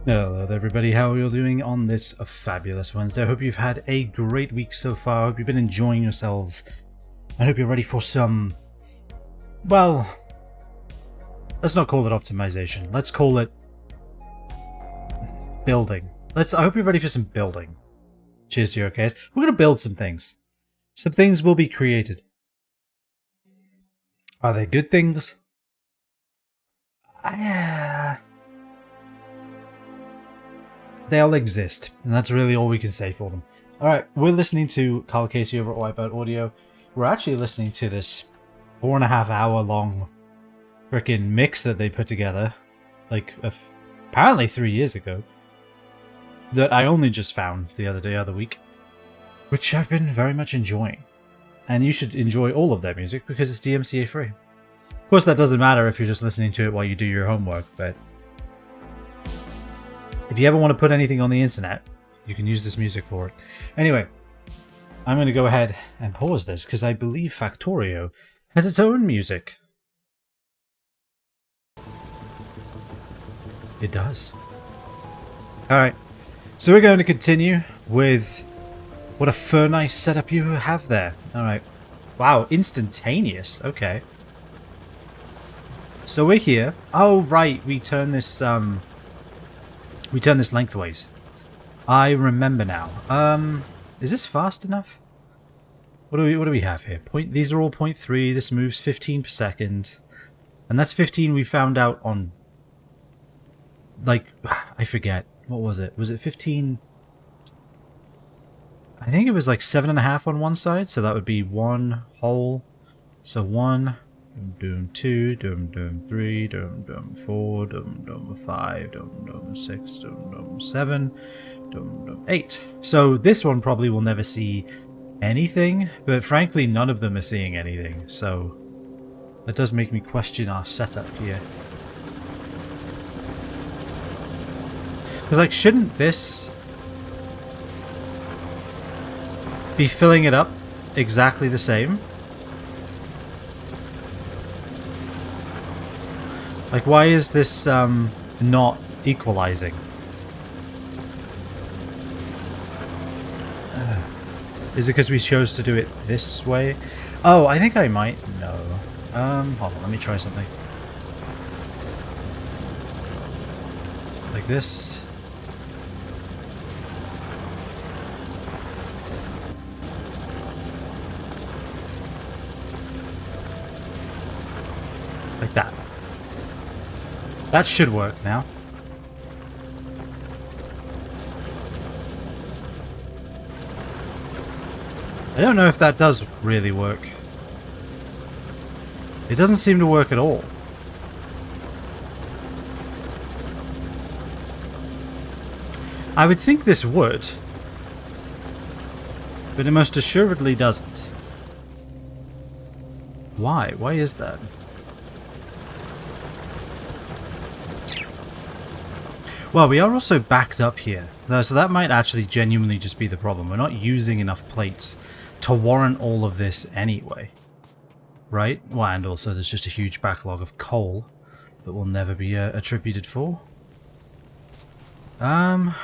Hello there everybody, how are you all doing on this fabulous Wednesday? I hope you've had a great week so far. I hope you've been enjoying yourselves. I hope you're ready for some, well, let's not call it optimization. Let's call it building. I hope you're ready for some building. Cheers to your case. We're going to build some things. Some things will be created. Are they good things? They'll exist, and that's really all we can say for them. Alright, we're listening to Carl Casey over at Wipeout Audio. We're actually listening to this 4.5 hour long frickin' mix that they put together, like, apparently 3 years ago, that I only just found the other week, which I've been very much enjoying. And you should enjoy all of their music because it's DMCA free. Of course, that doesn't matter if you're just listening to it while you do your homework, but if you ever want to put anything on the internet, you can use this music for it. Anyway, I'm going to go ahead and pause this because I believe Factorio has its own music. It does. Alright, so we're going to continue with what a furnace setup you have there. Alright. Wow, instantaneous. Okay. So we're here. Oh, right, we turn this lengthways. I remember now. Is this fast enough? What do we have here? These are all 0.3. This moves 15 per second. And that's 15 we found out on, like, I forget. What was it? Was it 15? I think it was like 7.5 on one side, so that would be one whole. So 1, dum 2, dum 3, dum 4, dum 5, dum 6, dum 7, dum 8. So this one probably will never see anything, but frankly none of them are seeing anything, so that does make me question our setup here. Because, like, shouldn't this be filling it up exactly the same? Like, why is this not equalizing? Is it because we chose to do it this way? Oh, I think I might know. Hold on, let me try something. Like this. Like that. That should work now. I don't know if that does really work. It doesn't seem to work at all. I would think this would, but it most assuredly doesn't. Why? Why is that? Well, we are also backed up here, so that might actually genuinely just be the problem. We're not using enough plates to warrant all of this anyway. Right? Well, and also there's just a huge backlog of coal that will never be attributed for. Cannot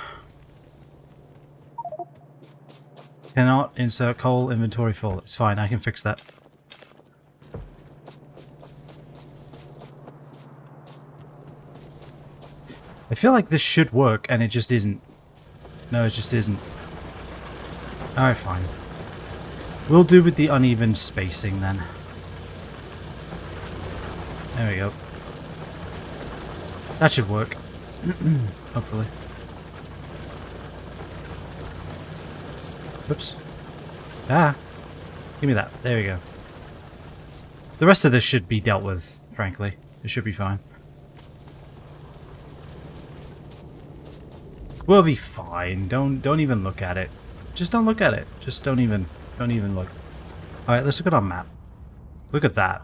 insert coal inventory full. It's fine, I can fix that. I feel like this should work, and it just isn't. No, it just isn't. Alright, fine. We'll do with the uneven spacing, then. There we go. That should work. Hopefully. Oops. Ah! Give me that. There we go. The rest of this should be dealt with, frankly. It should be fine. We'll be fine. Don't even look at it. Just don't look at it. Just don't even look. Alright, let's look at our map. Look at that.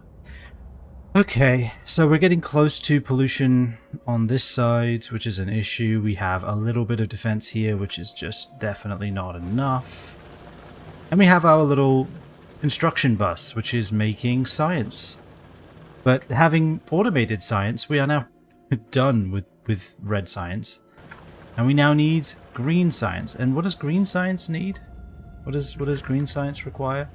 Okay, so we're getting close to pollution on this side, which is an issue. We have a little bit of defense here, which is just definitely not enough. And we have our little construction bus, which is making science. But having automated science, we are now done with red science. And we now need green science. And what does green science need? What does green science require?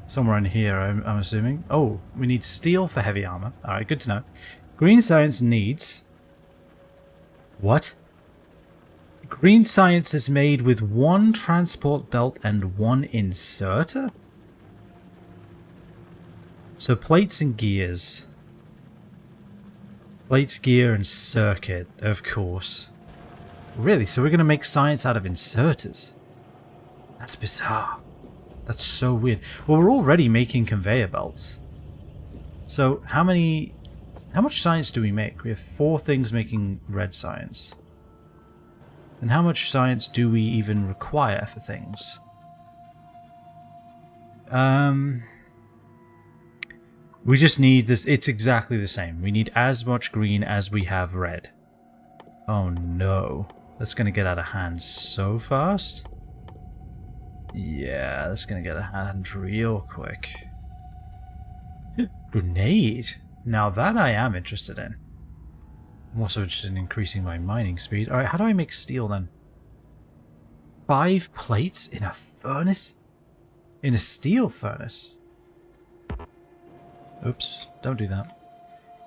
Somewhere in here, I'm assuming. Oh, we need steel for heavy armor. Alright, good to know. Green science needs... What? Green science is made with 1 transport belt and 1 inserter? So plates and gears. Plates, gear, and circuit, of course. Really? So we're going to make science out of inserters? That's bizarre. That's so weird. Well, we're already making conveyor belts. So how much science do we make? We have 4 things making red science. And how much science do we even require for things? We just need this. It's exactly the same. We need as much green as we have red. Oh no. That's going to get out of hand so fast. Yeah, that's going to get out of hand real quick. Grenade? Now that I am interested in. I'm also interested in increasing my mining speed. Alright, how do I make steel then? 5 plates in a furnace? In a steel furnace? Oops, don't do that.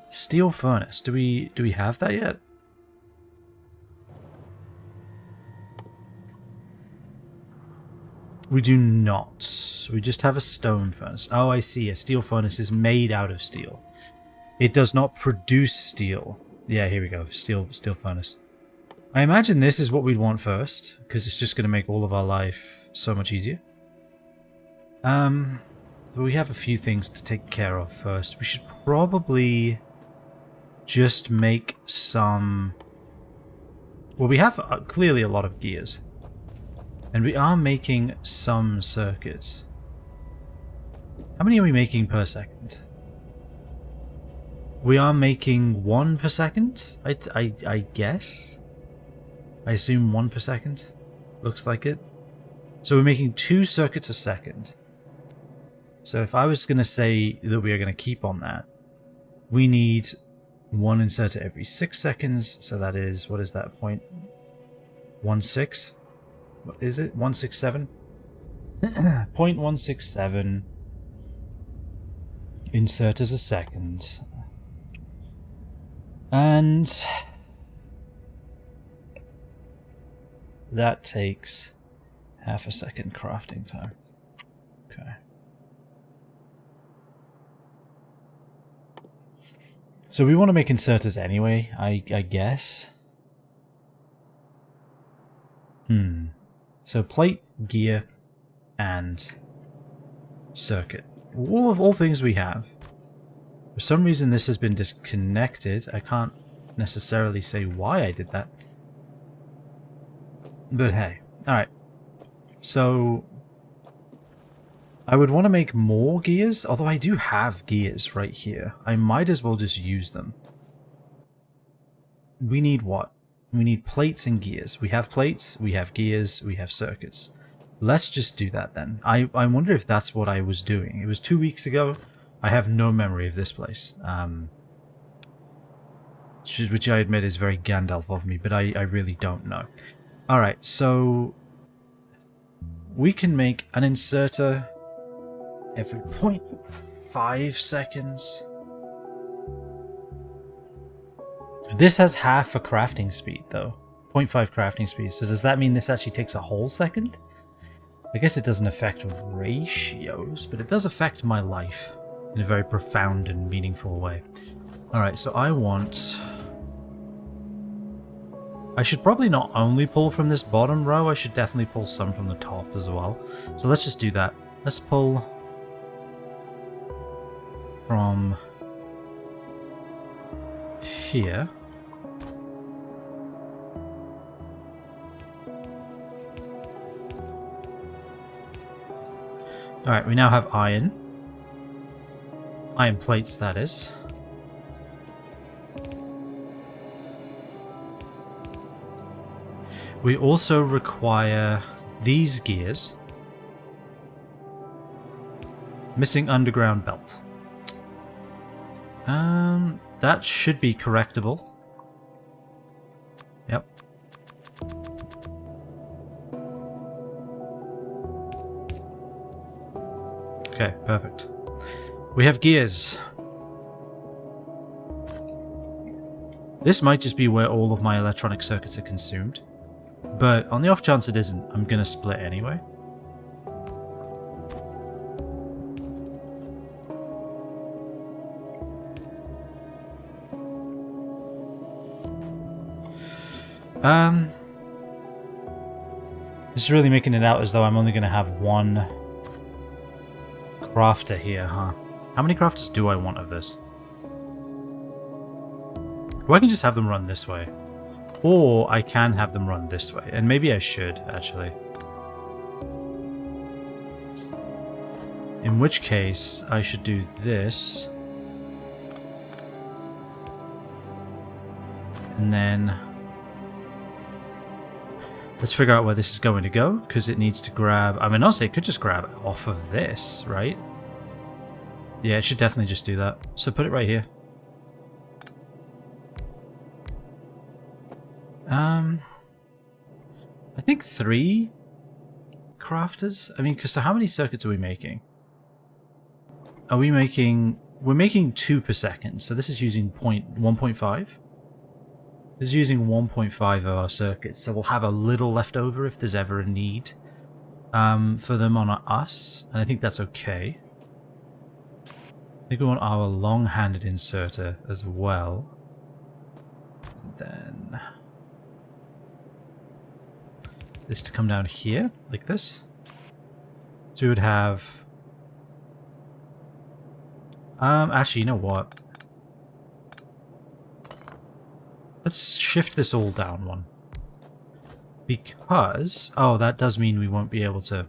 Steel furnace. Do we have that yet? We do not. We just have a stone furnace. Oh, I see. A steel furnace is made out of steel. It does not produce steel. Yeah, here we go. Steel furnace. I imagine this is what we'd want first, because it's just going to make all of our life so much easier. But we have a few things to take care of first. We should probably just make some... Well, we have clearly a lot of gears. And we are making some circuits. How many are we making per second? We are making 1 per second, I guess. I assume 1 per second. Looks like it. So we're making 2 circuits a second. So if I was going to say that we are going to keep on that, we need 1 inserter every 6 seconds. So that is, what is that, 0.16? What is it? 167? 0.167 inserters a second. And that takes half a second crafting time. Okay. So we want to make inserters anyway, I guess. So plate, gear, and circuit. All things we have. For some reason this has been disconnected. I can't necessarily say why I did that. But hey. Alright. So I would want to make more gears, although I do have gears right here. I might as well just use them. We need what? We need plates and gears. We have plates, we have gears, we have circuits. Let's just do that then. I wonder if that's what I was doing. It was 2 weeks ago. I have no memory of this place. Which I admit is very Gandalf of me, but I really don't know. Alright, so we can make an inserter every 0.5 seconds. This has half a crafting speed, though. 0.5 crafting speed. So does that mean this actually takes a whole second? I guess it doesn't affect ratios, but it does affect my life in a very profound and meaningful way. Alright, so I want... I should probably not only pull from this bottom row, I should definitely pull some from the top as well. So let's just do that. Let's pull from here. Alright, we now have iron. Iron plates, that is. We also require these gears. Missing underground belt. That should be correctable. Yep. Okay, perfect. We have gears. This might just be where all of my electronic circuits are consumed. But on the off chance it isn't, I'm going to split anyway. This is really making it out as though I'm only going to have one crafter here, huh? How many crafters do I want of this? Well, I can just have them run this way. Or I can have them run this way. And maybe I should, actually. In which case, I should do this. And then... let's figure out where this is going to go, because it needs to grab... I mean, honestly, it could just grab off of this, right? Yeah, it should definitely just do that. So put it right here. I think 3 crafters? I mean, so how many circuits are we making? Are we making... we're making 2 per second, so this is using 1.5? This is using 1.5 of our circuits, so we'll have a little left over if there's ever a need for them on us, and I think that's okay. I think we want our long-handed inserter as well. Then... this to come down here, like this. So we would have... actually, you know what? Let's shift this all down one. Because... oh, that does mean we won't be able to...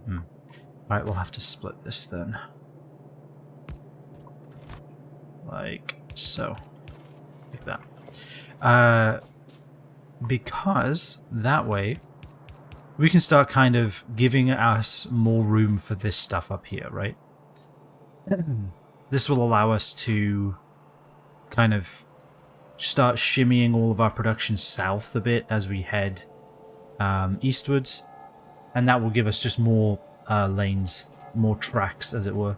Alright, we'll have to split this then. Like so. Like that. Because that way we can start kind of giving us more room for this stuff up here, right? This will allow us to kind of start shimmying all of our production south a bit as we head eastwards, and that will give us just more lanes, more tracks, as it were.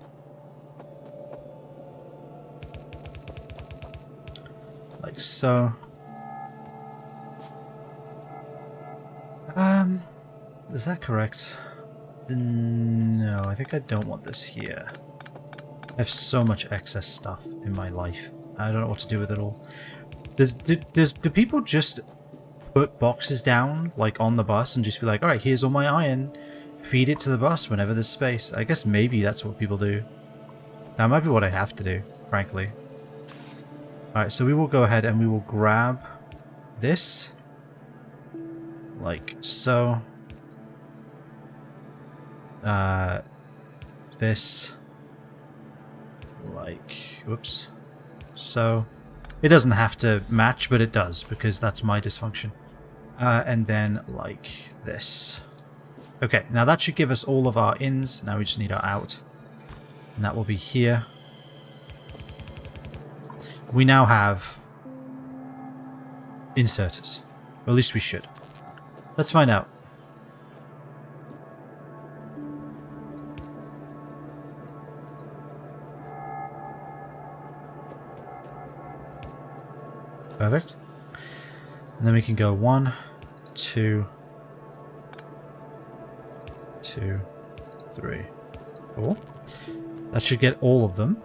Like so. Is that correct? No, I think I don't want this here. I have so much excess stuff in my life. I don't know what to do with it all. Do people just put boxes down, like, on the bus and just be like, alright, here's all my iron. Feed it to the bus whenever there's space. I guess maybe that's what people do. That might be what I have to do, frankly. Alright, so we will go ahead and we will grab this. Like so. This. Like, whoops. So. It doesn't have to match, but it does, because that's my dysfunction. And then, like, this. Okay, now that should give us all of our ins. Now we just need our out. And that will be here. We now have inserters. Or at least we should. Let's find out. Perfect. And then we can go 1, 2, 2, 3, 4. That should get all of them.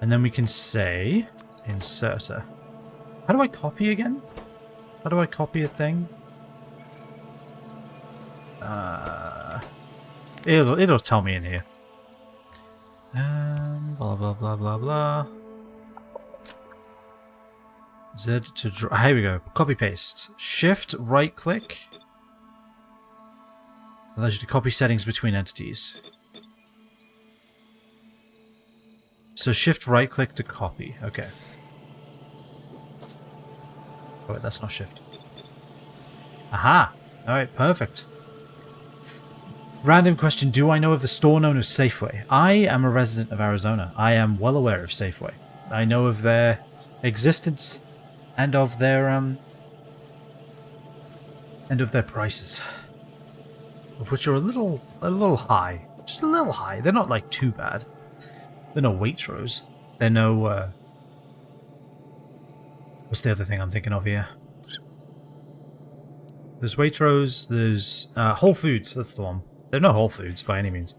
And then we can say inserter. How do I copy again? How do I copy a thing? It'll tell me in here. Blah blah blah blah blah. Z to draw. Here we go. Copy paste. Shift right click allows you to copy settings between entities. So shift right click to copy. Okay. Oh wait, that's not shift. Aha! Alright, perfect. Random question, do I know of the store known as Safeway? I am a resident of Arizona. I am well aware of Safeway. I know of their existence and of their prices. Of which are a little high. Just a little high. They're not like too bad. They're no Waitrose. They're no, what's the other thing I'm thinking of here? There's Waitrose, there's Whole Foods, that's the one. They're no Whole Foods by any means.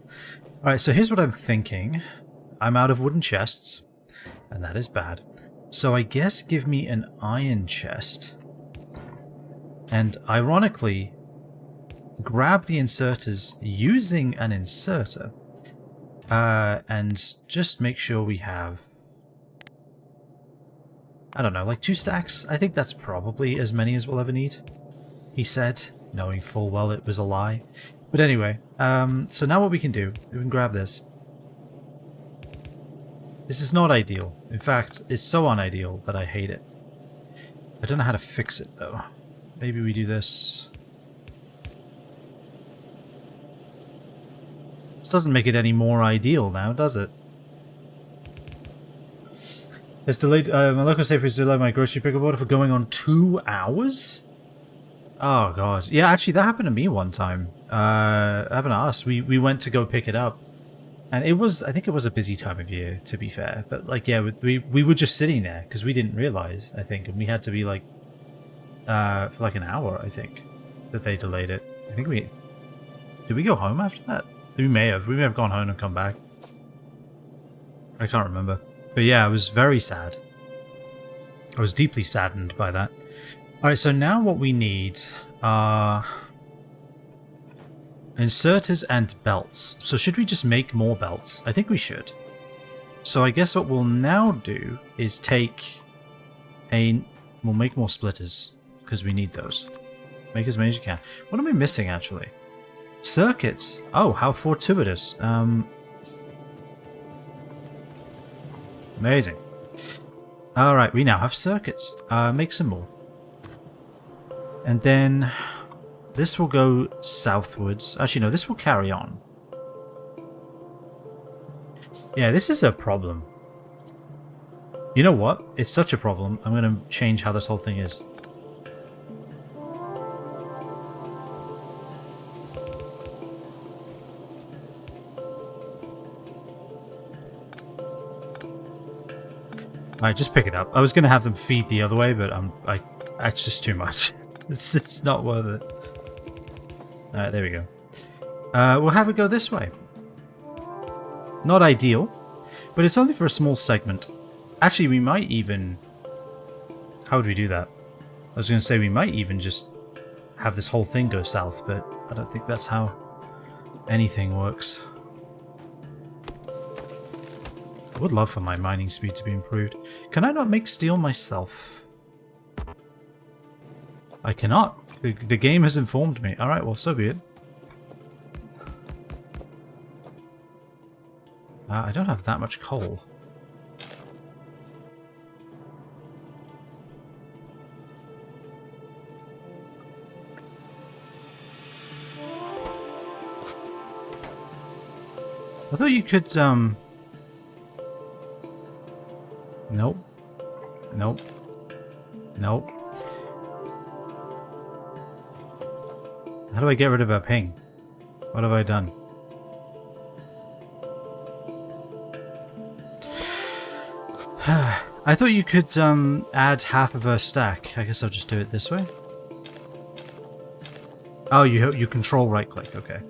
Alright, so here's what I'm thinking. I'm out of wooden chests, and that is bad. So I guess give me an iron chest. And ironically, grab the inserters using an inserter. And just make sure we have, I don't know, like 2 stacks? I think that's probably as many as we'll ever need, he said, knowing full well it was a lie. But anyway, so now what we can do, we can grab this. This is not ideal. In fact, it's so unideal that I hate it. I don't know how to fix it, though. Maybe we do this. This doesn't make it any more ideal now, does it? It's delayed. My local safe has delayed my grocery pickup order for going on 2 hours? Oh, God. Yeah, actually, that happened to me one time. It happened to us. We went to go pick it up. And it was, I think it was a busy time of year, to be fair. But, like, yeah, we were just sitting there because we didn't realize, I think. And we had to be, like, for like an hour, I think, that they delayed it. I think we... Did we go home after that? We may have. We may have gone home and come back. I can't remember. But yeah, I was very sad. I was deeply saddened by that. Alright, so now what we need are inserters and belts. So should we just make more belts? I think we should. So I guess what we'll now do is take a... We'll make more splitters, because we need those. Make as many as you can. What am I missing, actually? Circuits. Oh, how fortuitous. Amazing. Alright, we now have circuits. Make some more. And then this will go southwards. Actually, no, this will carry on. Yeah, this is a problem. You know what? It's such a problem. I'm going to change how this whole thing is. Alright, just pick it up. I was going to have them feed the other way, but it's just too much. It's not worth it. Alright, there we go. We'll have it go this way. Not ideal, but it's only for a small segment. Actually, we might even... How would we do that? I was going to say we might even just have this whole thing go south, but I don't think that's how anything works. I would love for my mining speed to be improved. Can I not make steel myself? I cannot. The game has informed me. Alright, well, so be it. I don't have that much coal. I thought you could, Nope. Nope. Nope. How do I get rid of a ping? What have I done? I thought you could add half of a stack. I guess I'll just do it this way. Oh, you control right click. Okay.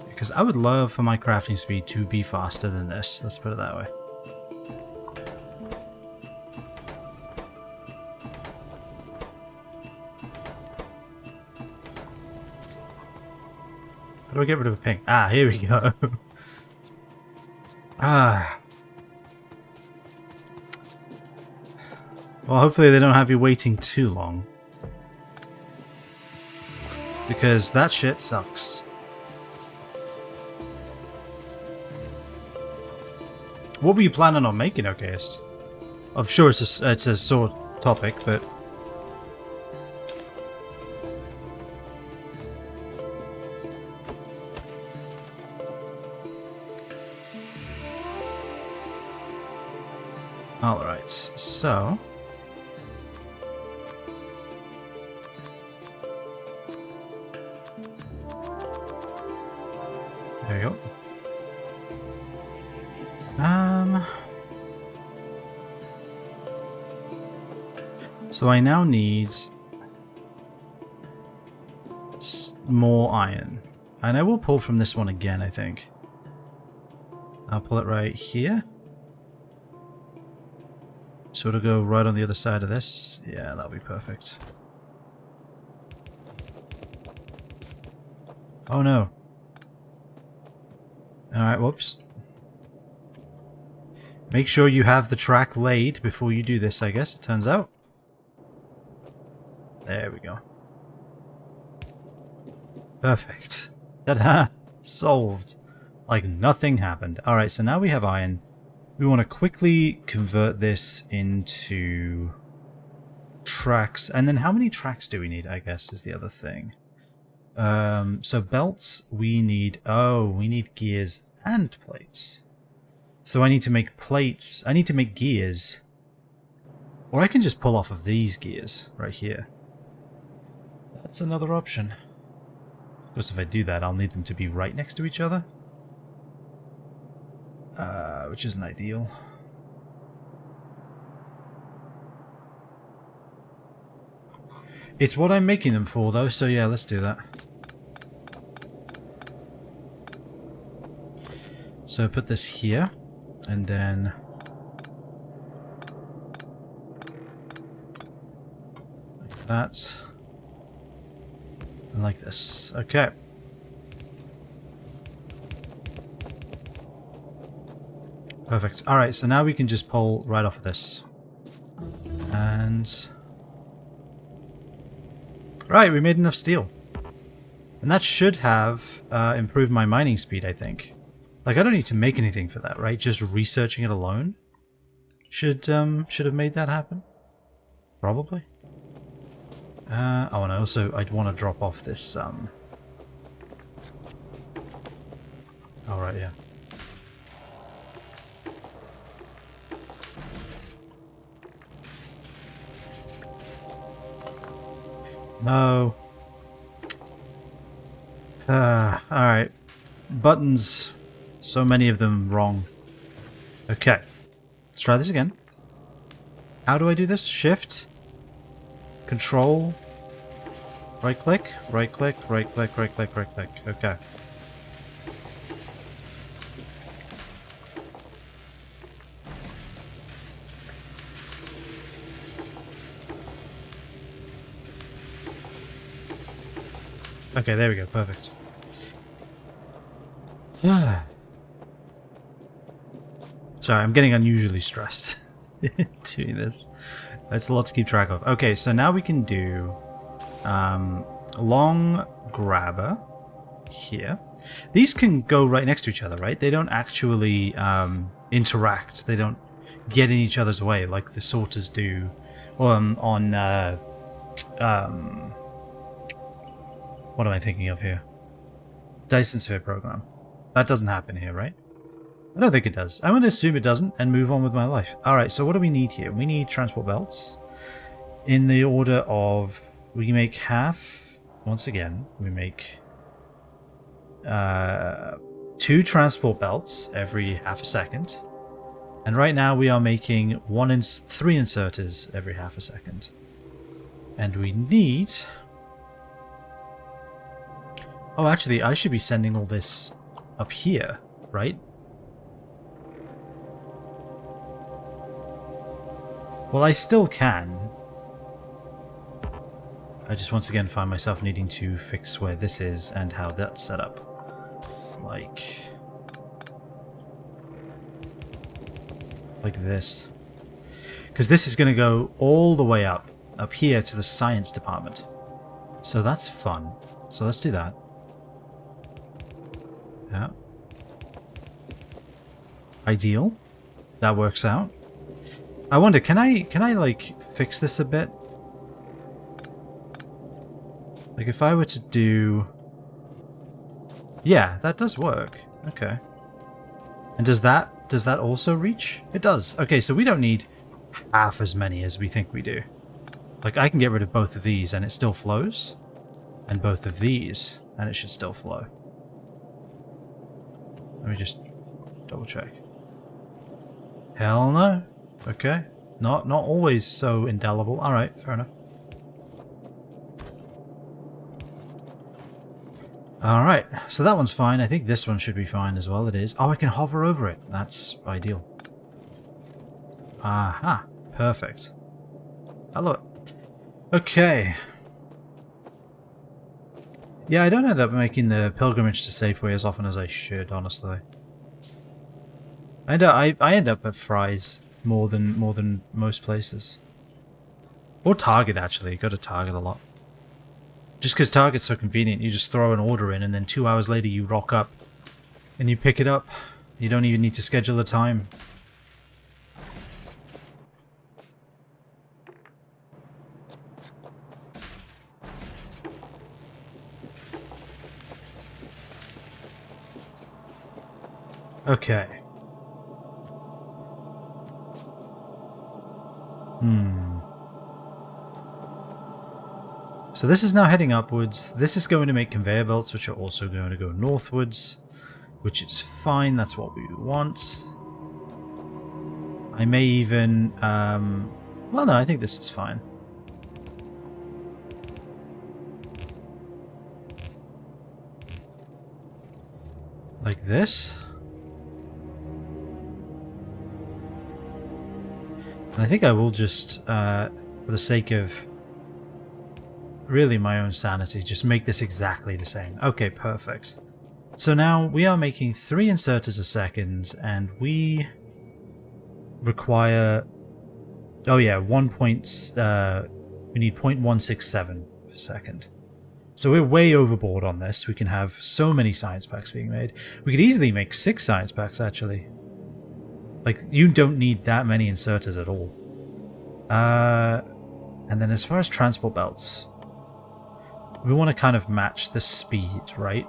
Because I would love for my crafting speed to be faster than this. Let's put it that way. How do I get rid of a ping? Ah, here we go. Ah. Well, hopefully they don't have you waiting too long. Because that shit sucks. What were you planning on making, Okayist? I'm sure it's a sore topic, but... Alright, so... So I now need more iron. And I will pull from this one again, I think. I'll pull it right here. So it'll go right on the other side of this. Yeah, that'll be perfect. Oh no. Alright, whoops. Make sure you have the track laid before you do this, I guess, it turns out. There we go. Perfect. Ta-da! Solved. Like nothing happened. Alright, so now we have iron. We want to quickly convert this into tracks. And then how many tracks do we need, I guess, is the other thing. So belts, we need... Oh, we need gears and plates. So I need to make plates. I need to make gears. Or I can just pull off of these gears right here. That's another option. Of course, if I do that, I'll need them to be right next to each other. Which isn't ideal. It's what I'm making them for, though, so yeah, let's do that. So put this here, and then... like that. And like this. Okay. Perfect. Alright, so now we can just pull right off of this. And... right, we made enough steel. And that should have improved my mining speed, I think. Like, I don't need to make anything for that, right? Just researching it alone should have made that happen. Probably. Oh, and I'd want to drop off this, Oh, right, yeah. No. Alright. Buttons. So many of them wrong. Okay. Let's try this again. How do I do this? Shift. Control. Right click. Right click. Right click. Right click. Right click. Okay. Okay, there we go. Perfect. Sorry, I'm getting unusually stressed doing this. It's a lot to keep track of. Okay, so now we can do long grabber here. These can go right next to each other, right? They don't actually interact. They don't get in each other's way like the sorters do on what am I thinking of here? Dyson sphere program. That doesn't happen here, right? I don't think it does. I'm going to assume it doesn't and move on with my life. Alright, so what do we need here? We need transport belts. In the order of... we make half... once again, we make 2 transport belts every half a second. And right now we are making 3 inserters every half a second. And we need... oh, actually, I should be sending all this up here, right? Well, I still can. I just once again find myself needing to fix where this is and how that's set up. Like this. Because this is going to go all the way up here to the science department. So that's fun. So let's do that. Yeah. Ideal. That works out. I wonder, can I like fix this a bit? Like if I were to do... yeah, that does work. Okay. And does that also reach? It does. Okay, so we don't need half as many as we think we do. Like I can get rid of both of these and it still flows. And both of these and it should still flow. Let me just double check. Hell no. Okay. Not always so indelible. Alright, fair enough. Alright, so that one's fine. I think this one should be fine as well. It is. Oh, I can hover over it. That's ideal. Aha, perfect. I love it. Okay. Yeah, I don't end up making the pilgrimage to Safeway as often as I should, honestly. I end up at Fry's more than most places. Or Target, actually. Go to Target a lot. Just because Target's so convenient, you just throw an order in and then 2 hours later you rock up and you pick it up. You don't even need to schedule a time. Okay. So this is now heading upwards. This is going to make conveyor belts, which are also going to go northwards, which is fine. That's what we want. I may even... well, no, I think this is fine. Like this. And I think I will just, for the sake of really my own sanity, just make this exactly the same. Okay, perfect. So now we are making 3 inserters a second, and we require... oh yeah, we need 0.167 per second. So we're way overboard on this. We can have so many science packs being made. We could easily make 6 science packs, actually. Like, you don't need that many inserters at all. And then as far as transport belts, we want to kind of match the speed, right?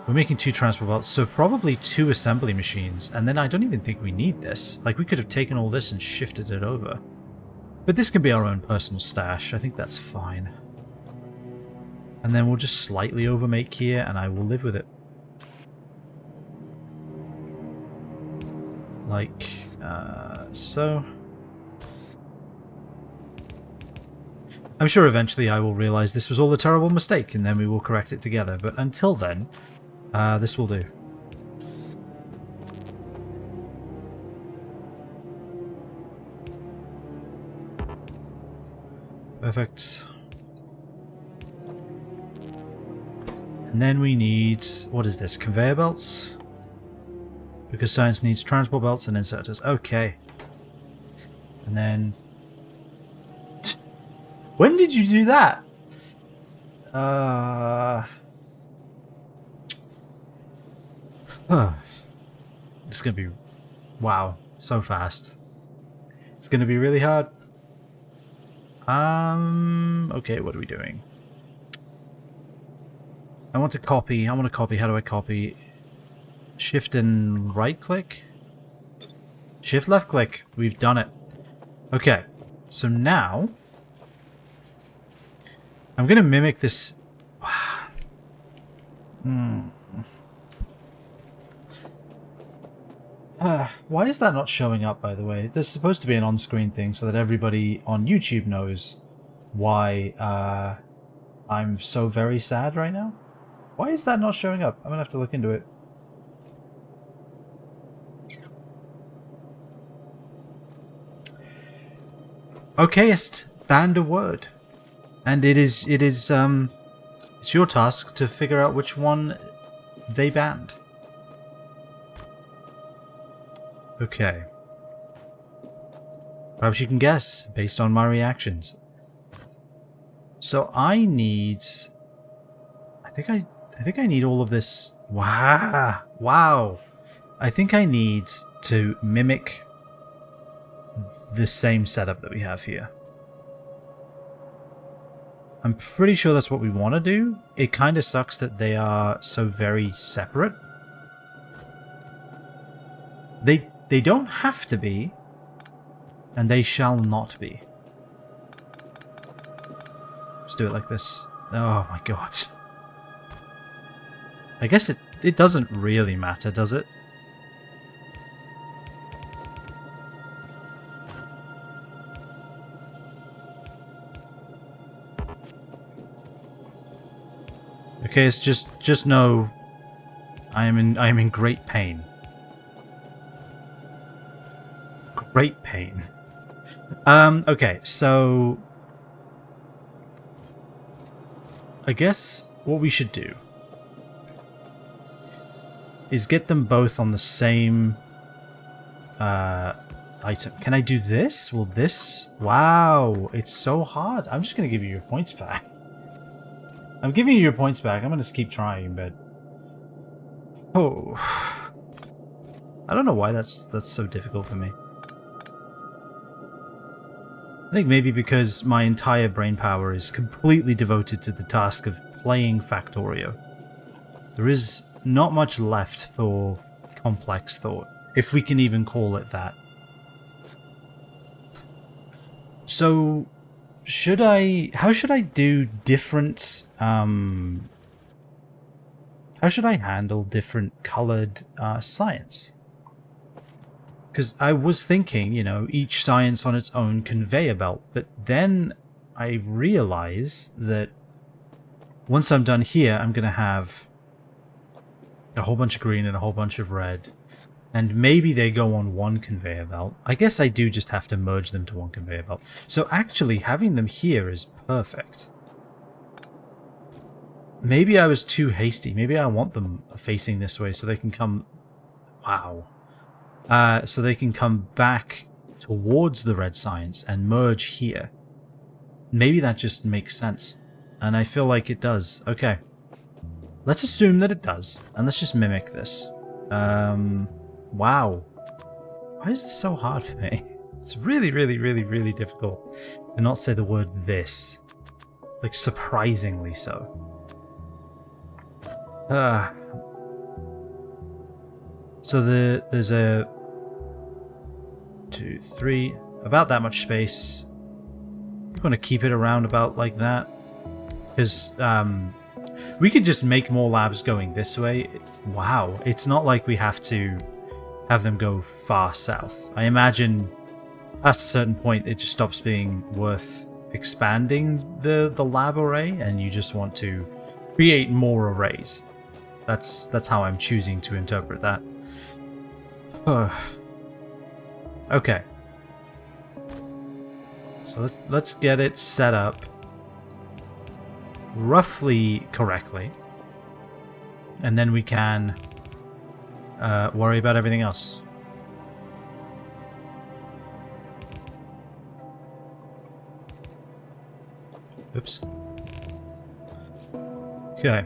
We're making 2 transport belts, so probably 2 assembly machines, and then I don't even think we need this. Like, we could have taken all this and shifted it over. But this can be our own personal stash. I think that's fine. And then we'll just slightly overmake here, and I will live with it. Like, so. I'm sure eventually I will realize this was all a terrible mistake, and then we will correct it together. But until then, this will do. Perfect. And then we need, what is this, conveyor belts? Because science needs transport belts and inserters. Okay. And then... when did you do that? It's gonna be... wow, so fast. It's gonna be really hard. Okay, what are we doing? I want to copy. How do I copy? Shift and right click? Shift left click. We've done it. Okay, so now I'm gonna mimic this. Why is that not showing up, by the way? There's supposed to be an on-screen thing so that everybody on YouTube knows why I'm so very sad right now. Why is that not showing up? I'm gonna have to look into it. Okayest banned a word, and it's your task to figure out which one they banned. Okay. Perhaps you can guess based on my reactions. So I need... I think I need all of this. Wow. I think I need to mimic the same setup that we have here. I'm pretty sure that's what we want to do. It kind of sucks that they are so very separate. They don't have to be, and they shall not be. Let's do it like this. Oh my god. I guess it doesn't really matter, does it? Okay, it's just know I am in great pain. Great pain. Okay, so I guess what we should do is get them both on the same item. Can I do this? Will this? Wow, it's so hard. I'm just gonna give you your points back. I'm giving you your points back. I'm gonna just keep trying, but oh, I don't know why that's so difficult for me. I think maybe because my entire brain power is completely devoted to the task of playing Factorio. There is not much left for complex thought, if we can even call it that. So, how should I do different, how should I handle different colored science? Because I was thinking, you know, each science on its own conveyor belt, but then I realize that once I'm done here, I'm going to have a whole bunch of green and a whole bunch of red, and maybe they go on one conveyor belt. I guess I do just have to merge them to one conveyor belt. So actually, having them here is perfect. Maybe I was too hasty. Maybe I want them facing this way so they can come... Wow. So they can come back towards the red science and merge here. Maybe that just makes sense. And I feel like it does. Okay. Let's assume that it does. And let's just mimic this. Wow. Why is this so hard for me? It's really, really, really, really difficult to not say the word this. Like, surprisingly so. So there's a 2, 3, about that much space. I'm going to keep it around about like that, because we could just make more labs going this way. Wow, it's not like we have to have them go far south. I imagine past a certain point it just stops being worth expanding the lab array, and you just want to create more arrays. That's how I'm choosing to interpret that. Okay. So let's get it set up roughly correctly, and then we can worry about everything else. Oops. Okay.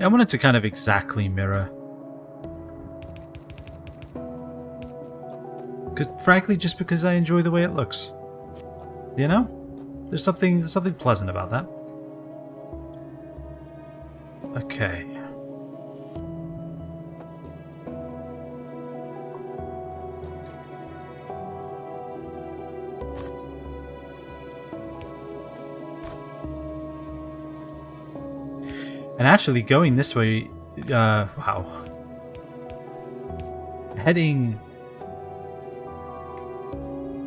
I want it to kind of exactly mirror. Frankly, just because I enjoy the way it looks. You know? There's something pleasant about that. Okay. And actually, going this way, wow. Heading...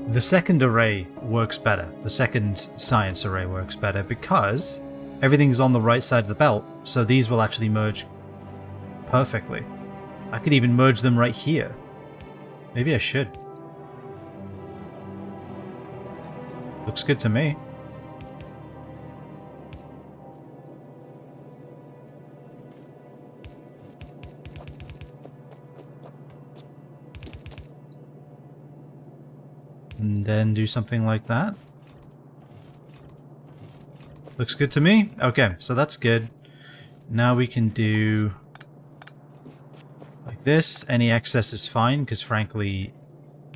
The second array works better. The second science array works better because everything's on the right side of the belt, so these will actually merge perfectly. I could even merge them right here. Maybe I should. Looks good to me. And then do something like that. Looks good to me. Okay, so that's good. Now we can do like this. Any excess is fine, because frankly,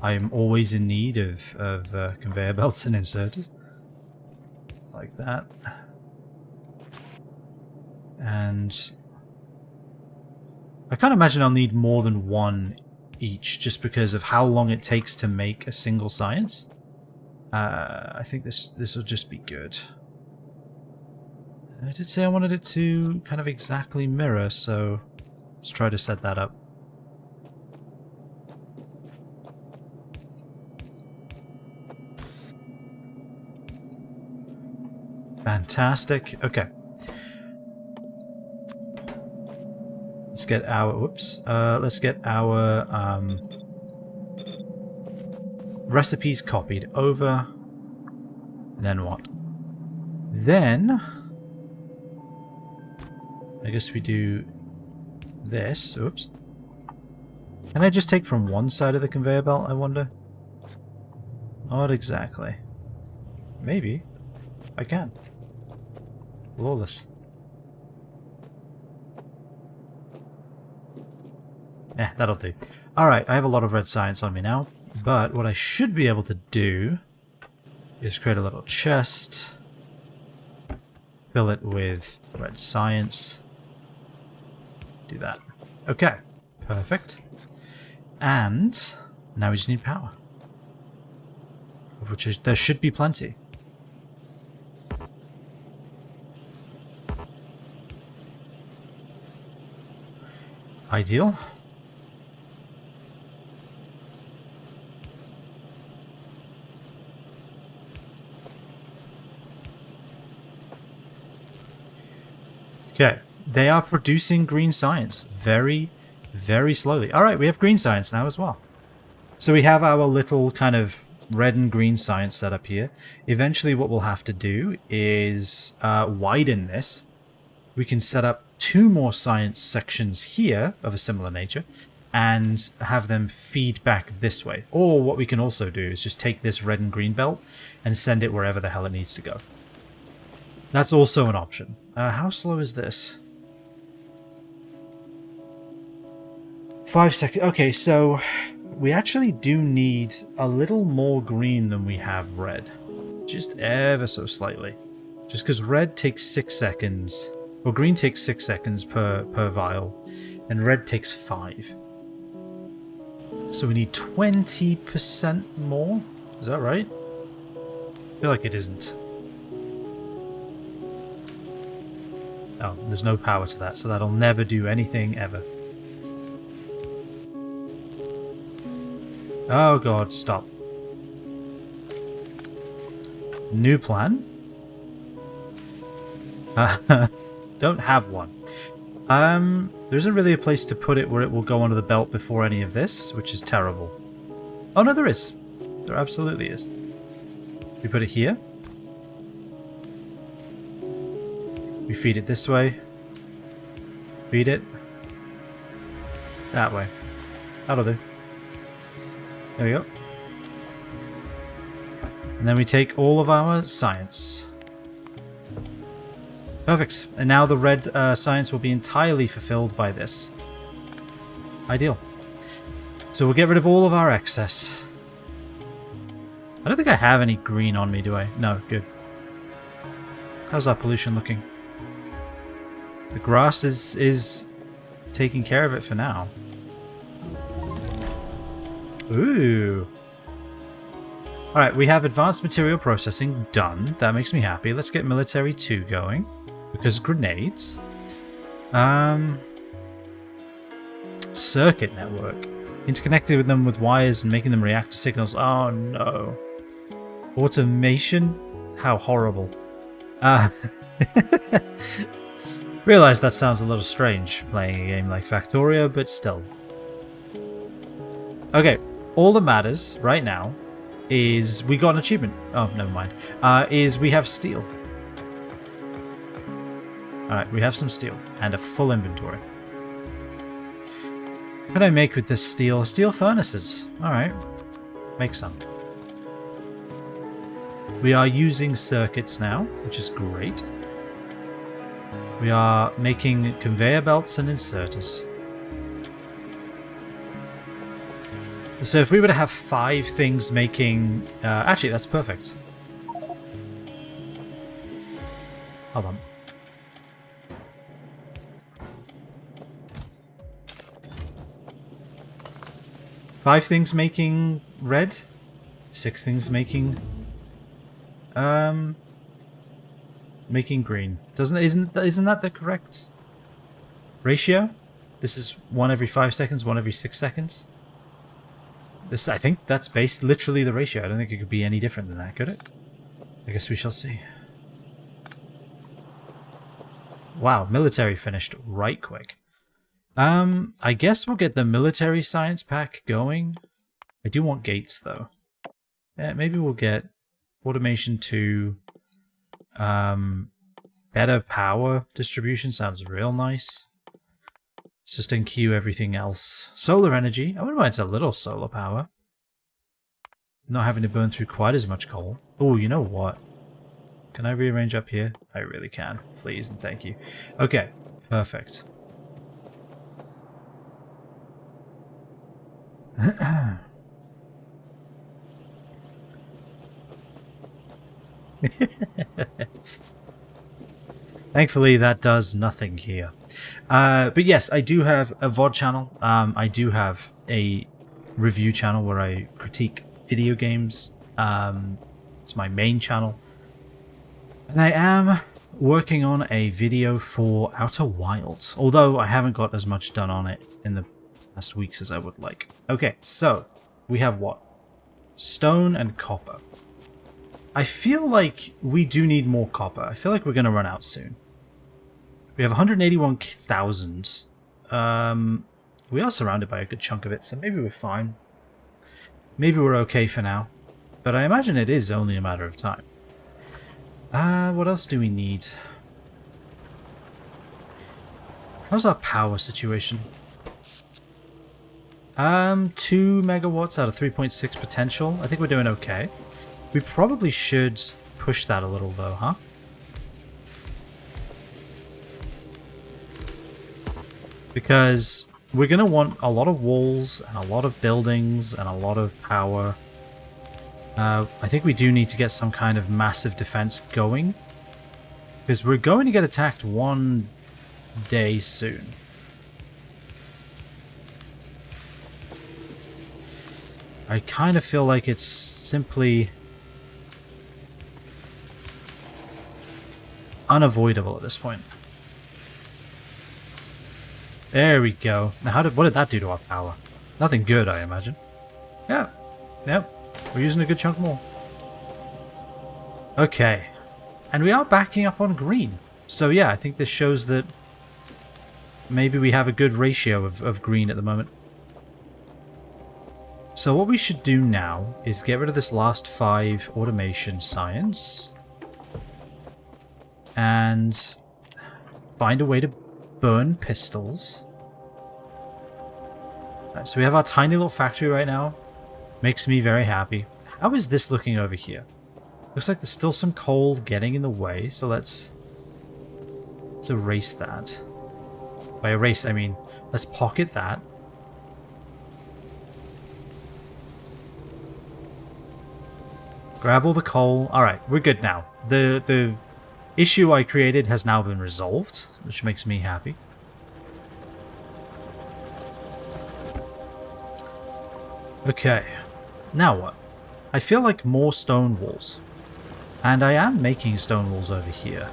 I'm always in need of conveyor belts and inserters. Like that. And I can't imagine I'll need more than one each, just because of how long it takes to make a single science. I think this will just be good. I did say I wanted it to kind of exactly mirror, so let's try to set that up. Fantastic. Okay. Let's get our... Whoops. Let's get our recipes copied over. And then what? Then... I guess we do this. Oops. Can I just take from one side of the conveyor belt, I wonder? Not exactly. Maybe. I can. Lawless. That'll do. Alright, I have a lot of red science on me now, but what I should be able to do is create a little chest, fill it with red science, do that. Okay, perfect. And now we just need power, of which there should be plenty. Ideal. Okay, they are producing green science very, very slowly. Alright, we have green science now as well. So we have our little kind of red and green science set up here. Eventually what we'll have to do is widen this. We can set up 2 more science sections here of a similar nature and have them feed back this way. Or what we can also do is just take this red and green belt and send it wherever the hell it needs to go. That's also an option. How slow is this? 5 seconds. Okay, so we actually do need a little more green than we have red. Just ever so slightly. Just because red takes 6 seconds. Well, green takes 6 seconds per vial, and red takes 5. So we need 20% more? Is that right? I feel like it isn't. Oh, there's no power to that, so that'll never do anything ever. Oh god, stop. New plan? Don't have one. There isn't really a place to put it where it will go onto the belt before any of this, which is terrible. Oh no, there is. There absolutely is. We put it here. We feed it this way. Feed it. That way. That'll do. There we go. And then we take all of our science. Perfect. And now the red science will be entirely fulfilled by this. Ideal. So we'll get rid of all of our excess. I don't think I have any green on me, do I? No, good. How's our pollution looking? The grass is taking care of it for now. Ooh. Alright, we have advanced material processing done. That makes me happy. Let's get military 2 going. Because grenades. Circuit network. Interconnected with them with wires and making them react to signals. Oh no. Automation? How horrible. Realize that sounds a little strange playing a game like Factorio, but still. Okay, all that matters right now is we got an achievement. Oh, never mind. Is we have steel. Alright, we have some steel and a full inventory. What can I make with this steel? Steel furnaces. Alright, make some. We are using circuits now, which is great. We are making conveyor belts and inserters. So if we were to have 5 things making... actually, that's perfect. Hold on. Five things making red. 6 things making... making green. Isn't that the correct ratio? This is 1 every 5 seconds, 1 every 6 seconds. This, I think that's based literally the ratio. I don't think it could be any different than that, could it? I guess we shall see. Wow, military finished right quick. I guess we'll get the military science pack going. I do want gates, though. Yeah, maybe we'll get automation 2. Better power distribution sounds real nice. Let's just NQ everything else. Solar energy. I wouldn't mind a little solar power. Not having to burn through quite as much coal. Oh, you know what? Can I rearrange up here? I really can. Please and thank you. Okay, perfect. Thankfully, that does nothing here. But yes, I do have a VOD channel. I do have a review channel where I critique video games. It's my main channel. And I am working on a video for Outer Wilds, although I haven't got as much done on it in the past weeks as I would like. Okay, so we have what? Stone and copper. I feel like we do need more copper. I feel like we're going to run out soon. We have 181,000. We are surrounded by a good chunk of it, so maybe we're fine. Maybe we're okay for now. But I imagine it is only a matter of time. What else do we need? How's our power situation? 2 megawatts out of 3.6 potential. I think we're doing okay. We probably should push that a little though, huh? Because we're going to want a lot of walls and a lot of buildings and a lot of power. I think we do need to get some kind of massive defense going. Because we're going to get attacked one day soon. I kind of feel like it's simply unavoidable at this point. There we go. Now, what did that do to our power? Nothing good, I imagine. Yeah. Yep. We're using a good chunk more. Okay. And we are backing up on green. So yeah, I think this shows that maybe we have a good ratio of green at the moment. So what we should do now is get rid of this last 5 automation science. And find a way to burn pistols. Right, so we have our tiny little factory right now. Makes me very happy. How is this looking over here? Looks like there's still some coal getting in the way, so let's erase that. By erase, I mean, let's pocket that. Grab all the coal. Alright, we're good now. The issue I created has now been resolved, which makes me happy. Okay, now what? I feel like more stone walls. And I am making stone walls over here.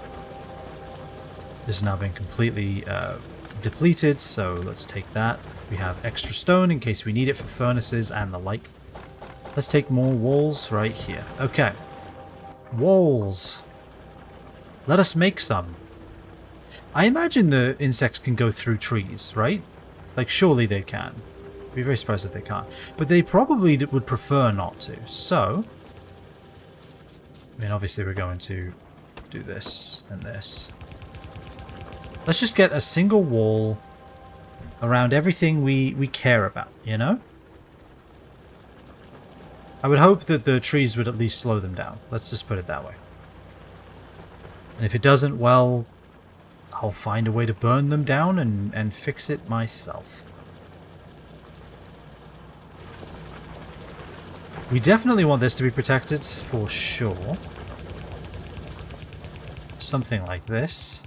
This has now been completely depleted, so let's take that. We have extra stone in case we need it for furnaces and the like. Let's take more walls right here. Okay. Walls. Let us make some. I imagine the insects can go through trees, right? Like, surely they can. I'd be very surprised if they can't. But they probably would prefer not to. So, I mean, obviously we're going to do this and this. Let's just get a single wall around everything we care about, you know? I would hope that the trees would at least slow them down. Let's just put it that way. And if it doesn't, well, I'll find a way to burn them down and fix it myself. We definitely want this to be protected, for sure. Something like this.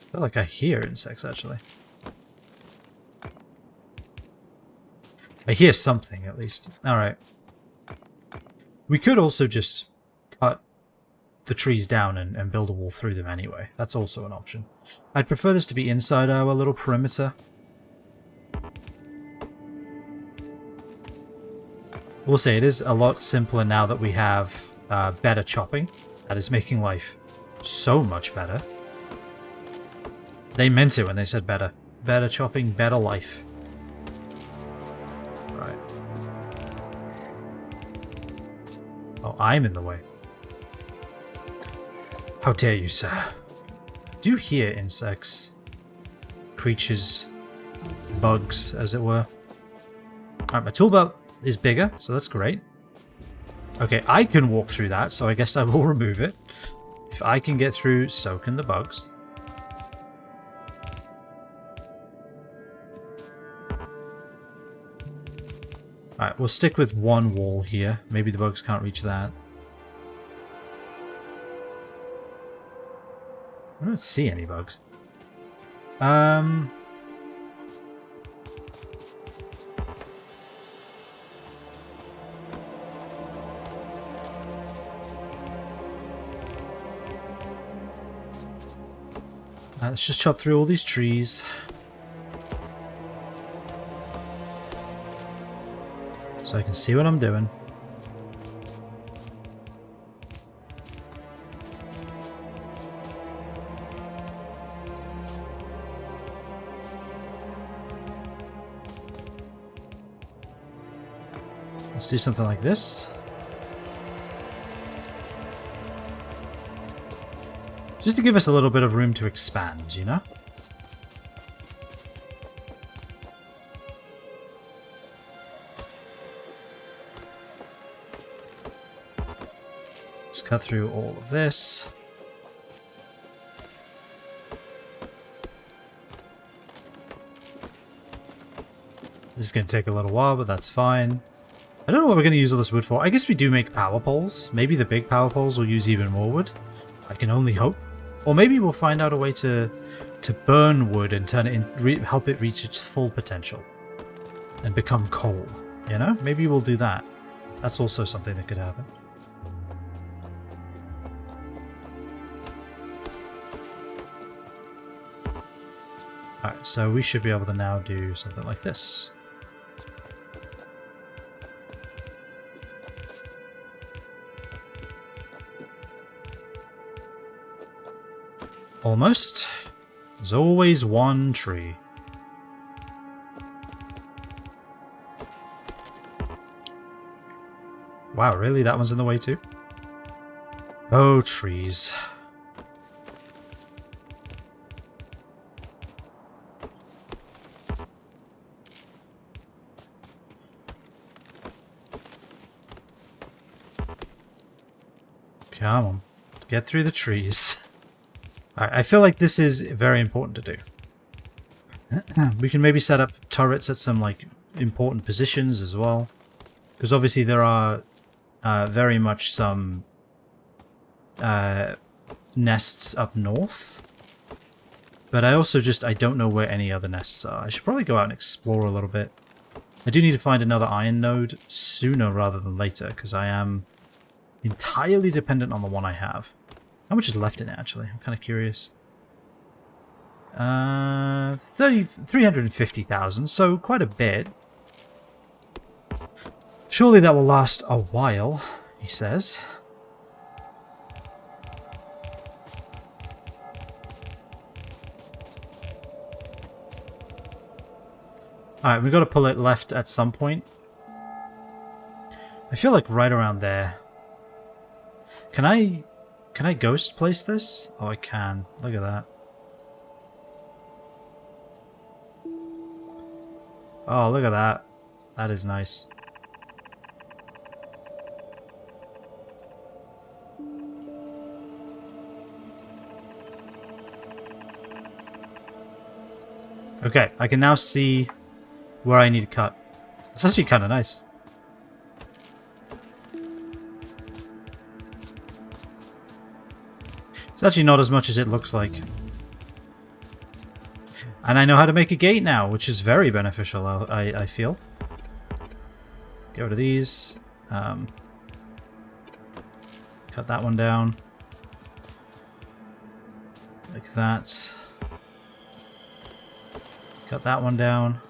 I feel like I hear insects, actually. I hear something, at least. Alright. We could also just cut the trees down and build a wall through them anyway. That's also an option. I'd prefer this to be inside our little perimeter. We'll say it is a lot simpler now that we have better chopping. That is making life so much better. They meant it when they said better. Better chopping, better life. Right. Oh, I'm in the way. How dare you, sir? I do hear insects. Creatures. Bugs, as it were. Alright, my tool belt is bigger, so that's great. Okay, I can walk through that, so I guess I will remove it. If I can get through, so can the bugs. Alright, we'll stick with one wall here. Maybe the bugs can't reach that. I don't see any bugs. Let's just chop through all these trees. So I can see what I'm doing. Let's do something like this. Just to give us a little bit of room to expand, you know? Just cut through all of this. This is going to take a little while, but that's fine. I don't know what we're going to use all this wood for. I guess we do make power poles. Maybe the big power poles will use even more wood. I can only hope. Or maybe we'll find out a way to burn wood and turn it in, help it reach its full potential and become coal. You know, maybe we'll do that. That's also something that could happen. Alright, so we should be able to now do something like this. Almost. There's always one tree. Wow, really? That one's in the way too? Oh, trees. Come on. Get through the trees. I feel like this is very important to do. We can maybe set up turrets at some like important positions as well. Because obviously there are very much some nests up north. But I also I don't know where any other nests are. I should probably go out and explore a little bit. I do need to find another iron node sooner rather than later, because I am entirely dependent on the one I have. How much is left in it, actually? I'm kind of curious. 350,000, so quite a bit. Surely that will last a while, he says. Alright, we've got to pull it left at some point. I feel like right around there. Can I ghost place this? Oh, I can. Look at that. Oh, look at that. That is nice. Okay, I can now see where I need to cut. It's actually kind of nice. It's actually not as much as it looks like. And I know how to make a gate now, which is very beneficial, I feel. Get rid of these. Cut that one down. Like that. Cut that one down.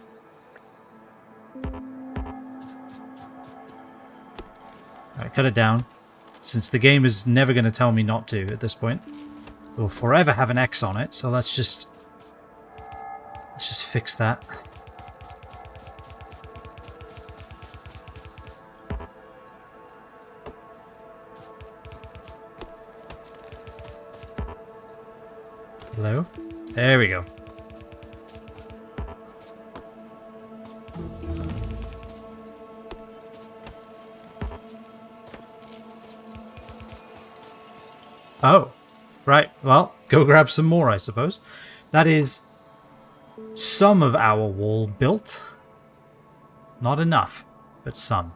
Alright, cut it down. Since the game is never going to tell me not to at this point. It will forever have an X on it, so let's just fix that. Hello? There we go. Oh, right. Well, go grab some more, I suppose. That is some of our wall built. Not enough, but some.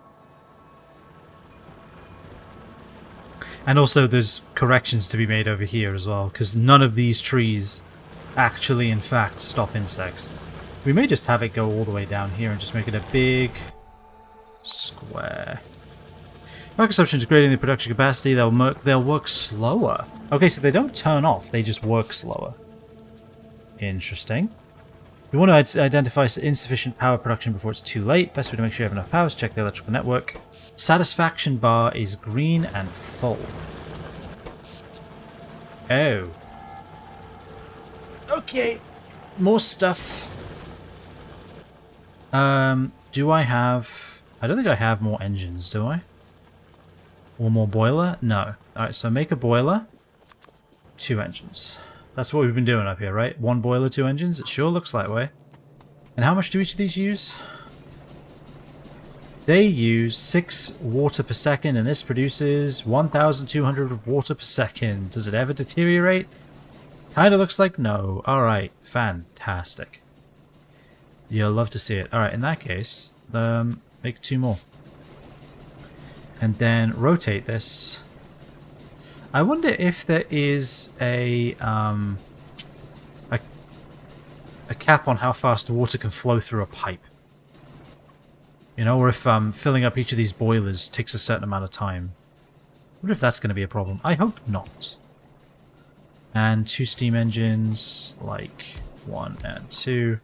And also there's corrections to be made over here as well, because none of these trees actually, in fact, stop insects. We may just have it go all the way down here and just make it a big square. Power consumption is greater than the production capacity. They'll work slower. Okay, so they don't turn off, they just work slower. Interesting. We want to identify insufficient power production before it's too late. Best way to make sure you have enough power is check the electrical network. Satisfaction bar is green and full. Oh. Okay. More stuff. Do I have... I don't think I have more engines, do I? Or more boiler? No. Alright, so make a boiler. 2 engines. That's what we've been doing up here, right? 1 boiler, 2 engines? It sure looks that way. And how much do each of these use? They use 6 water per second, and this produces 1,200 water per second. Does it ever deteriorate? Kinda looks like no. Alright, fantastic. You'll love to see it. Alright, in that case, make 2 more. And then rotate this. I wonder if there is a cap on how fast water can flow through a pipe. You know, or if filling up each of these boilers takes a certain amount of time. I wonder if that's going to be a problem. I hope not. And 2 steam engines, like 1 and 2.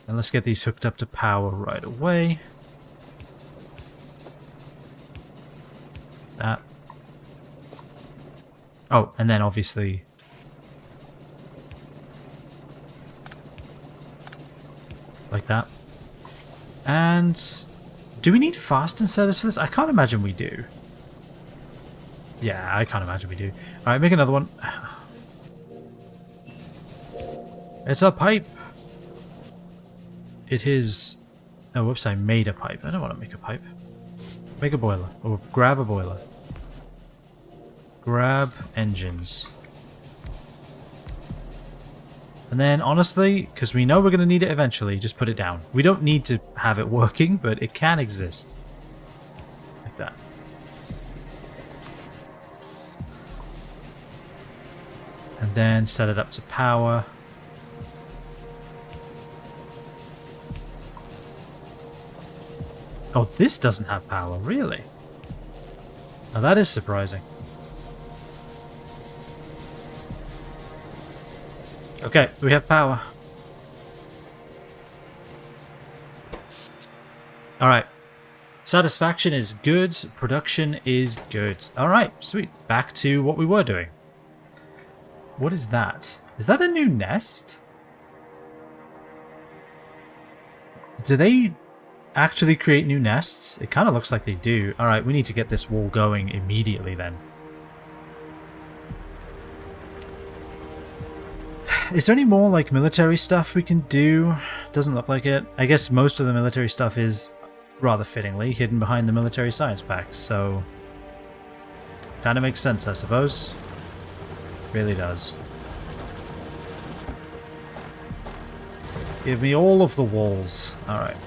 And let's get these hooked up to power right away. That. Oh, and then obviously... like that. And do we need fast inserters for this? I can't imagine we do. Yeah, I can't imagine we do. Alright, make another one. It's a pipe. It is... oh, whoops, I made a pipe. I don't want to make a pipe. Make a boiler. Or grab a boiler. Grab engines. And then, honestly, because we know we're going to need it eventually, just put it down. We don't need to have it working, but it can exist. Like that. And then set it up to power. Oh, this doesn't have power, really? Now that is surprising. Okay, we have power. Alright. Satisfaction is good. Production is good. Alright, sweet. Back to what we were doing. What is that? Is that a new nest? Do they actually create new nests? It kind of looks like they do. Alright, we need to get this wall going immediately then. Is there any more, like, military stuff we can do? Doesn't look like it. I guess most of the military stuff is, rather fittingly, hidden behind the military science packs, so... kind of makes sense, I suppose. Really does. Give me all of the walls. Alright.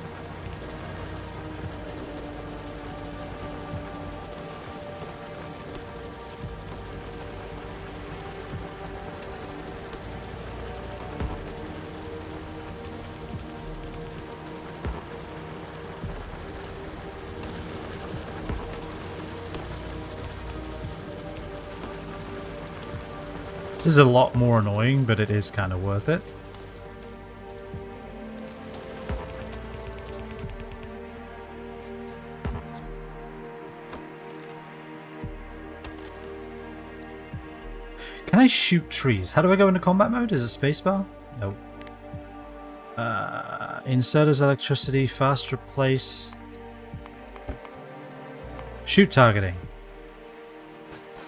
This is a lot more annoying, but it is kind of worth it. Can I shoot trees? How do I go into combat mode? Is it spacebar? Nope. Insert as electricity, fast replace. Shoot targeting.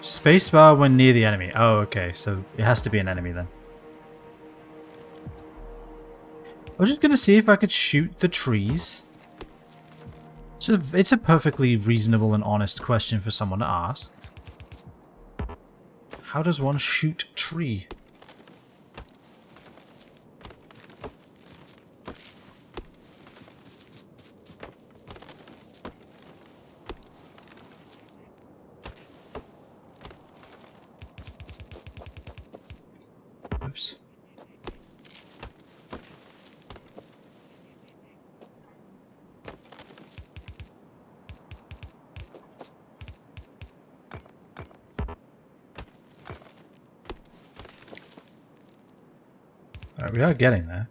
Spacebar when near the enemy. Oh, okay. So it has to be an enemy then. I was just going to see if I could shoot the trees. It's a perfectly reasonable and honest question for someone to ask. How does one shoot tree? Oops. Alright, we are getting there.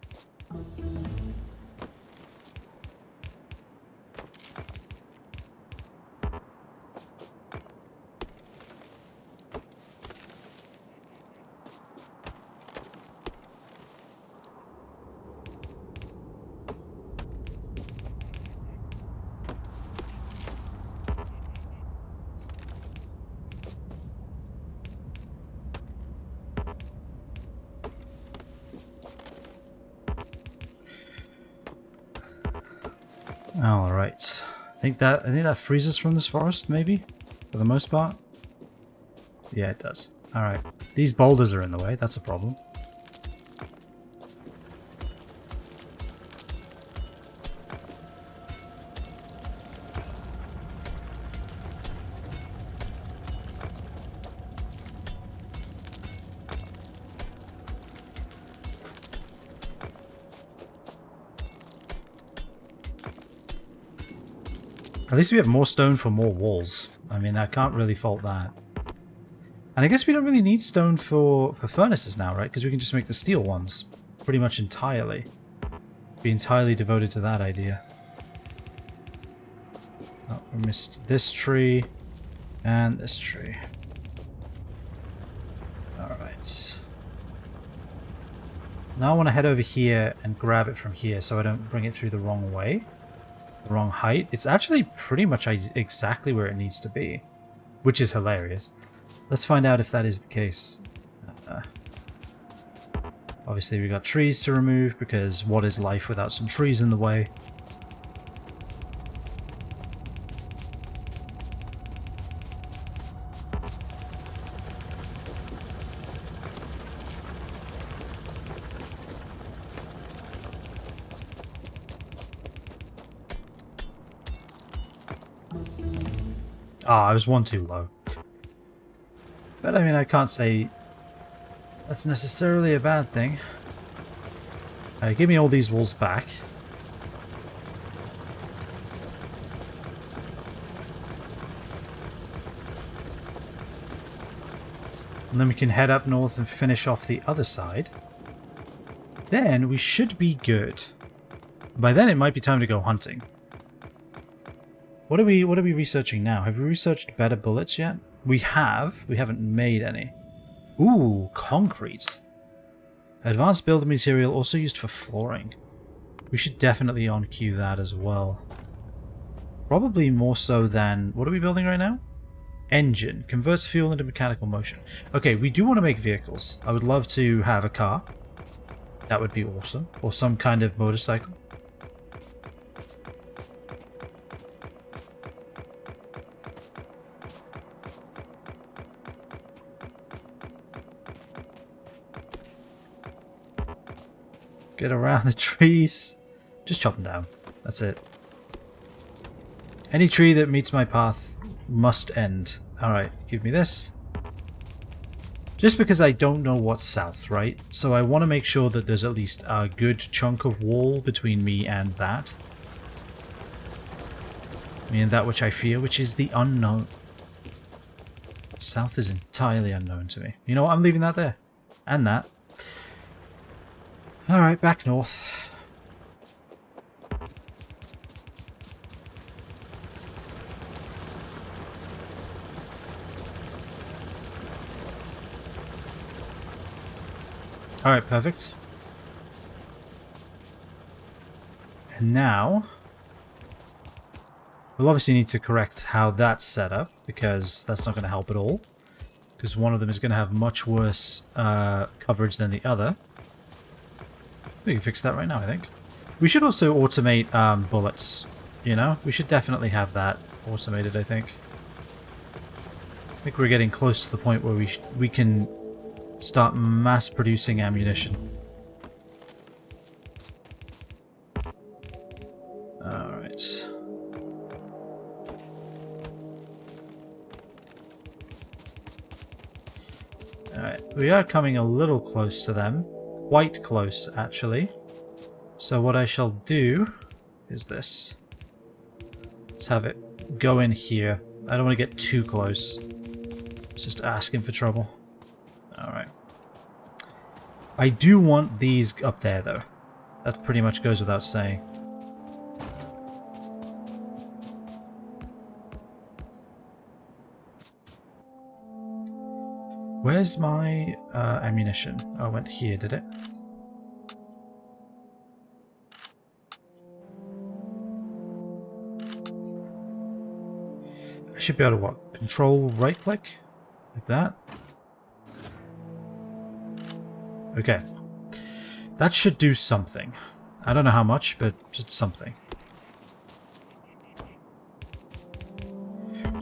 All right. I think that frees us from this forest, maybe, for the most part. Yeah, it does. All right. These boulders are in the way. That's a problem. At least we have more stone for more walls. I mean, I can't really fault that. And I guess we don't really need stone for furnaces now, right? Because we can just make the steel ones pretty much entirely. Be entirely devoted to that idea. Oh, we missed this tree and this tree. Alright. Now I want to head over here and grab it from here so I don't bring it through the wrong way. The wrong height. It's actually pretty much exactly where it needs to be, which is hilarious. Let's find out if that is the case. Obviously we got trees to remove because what is life without some trees in the way? Ah, I was one too low. But I mean, I can't say that's necessarily a bad thing. Give me all these walls back. And then we can head up north and finish off the other side. Then we should be good. By then it might be time to go hunting. What are we researching now? Have we researched better bullets yet? We have. We haven't made any. Ooh, concrete. Advanced building material also used for flooring. We should definitely on-queue that as well. Probably more so than... What are we building right now? Engine. Converts fuel into mechanical motion. Okay, we do want to make vehicles. I would love to have a car. That would be awesome. Or some kind of motorcycle. Get around the trees. Just chop them down. That's it. Any tree that meets my path must end. Alright, give me this. Just because I don't know what's south, right? So I want to make sure that there's at least a good chunk of wall between me and that. Me and that which I fear, which is the unknown. South is entirely unknown to me. You know what? I'm leaving that there. And that. Alright, back north. Alright, perfect. And now, we'll obviously need to correct how that's set up, because that's not going to help at all. Because one of them is going to have much worse coverage than the other. We can fix that right now, I think. We should also automate bullets, you know? We should definitely have that automated, I think. I think we're getting close to the point where we can start mass producing ammunition. Alright. Alright, we are coming a little close to them. Quite close, actually. So what I shall do is this. Let's have it go in here. I don't want to get too close. It's just asking for trouble. Alright. I do want these up there, though. That pretty much goes without saying. Where's my ammunition? Oh, it went here, did it? I should be able to, what? Control right click? Like that? Okay. That should do something. I don't know how much, but it's something.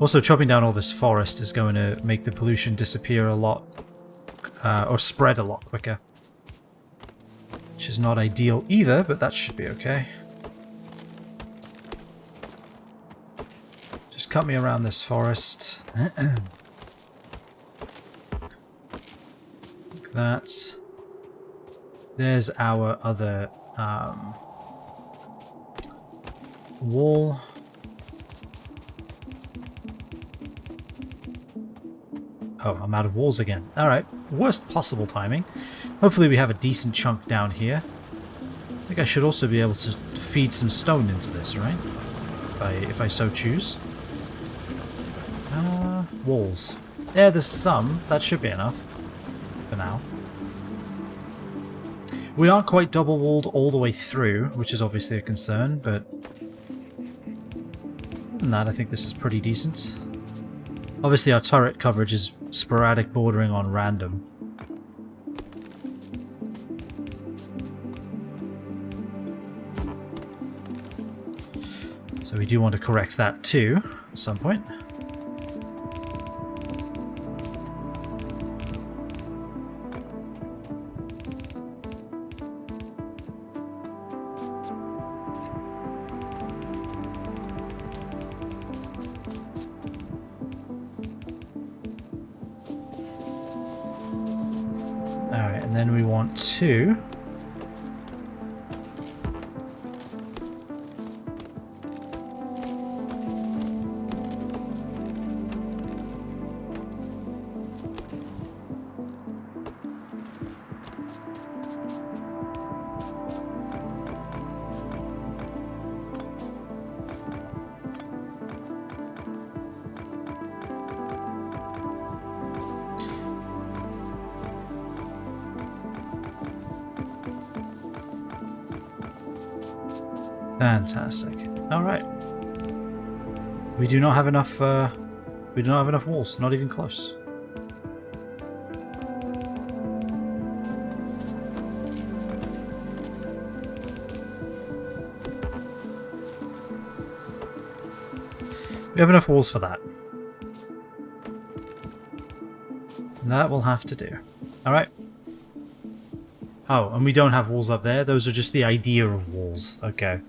Also, chopping down all this forest is going to make the pollution disappear a lot, or spread a lot quicker. Which is not ideal either, but that should be okay. Just cut me around this forest. Like that. There's our other wall. Oh, I'm out of walls again. Alright, worst possible timing. Hopefully we have a decent chunk down here. I think I should also be able to feed some stone into this, right? If I so choose. Walls. Yeah, there's some. That should be enough. For now. We aren't quite double-walled all the way through, which is obviously a concern, but other than that, I think this is pretty decent. Obviously our turret coverage is sporadic, bordering on random. So we do want to correct that too, at some point. Alright, and then we want to fantastic. Alright. We do not have enough walls, not even close. We have enough walls for that. That will have to do. Alright. Oh, and we don't have walls up there? Those are just the idea of walls. Okay.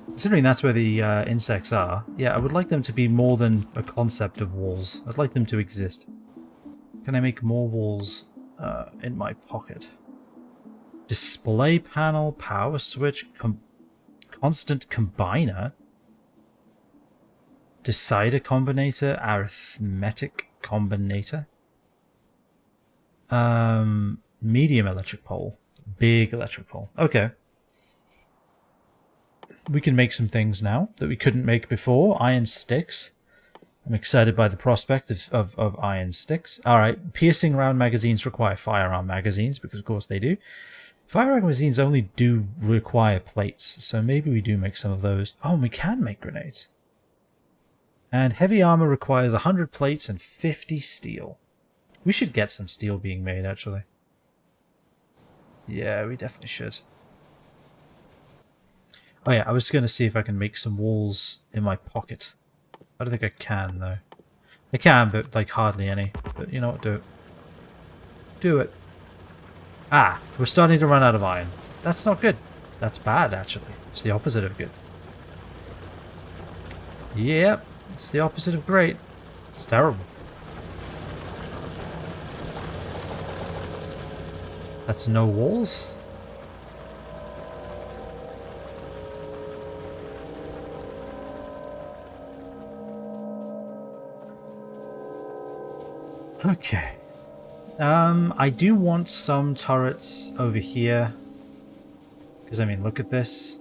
Considering that's where the insects are, yeah, I would like them to be more than a concept of walls. I'd like them to exist. Can I make more walls in my pocket? Display panel, power switch, constant combiner, decider combinator, arithmetic combinator. Medium electric pole. Big electric pole. Okay. We can make some things now that we couldn't make before. Iron sticks. I'm excited by the prospect of iron sticks. Alright, piercing round magazines require firearm magazines, because of course they do. Firearm magazines only do require plates, so maybe we do make some of those. Oh, and we can make grenades. And heavy armor requires 100 plates and 50 steel. We should get some steel being made, actually. Yeah, we definitely should. Oh yeah, I was going to see if I can make some walls in my pocket. I don't think I can, though. I can, but, like, hardly any. But, you know what, do it. Do it. Ah, we're starting to run out of iron. That's not good. That's bad, actually. It's the opposite of good. Yep, it's the opposite of great. It's terrible. That's no walls? Okay. I do want some turrets over here. Because, I mean, look at this.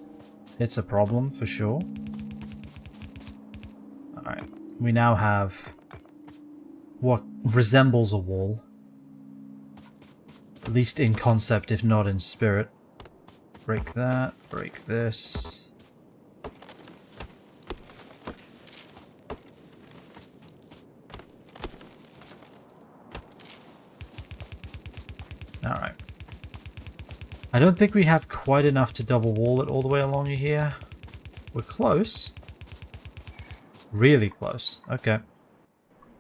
It's a problem, for sure. Alright. We now have what resembles a wall. At least in concept, if not in spirit. Break that. Break this. Alright. I don't think we have quite enough to double wall it all the way along here. We're close. Really close. Okay.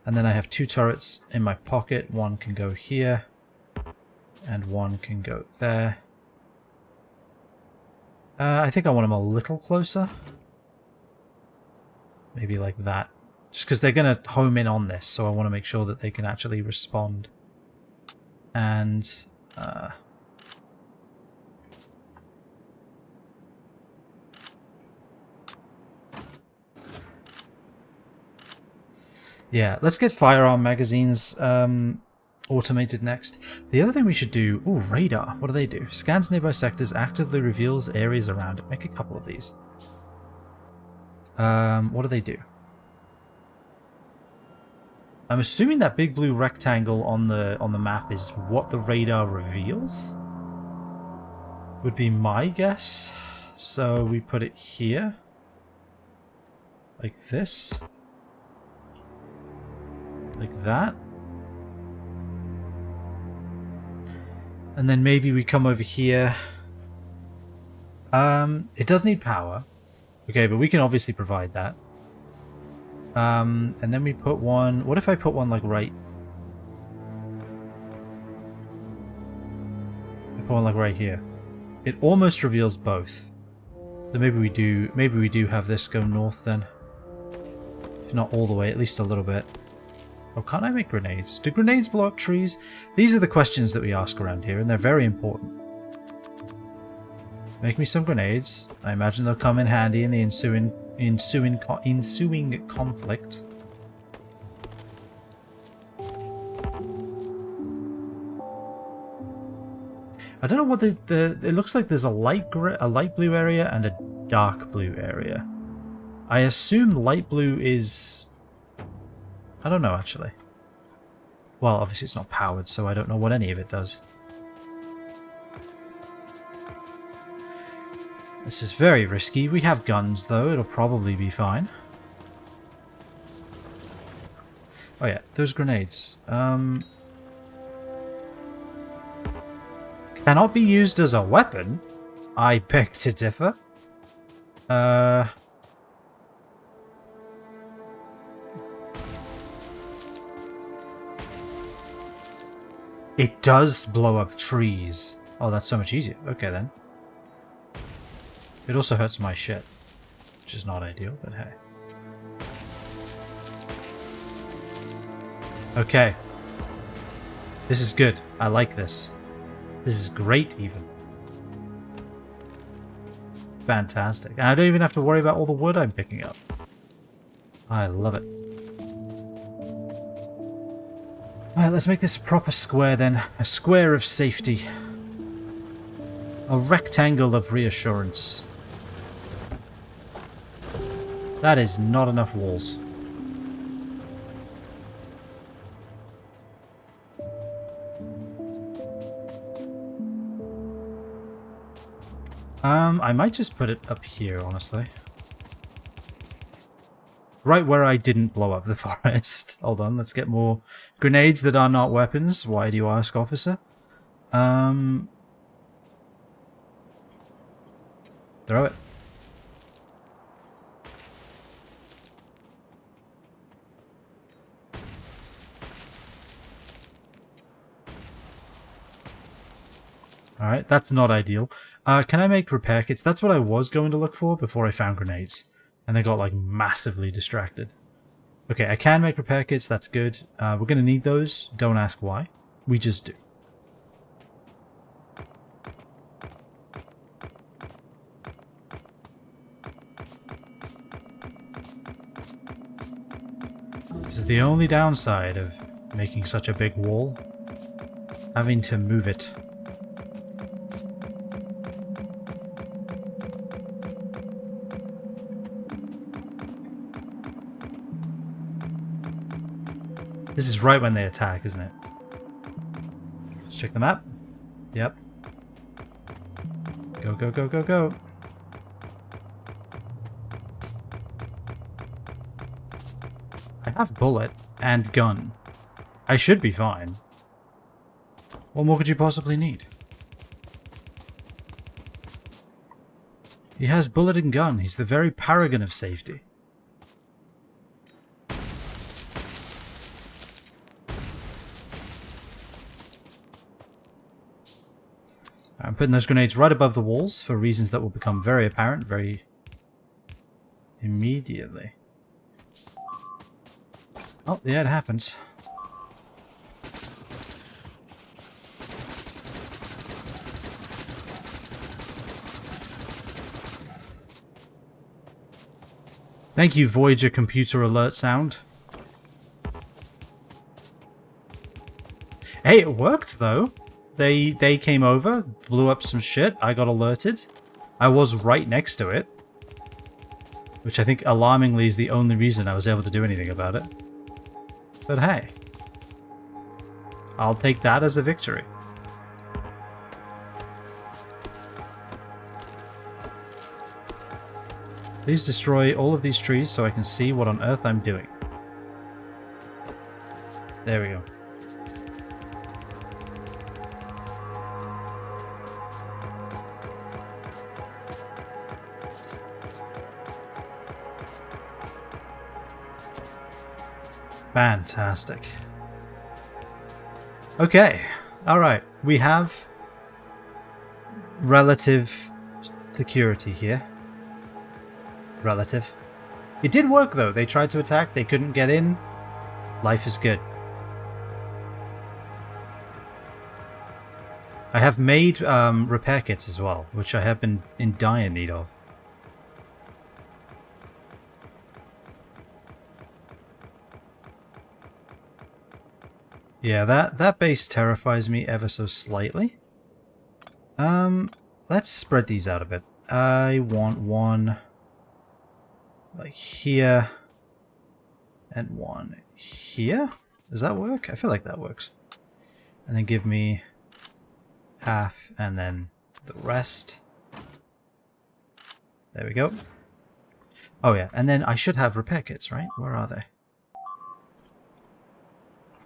And then I have 2 turrets in my pocket. One can go here. And one can go there. I think I want them a little closer. Maybe like that. Just because they're going to home in on this, so I want to make sure that they can actually respond. And yeah, let's get firearm magazines automated next. The other thing we should do... Ooh, radar. What do they do? Scans nearby sectors, actively reveals areas around it. Make a couple of these. What do they do? I'm assuming that big blue rectangle on the map is what the radar reveals? Would be my guess. So we put it here. Like this. Like that. And then maybe we come over here. It does need power. Okay, but we can obviously provide that. And then we put one... What if I put one, like, right... I put one, like, right here. It almost reveals both. So maybe we do have this go north, then. If not all the way, at least a little bit. Oh, can't I make grenades? Do grenades blow up trees? These are the questions that we ask around here, and they're very important. Make me some grenades. I imagine they'll come in handy in the ensuing conflict. I don't know what it looks like. There's a light blue area and a dark blue area. I assume light blue is... I don't know, actually. Well, obviously it's not powered, so I don't know what any of it does. This is very risky. We have guns, though. It'll probably be fine. Oh yeah, those grenades. Cannot be used as a weapon? I beg to differ. It does blow up trees. Oh, that's so much easier. Okay, then. It also hurts my shit, which is not ideal, but hey. Okay. This is good. I like this. This is great, even. Fantastic. And I don't even have to worry about all the wood I'm picking up. I love it. Alright, let's make this a proper square then. A square of safety. A rectangle of reassurance. That is not enough walls. I might just put it up here, honestly. Right where I didn't blow up the forest. Hold on, let's get more grenades that are not weapons. Why do you ask, officer? Throw it. Alright, that's not ideal. Can I make repair kits? That's what I was going to look for before I found grenades. And they got, like, massively distracted. Okay, I can make repair kits, that's good. We're going to need those. Don't ask why. We just do. This is the only downside of making such a big wall. Having to move it. This is right when they attack, isn't it? Let's check the map. Yep. Go, go, go, go, go. I have bullet and gun. I should be fine. What more could you possibly need? He has bullet and gun. He's the very paragon of safety. I'm putting those grenades right above the walls for reasons that will become very apparent very immediately. Oh, yeah, it happens. Thank you, Voyager computer alert sound. Hey, it worked though. They came over, blew up some shit, I got alerted. I was right next to it. Which I think alarmingly is the only reason I was able to do anything about it. But hey. I'll take that as a victory. Please destroy all of these trees so I can see what on earth I'm doing. There we go. Fantastic. Okay, alright, we have relative security here. Relative. It did work though, they tried to attack, they couldn't get in. Life is good. I have made repair kits as well, which I have been in dire need of. Yeah, that base terrifies me ever so slightly. Let's spread these out a bit. I want one like here and one here. Does that work? I feel like that works. And then give me half and then the rest. There we go. Oh yeah, and then I should have repair kits, right? Where are they?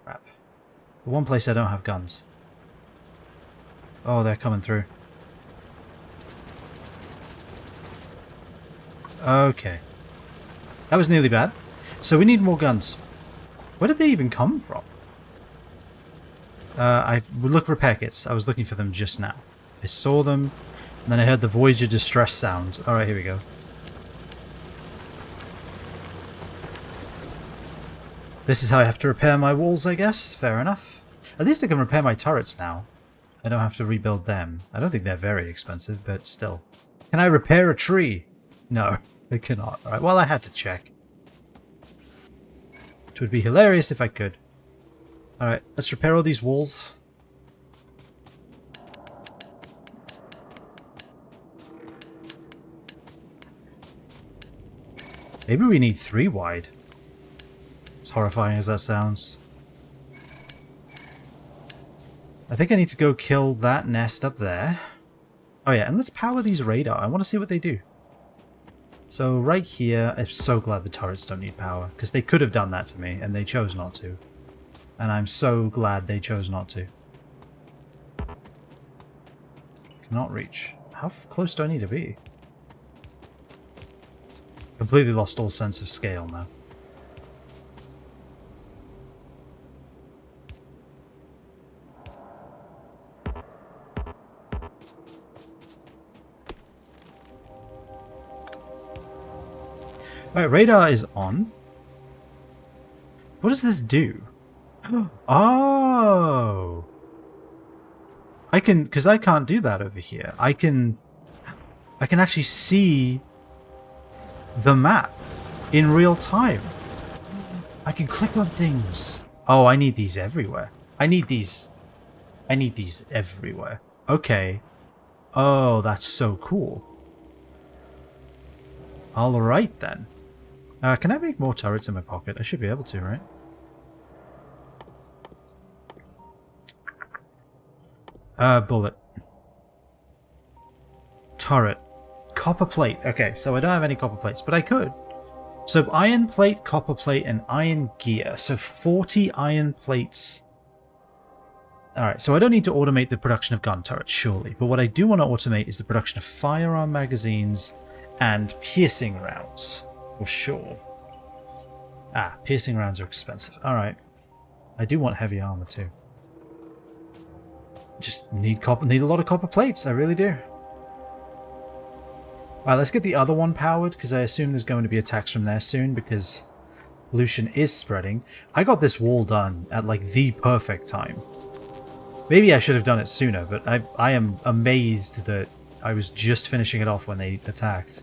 Crap. The one place I don't have guns. Oh, they're coming through. Okay. That was nearly bad. So we need more guns. Where did they even come from? I look repair kits. I was looking for them just now. I saw them, and then I heard the Voyager distress sound. Alright, here we go. This is how I have to repair my walls, I guess. Fair enough. At least I can repair my turrets now. I don't have to rebuild them. I don't think they're very expensive, but still. Can I repair a tree? No, I cannot. Alright, well, I had to check. It would be hilarious if I could. Alright, let's repair all these walls. Maybe we need 3 wide. As horrifying as that sounds. I think I need to go kill that nest up there. Oh yeah, and let's power these radar. I want to see what they do. So right here, I'm so glad the turrets don't need power, because they could have done that to me, and they chose not to. And I'm so glad they chose not to. Cannot reach. How close do I need to be? Completely lost all sense of scale now. Alright, radar is on. What does this do? Oh! I can, because I can't do that over here. I can actually see the map in real time. I can click on things. Oh, I need these everywhere. I need these everywhere. Okay. Oh, that's so cool. Alright then. Can I make more turrets in my pocket? I should be able to, right? Bullet. Turret. Copper plate. Okay, so I don't have any copper plates, but I could. So iron plate, copper plate, and iron gear. So 40 iron plates. Alright, so I don't need to automate the production of gun turrets, surely. But what I do want to automate is the production of firearm magazines and piercing rounds. For sure. Ah, piercing rounds are expensive. Alright. I do want heavy armor too. Just need a lot of copper plates, I really do. Alright, let's get the other one powered, because I assume there's going to be attacks from there soon, because pollution is spreading. I got this wall done at like the perfect time. Maybe I should have done it sooner, but I am amazed that I was just finishing it off when they attacked.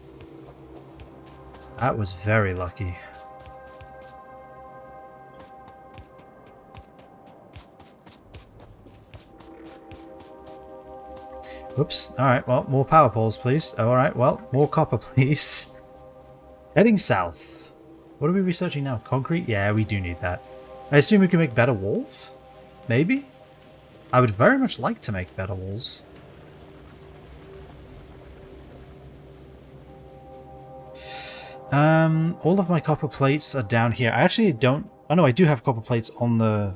That was very lucky. Oops. Alright, well, more power poles, please. Alright, well, more copper, please. Heading south. What are we researching now? Concrete? Yeah, we do need that. I assume we can make better walls? Maybe? I would very much like to make better walls. All of my copper plates are down here. I actually don't... Oh no, I do have copper plates on the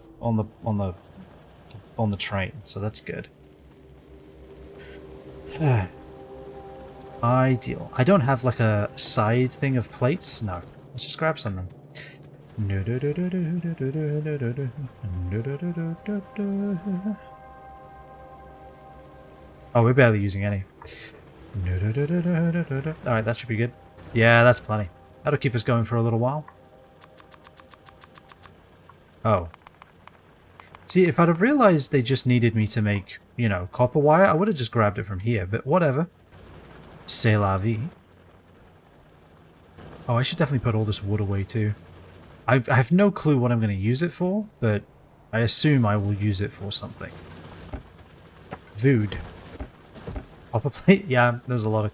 train, so that's good. Ideal. I don't have like a side thing of plates. No. Let's just grab some of them. Oh, we're barely using any. Alright, that should be good. Yeah, that's plenty. That'll keep us going for a little while. Oh. See, if I'd have realized they just needed me to make, you know, copper wire, I would have just grabbed it from here, but whatever. C'est la vie. Oh, I should definitely put all this wood away too. I have no clue what I'm going to use it for, but I assume I will use it for something. Vood. Copper plate? Yeah, there's a lot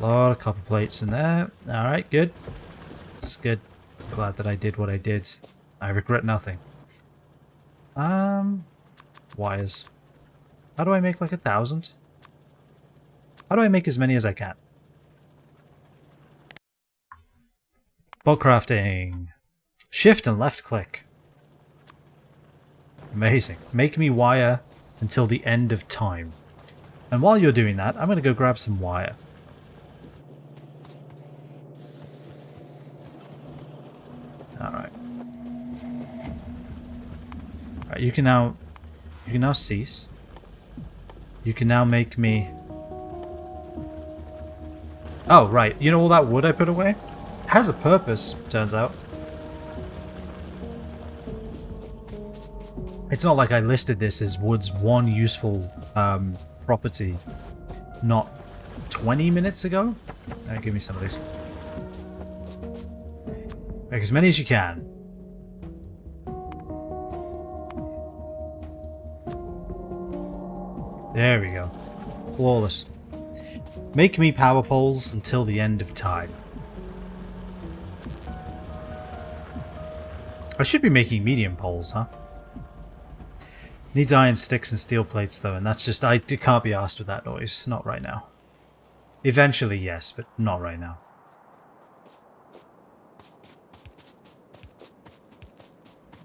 of copper plates in there. Alright, good. It's good. Glad that I did what I did. I regret nothing. Wires. How do I make like 1,000? How do I make as many as I can? Bulk crafting. Shift and left click. Amazing. Make me wire until the end of time. And while you're doing that, I'm going to go grab some wire. Alright. Alright, you can now cease. You can now make me... Oh, right. You know all that wood I put away? It has a purpose, turns out. It's not like I listed this as wood's one useful property not 20 minutes ago. Give me some of these. Make as many as you can. There we go. Flawless. Make me power poles until the end of time. I should be making medium poles, huh? Needs iron sticks and steel plates though, and that's just, I can't be asked with that noise. Not right now. Eventually, yes, but not right now.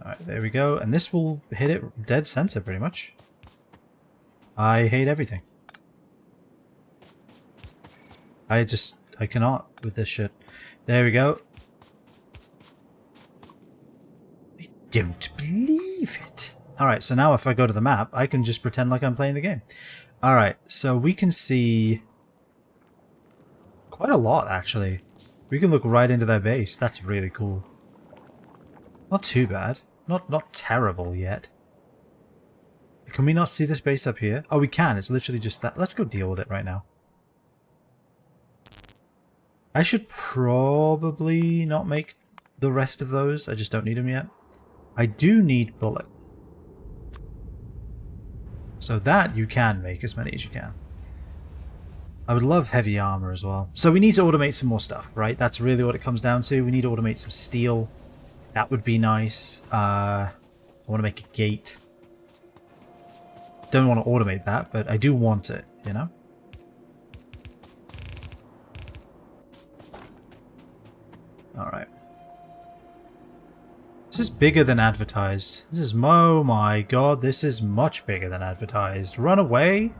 Alright, there we go, and this will hit it dead center pretty much. I hate everything. I cannot with this shit. There we go. I don't believe it. Alright, so now if I go to the map, I can just pretend like I'm playing the game. Alright, so we can see quite a lot, actually. We can look right into their base. That's really cool. Not too bad. Not terrible yet. Can we not see this base up here? Oh, we can. It's literally just that. Let's go deal with it right now. I should probably not make the rest of those. I just don't need them yet. I do need bullet. So that you can make as many as you can. I would love heavy armor as well. So we need to automate some more stuff, right? That's really what it comes down to. We need to automate some steel. That would be nice. I want to make a gate. Don't want to automate that, but I do want it, you know? Alright. This is bigger than advertised. This is, oh my god, this is much bigger than advertised. Run away!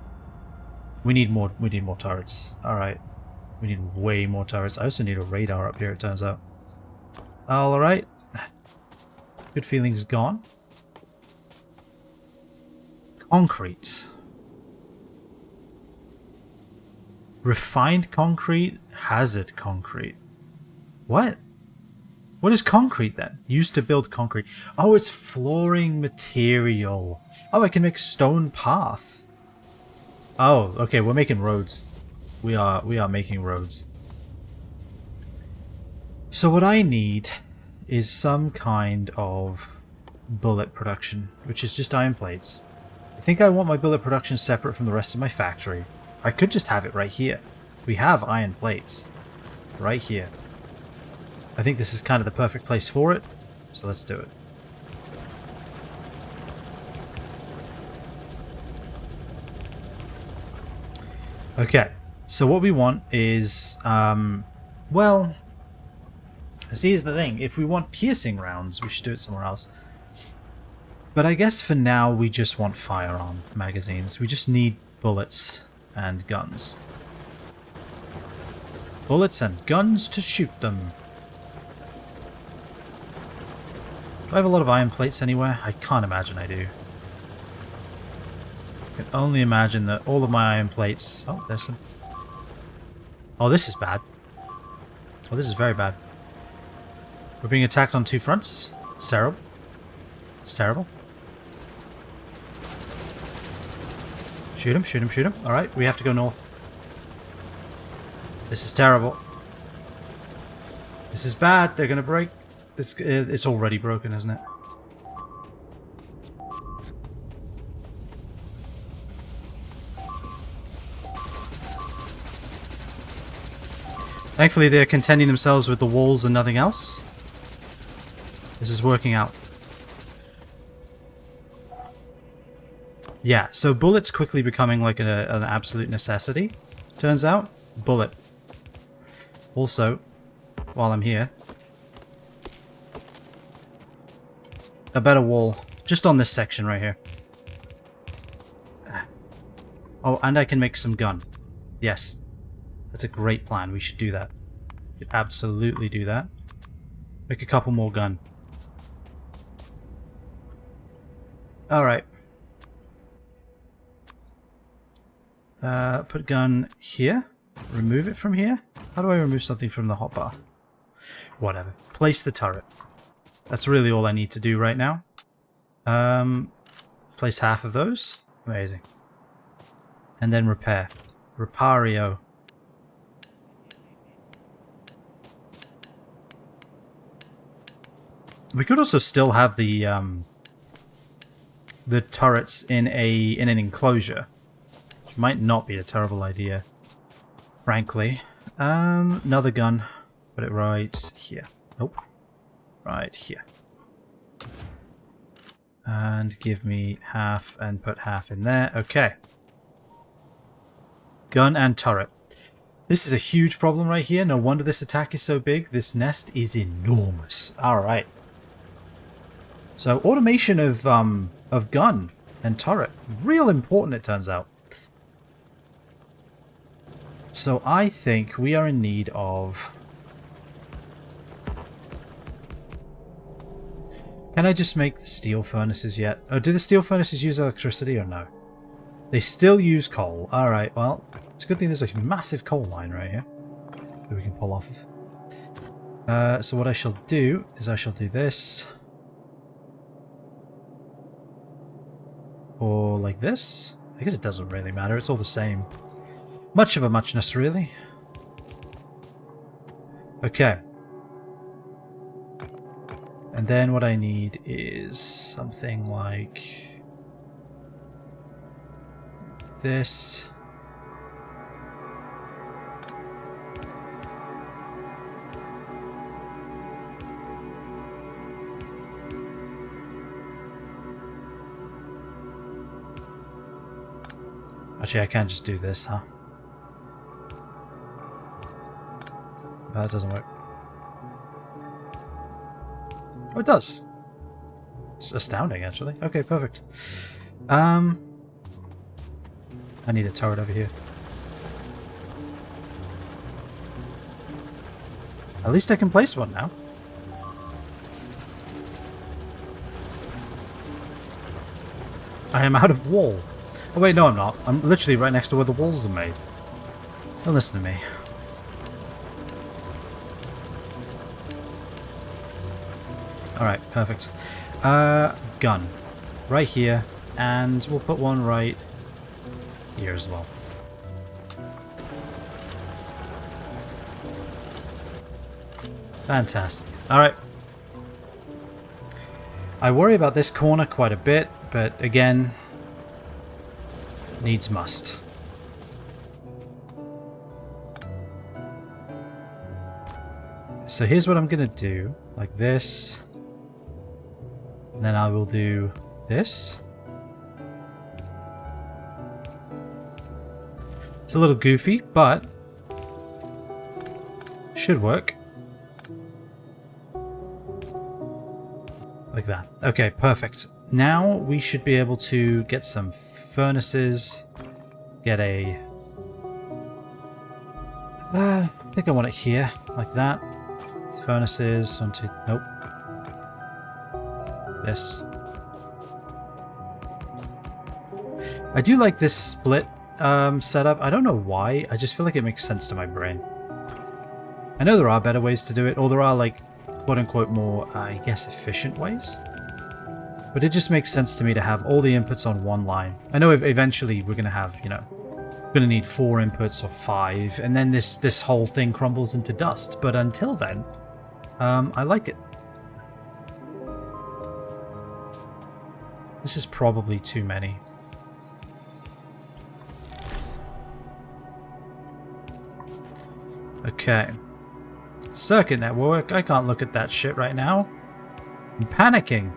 We need more turrets. Alright. We need way more turrets. I also need a radar up here, it turns out. Alright. Good feelings gone. Concrete. Refined concrete, hazard concrete. What? What is concrete then? Used to build concrete. Oh, it's flooring material. Oh, I can make stone path. Oh, okay, we're making roads. We are making roads. So what I need is some kind of bullet production, which is just iron plates. I think I want my bullet production separate from the rest of my factory. I could just have it right here. We have iron plates. Right here. I think this is kind of the perfect place for it, so let's do it. Okay, so what we want is, well, see, here's the thing. If we want piercing rounds, we should do it somewhere else. But I guess for now, we just want firearm magazines. We just need bullets and guns. Bullets and guns to shoot them. Do I have a lot of iron plates anywhere? I can't imagine I do. I can only imagine that all of my iron plates... Oh, there's some... Oh, this is bad. Oh, this is very bad. We're being attacked on two fronts. It's terrible. It's terrible. Shoot him, shoot him, shoot him. Alright, we have to go north. This is terrible. This is bad. They're gonna break. It's already broken, isn't it? Thankfully, they're contending themselves with the walls and nothing else. This is working out. Yeah, so bullets quickly becoming like an absolute necessity. Turns out, bullet. Also, while I'm here, a better wall. Just on this section right here. Oh, and I can make some gun. Yes. That's a great plan. We should do that. We should absolutely do that. Make a couple more gun. Alright. Put gun here. Remove it from here. How do I remove something from the hotbar? Whatever. Place the turret. That's really all I need to do right now. Place half of those. Amazing. And then repair. Repario. We could also still have the turrets in an enclosure. Which might not be a terrible idea, frankly. Another gun. Put it right here. Nope. Right here. And give me half and put half in there. Okay. Gun and turret. This is a huge problem right here. No wonder this attack is so big. This nest is enormous. Alright. So automation of gun and turret. Real important, it turns out. So I think we are in need of... Can I just make the steel furnaces yet? Oh, do the steel furnaces use electricity or no? They still use coal. Alright, well, it's a good thing there's a massive coal line right here that we can pull off of. So what I shall do is I shall do this. Or like this. I guess it doesn't really matter, it's all the same. Much of a muchness, really. Okay. And then what I need is something like this. Actually, I can't just do this, huh? That doesn't work. Oh, it does. It's astounding, actually. Okay, perfect. I need a turret over here. At least I can place one now. I am out of wall. Oh wait, no I'm not. I'm literally right next to where the walls are made. Don't listen to me. Alright, perfect. Gun. Right here. And we'll put one right here as well. Fantastic. Alright. I worry about this corner quite a bit, but again, needs must. So here's what I'm gonna do. Like this. And then I will do this. It's a little goofy, but should work. Like that. Okay, perfect. Now we should be able to get some furnaces. Get a... I think I want it here, like that. Furnaces, onto... Nope. This. I do like this split setup. I don't know why. I just feel like it makes sense to my brain. I know there are better ways to do it, or there are like quote-unquote more, I guess, efficient ways. But it just makes sense to me to have all the inputs on one line. I know eventually we're going to have, you know, we're going to need 4 inputs or 5, and then this whole thing crumbles into dust. But until then, I like it. This is probably too many. Okay. Circuit network. I can't look at that shit right now. I'm panicking.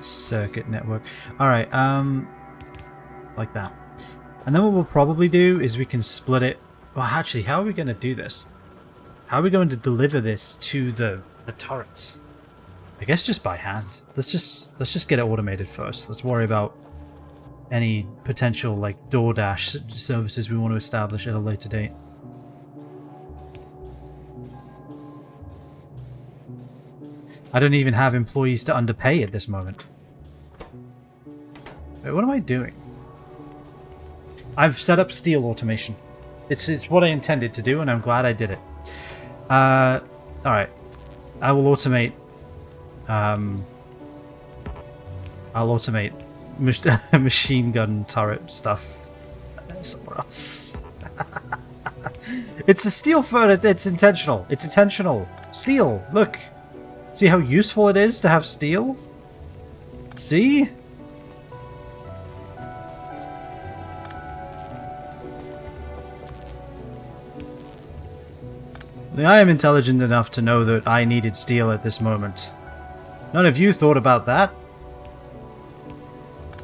Circuit network. Alright, like that. And then what we'll probably do is we can split it. Well, actually, how are we going to do this? How are we going to deliver this to the turrets? I guess just by hand. Let's just get it automated first. Let's worry about any potential like DoorDash services we want to establish at a later date. I don't even have employees to underpay at this moment. Wait, what am I doing? I've set up steel automation. It's what I intended to do, and I'm glad I did it. Alright. I will automate... I'll automate machine gun turret stuff somewhere else. It's a steel furnace. It's intentional. It's intentional. Steel. Look. See how useful it is to have steel? See? I am intelligent enough to know that I needed steel at this moment. None of you thought about that.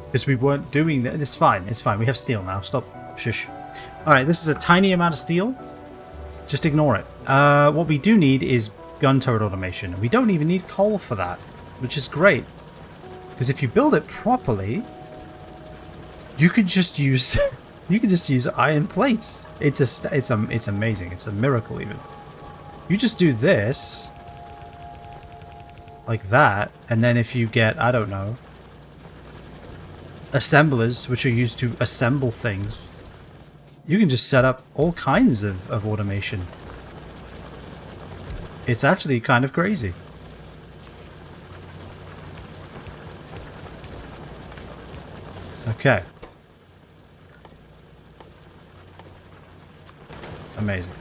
Because we weren't doing that. It's fine. It's fine. We have steel now. Stop. Shush. Alright, this is a tiny amount of steel. Just ignore it. What we do need is gun turret automation. And we don't even need coal for that. Which is great. Because if you build it properly, you could just use iron plates. It's amazing. It's a miracle even. You just do this like that, and then if you get, I don't know, assemblers which are used to assemble things, you can just set up all kinds of automation. It's actually kind of crazy. Okay. Amazing.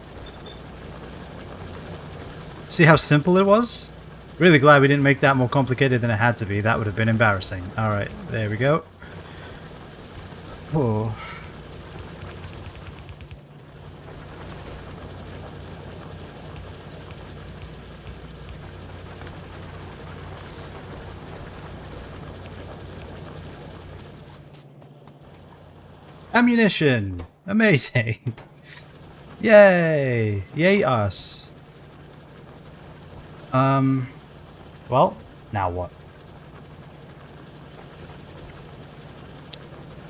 See how simple it was? Really glad we didn't make that more complicated than it had to be. That would have been embarrassing. Alright, there we go. Oh. Ammunition! Amazing! Yay! Yay us! Well, now what?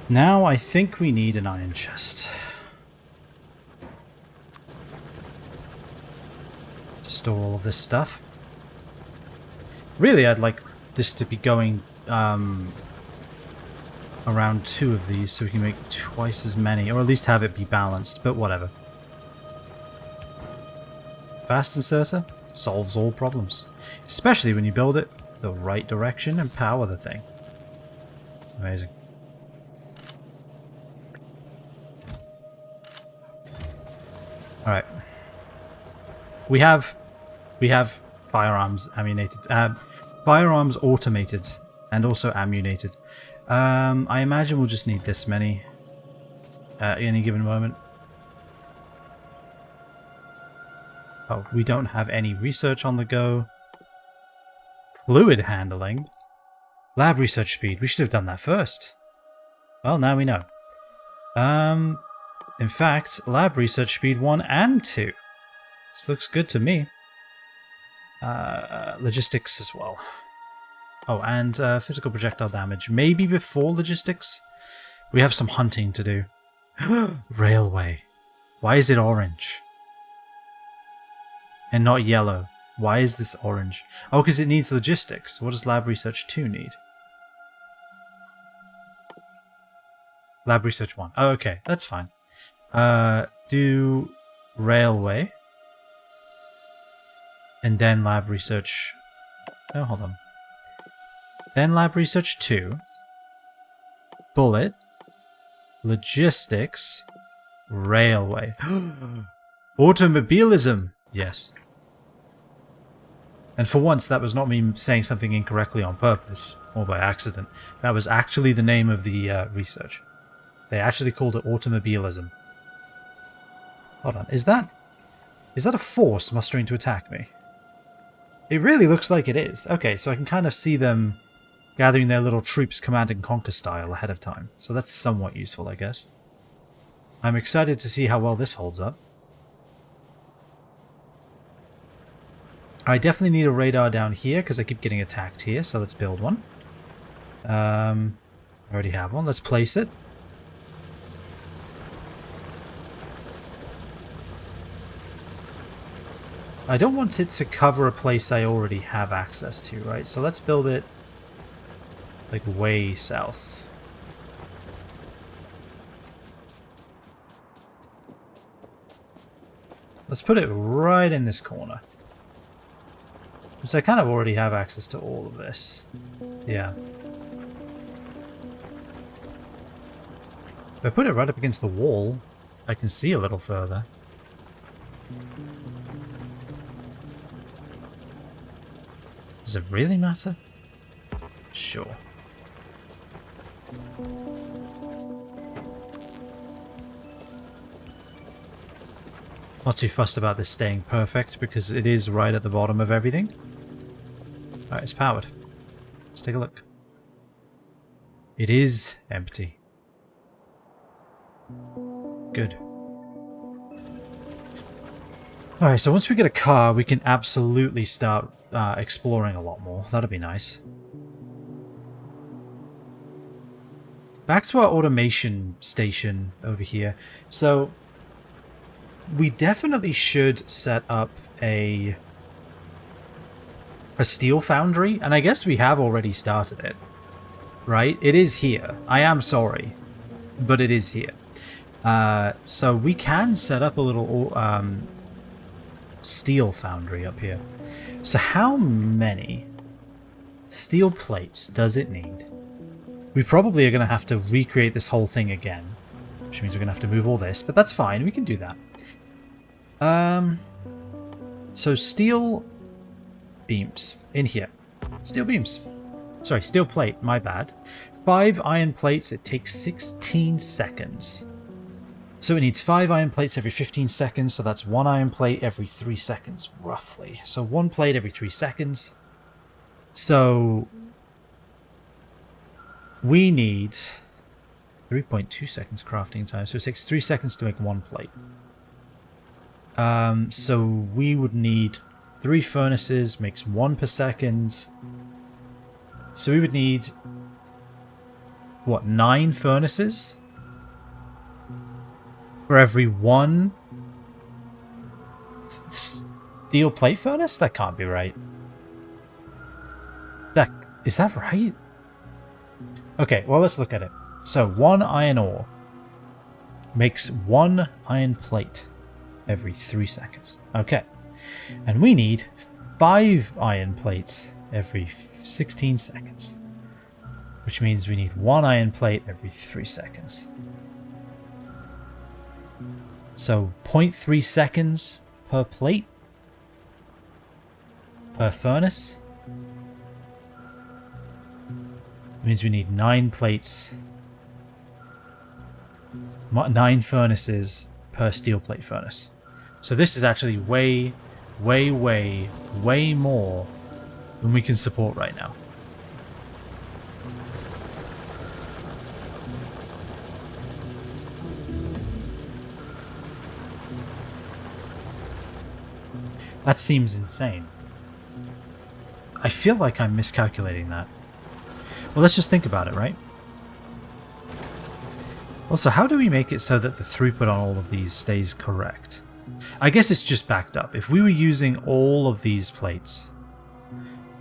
Now I think we need an iron chest. To store all of this stuff. Really, I'd like this to be going around 2 of these so we can make twice as many, or at least have it be balanced, but whatever. Fast inserter solves all problems, especially when you build it the right direction and power the thing. Amazing. All right, we have firearms firearms automated and also ammunited. I imagine we'll just need this many at any given moment. Oh, we don't have any research on the go. Fluid handling. Lab research speed. We should have done that first. Well, now we know. In fact, lab research speed 1 and 2. This looks good to me. Logistics as well. Oh, and physical projectile damage. Maybe before logistics? We have some hunting to do. Railway. Why is it orange? And not yellow. Why is this orange? Oh, because it needs logistics. What does Lab Research 2 need? Lab Research 1. Oh, okay. That's fine. Do Railway. And then Lab Research... Oh, hold on. Then Lab Research 2. Bullet. Logistics. Railway. Automobilism. Yes. And for once, that was not me saying something incorrectly on purpose, or by accident. That was actually the name of the research. They actually called it automobilism. Hold on, is that a force mustering to attack me? It really looks like it is. Okay, so I can kind of see them gathering their little troops Command and Conquer style ahead of time. So that's somewhat useful, I guess. I'm excited to see how well this holds up. I definitely need a radar down here because I keep getting attacked here, so let's build one. I already have one. Let's place it. I don't want it to cover a place I already have access to, right? So let's build it like way south. Let's put it right in this corner. Since I kind of already have access to all of this. Yeah. If I put it right up against the wall, I can see a little further. Does it really matter? Sure. Not too fussed about this staying perfect because it is right at the bottom of everything. Alright, it's powered. Let's take a look. It is empty. Good. Alright, so once we get a car, we can absolutely start exploring a lot more. That'd be nice. Back to our automation station over here. So, we definitely should set up a steel foundry, and I guess we have already started it. Right? It is here. I am sorry, but it is here. So we can set up a little steel foundry up here. So how many steel plates does it need? We probably are going to have to recreate this whole thing again, which means we're going to have to move all this, but that's fine. We can do that. So steel beams in here. Steel beams. Sorry, steel plate, my bad. 5 iron plates, it takes 16 seconds. So it needs 5 iron plates every 15 seconds, so that's 1 iron plate every 3 seconds, roughly. So 1 plate every 3 seconds. So we need 3.2 seconds crafting time, so it takes 3 seconds to make 1 plate. So we would need 3 furnaces, makes 1 per second. So we would need, what, 9 furnaces? For every 1 steel plate furnace? That can't be right. Is that right? Okay, well, let's look at it. So 1 iron ore makes 1 iron plate every 3 seconds. Okay. And we need 5 iron plates every 16 seconds. Which means we need 1 iron plate every 3 seconds. So 0.3 seconds per plate? Per furnace? Means we need 9 plates, 9 furnaces per steel plate furnace. So this is actually way more than we can support right now. That seems insane. I feel like I'm miscalculating that. Well, let's just think about it, right? Also, how do we make it so that the throughput on all of these stays correct? I guess it's just backed up. If we were using all of these plates,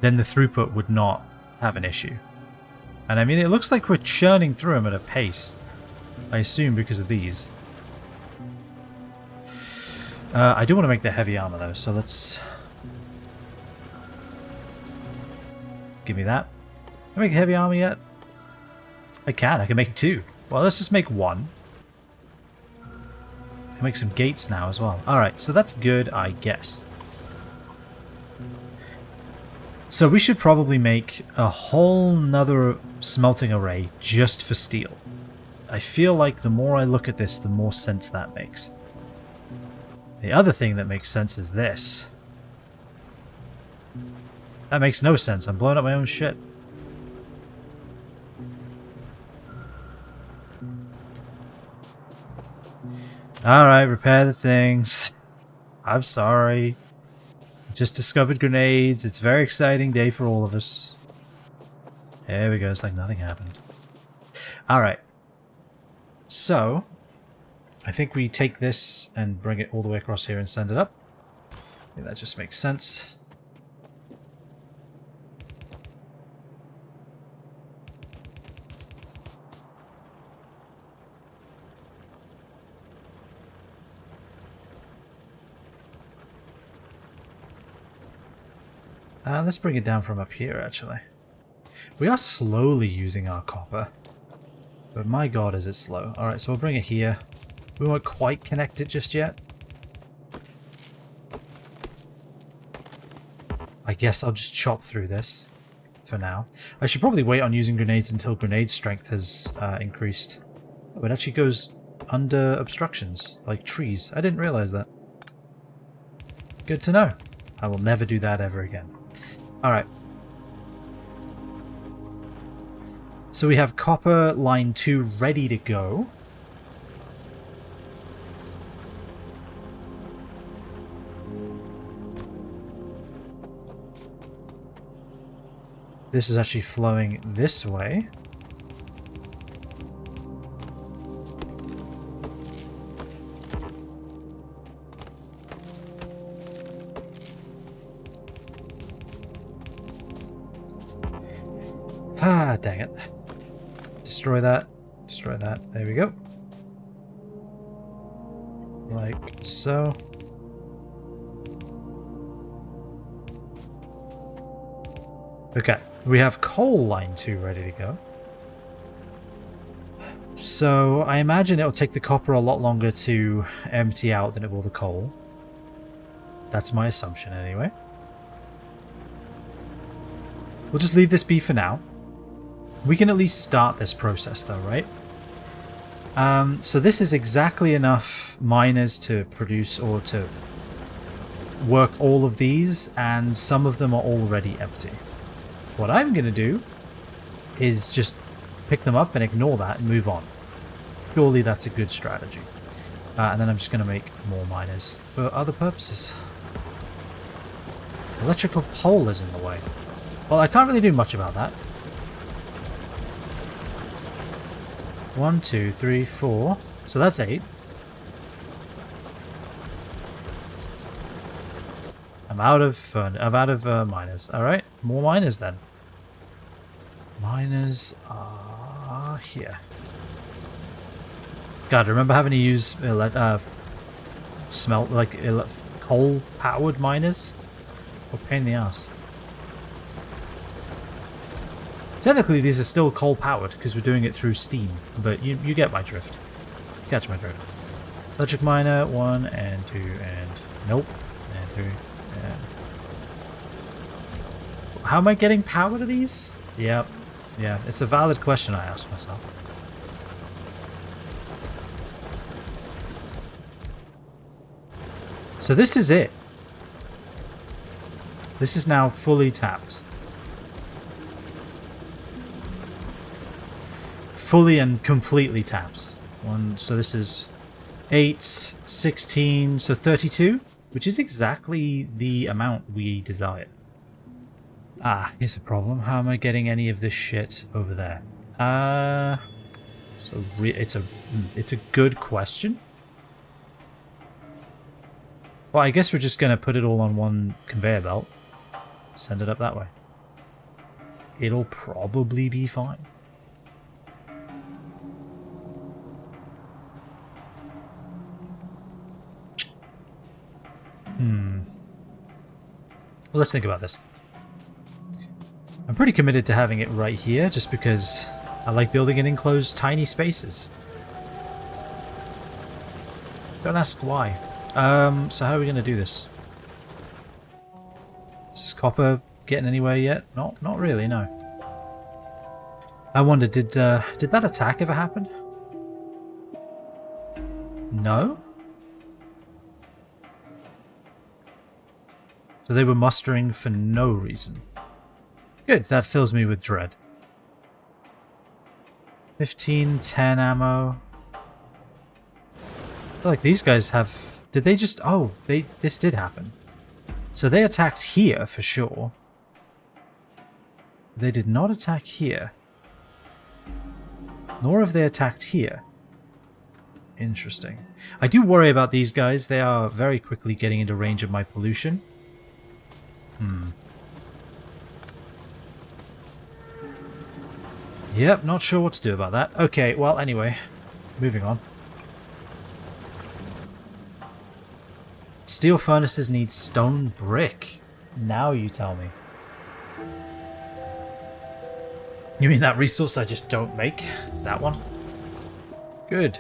then the throughput would not have an issue. And I mean, it looks like we're churning through them at a pace. I assume because of these. I do want to make the heavy armor though, so let's... Give me that. Can I make heavy armor yet? I can make 2. Well, let's just make 1. I can make some gates now as well. Alright, so that's good, I guess. So we should probably make a whole nother smelting array just for steel. I feel like the more I look at this, the more sense that makes. The other thing that makes sense is this. That makes no sense. I'm blowing up my own shit. Alright, repair the things. I'm sorry. Just discovered grenades. It's a very exciting day for all of us. There we go. It's like nothing happened. Alright. So, I think we take this and bring it all the way across here and send it up. I think that just makes sense. Let's bring it down from up here, actually. We are slowly using our copper. But my god, is it slow. Alright, so we'll bring it here. We won't quite connect it just yet. I guess I'll just chop through this for now. I should probably wait on using grenades until grenade strength has increased. Oh, it actually goes under obstructions, like trees. I didn't realize that. Good to know. I will never do that ever again. Alright. So we have copper line 2 ready to go. This is actually flowing this way. Ah, dang it. Destroy that. Destroy that. There we go. Like so. Okay. We have coal line 2 ready to go. So I imagine it'll take the copper a lot longer to empty out than it will the coal. That's my assumption anyway. We'll just leave this be for now. We can at least start this process though, right? So this is exactly enough miners to produce or to work all of these, and some of them are already empty. What I'm going to do is just pick them up and ignore that and move on. Surely that's a good strategy. And then I'm just going to make more miners for other purposes. Electrical pole is in the way. Well, I can't really do much about that. 1, 2, 3, 4. So that's 8. I'm out of miners. All right, more miners then. Miners are here. God, I remember having to use coal-powered miners. What a pain in the ass. Technically, these are still coal-powered because we're doing it through steam, but you get my drift. You catch my drift. Electric miner, 1 and 2 and nope, and 3. How am I getting power to these? Yep. Yeah, it's a valid question I ask myself. So this is it. This is now fully tapped. Fully and completely tapped. So this is 8, 16, so 32, which is exactly the amount we desire. Ah, here's the problem. How am I getting any of this shit over there? So it's a good question. Well, I guess we're just gonna put it all on one conveyor belt. Send it up that way. It'll probably be fine. Well, let's think about this. I'm pretty committed to having it right here, just because I like building in enclosed tiny spaces. Don't ask why. So how are we going to do this? Is this copper getting anywhere yet? Not really, no. I wonder, did that attack ever happen? No? So they were mustering for no reason. Good, that fills me with dread. 15, 10 ammo. I feel like these guys have... Did they just... Oh, this did happen. So they attacked here for sure. They did not attack here. Nor have they attacked here. Interesting. I do worry about these guys. They are very quickly getting into range of my pollution. Yep, not sure what to do about that. Okay, well, anyway. Moving on. Steel furnaces need stone brick. Now you tell me. You mean that resource I just don't make? That one? Good.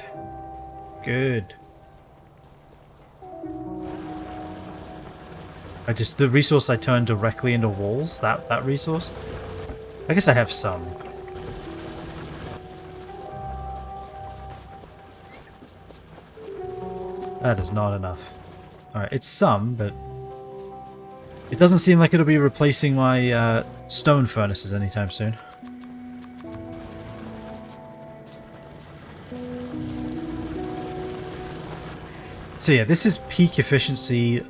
Good. The resource I turn directly into walls? That resource? I guess I have some. That is not enough. Alright, it's some, but It doesn't seem like it'll be replacing my stone furnaces anytime soon. So yeah, this is peak efficiency,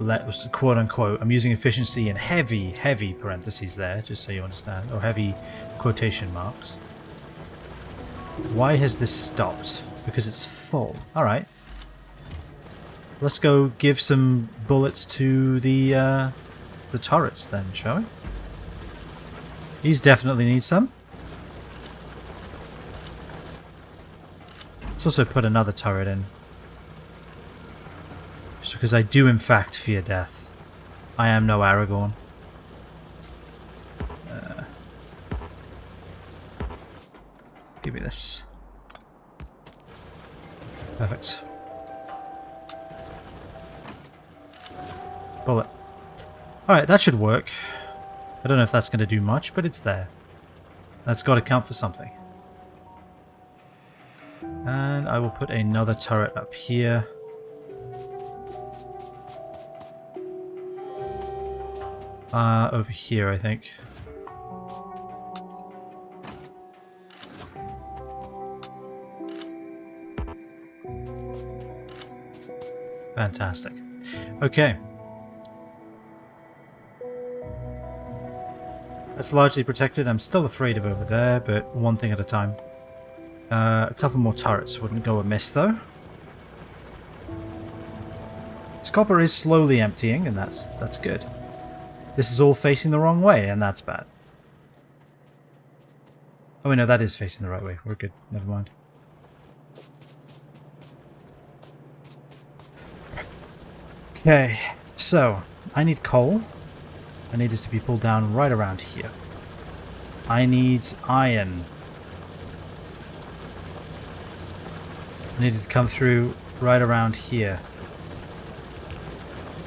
quote unquote. I'm using efficiency in heavy, heavy parentheses there, just so you understand, or heavy quotation marks. Why has this stopped? Because it's full. Alright. Let's go give some bullets to the turrets then, shall we? These definitely need some. Let's also put another turret in. Just because I do in fact fear death. I am no Aragorn. Give me this. Perfect. Bullet. Alright, that should work. I don't know if that's going to do much, but it's there. That's got to count for something. And I will put another turret up here. Over here, I think. Fantastic. Okay. That's largely protected. I'm still afraid of over there, but one thing at a time. A couple more turrets wouldn't go amiss, though. This copper is slowly emptying, and that's good. This is all facing the wrong way, and that's bad. Oh, wait, no, that is facing the right way. We're good. Never mind. Okay, so I need coal. I need this to be pulled down right around here. I need iron. I need it to come through right around here.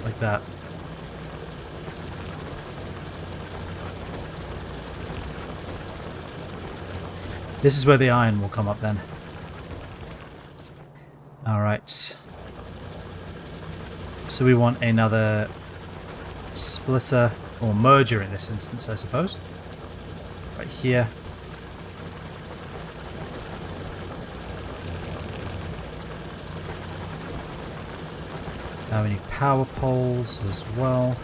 Like that. This is where the iron will come up then. Alright. So we want another splitter, or merger in this instance, I suppose. Right here. Now we need power poles as well.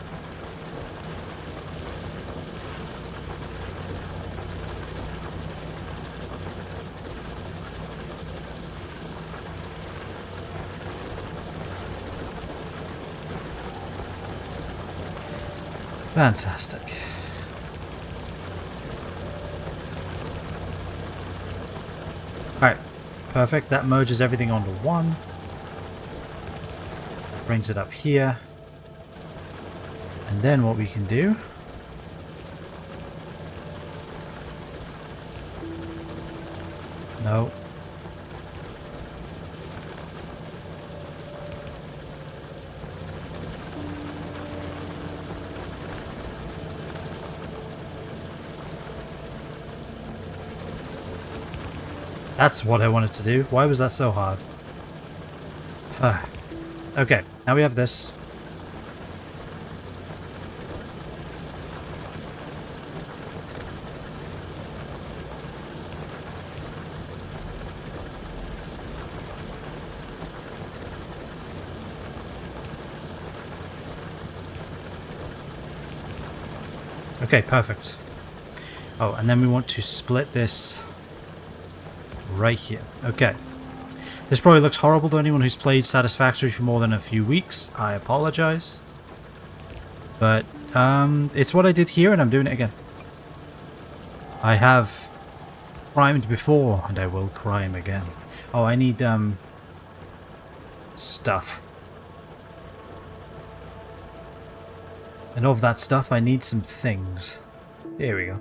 Fantastic. Alright, perfect. That merges everything onto one. Brings it up here. And then what we can do... No. That's what I wanted to do. Why was that so hard? Okay, now we have this. Okay, perfect. Oh, and then we want to split this right here. Okay. This probably looks horrible to anyone who's played Satisfactory for more than a few weeks. I apologize. But it's what I did here and I'm doing it again. I have crimed before and I will crime again. Oh, I need stuff. And of that stuff I need some things. There we go.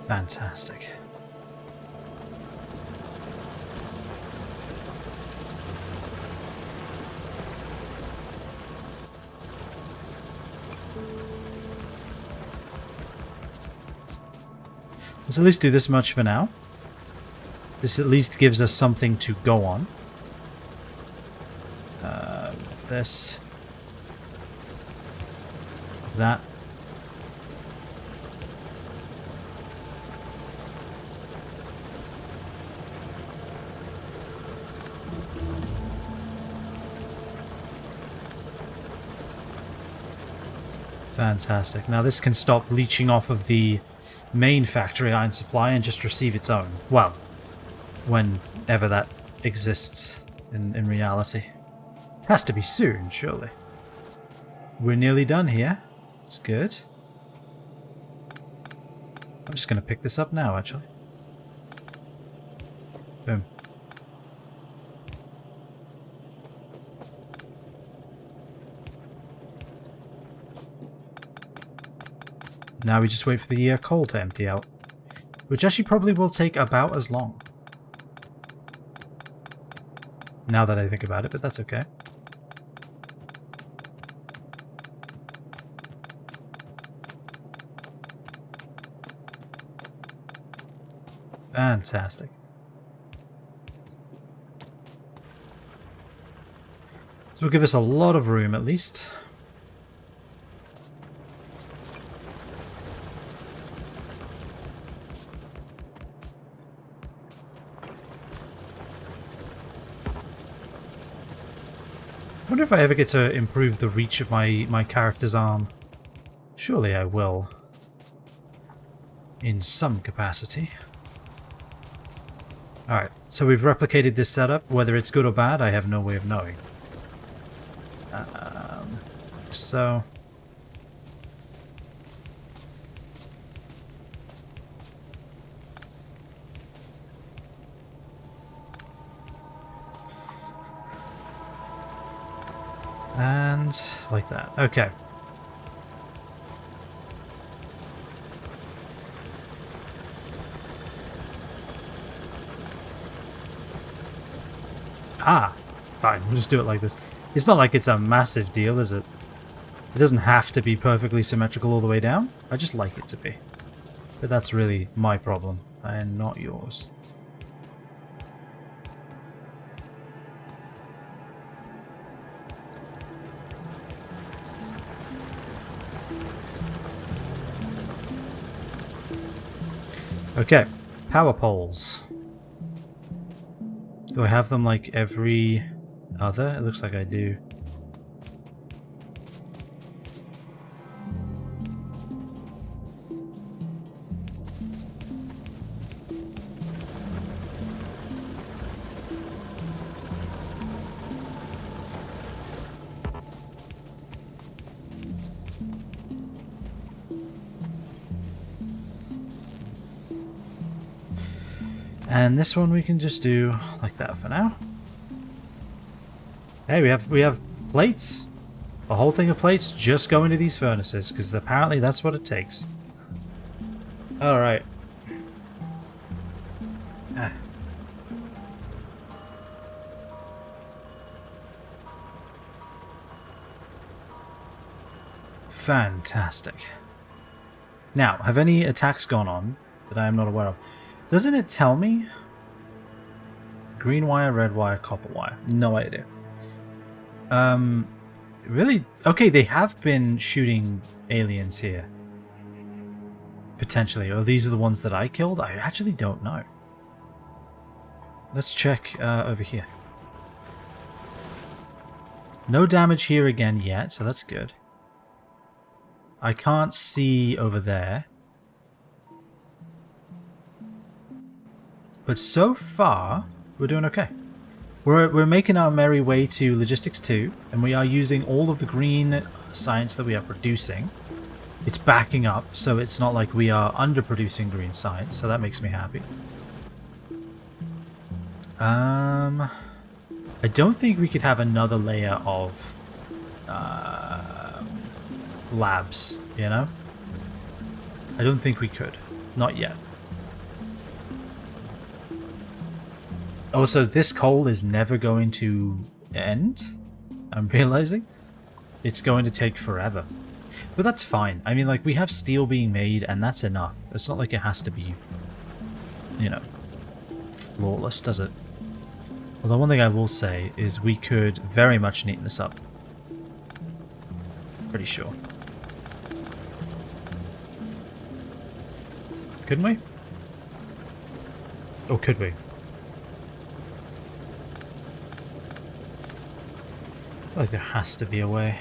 Fantastic. Let's at least do this much for now. This at least gives us something to go on. This. That. Fantastic. Now this can stop leeching off of the main factory iron supply and just receive its own. Well, whenever that exists in reality. Has to be soon, surely. We're nearly done here. It's good. I'm just going to pick this up now, actually. Boom. Now we just wait for the coal to empty out. Which actually probably will take about as long. Now that I think about it, but that's okay. Fantastic. So we'll give us a lot of room at least. I wonder if I ever get to improve the reach of my character's arm. Surely I will. In some capacity. Alright, so we've replicated this setup. Whether it's good or bad, I have no way of knowing. So... and like that. Okay. Ah, fine. We'll just do it like this. It's not like it's a massive deal, is it? It doesn't have to be perfectly symmetrical all the way down. I just like it to be. But that's really my problem, and not yours. Okay, power poles. Do I have them like every other? It looks like I do. And this one we can just do like that for now. Hey, we have plates. A whole thing of plates just go into these furnaces, because apparently that's what it takes. Alright. Ah. Fantastic. Now, have any attacks gone on that I am not aware of? Doesn't it tell me? Green wire, red wire, copper wire. No idea. Really? Okay, they have been shooting aliens here. Potentially. Or these are the ones that I killed? I actually don't know. Let's check over here. No damage here again yet, so that's good. I can't see over there. But so far, we're doing okay. We're making our merry way to Logistics 2, and we are using all of the green science that we are producing. It's backing up, so it's not like we are underproducing green science, so that makes me happy. I don't think we could have another layer of labs, you know? I don't think we could. Not yet. Also, this coal is never going to end, I'm realizing. It's going to take forever. But that's fine. I mean, like, we have steel being made, and that's enough. It's not like it has to be, you know, flawless, does it? Although one thing I will say is we could very much neaten this up. Pretty sure. Couldn't we? Or could we? I feel like there has to be a way.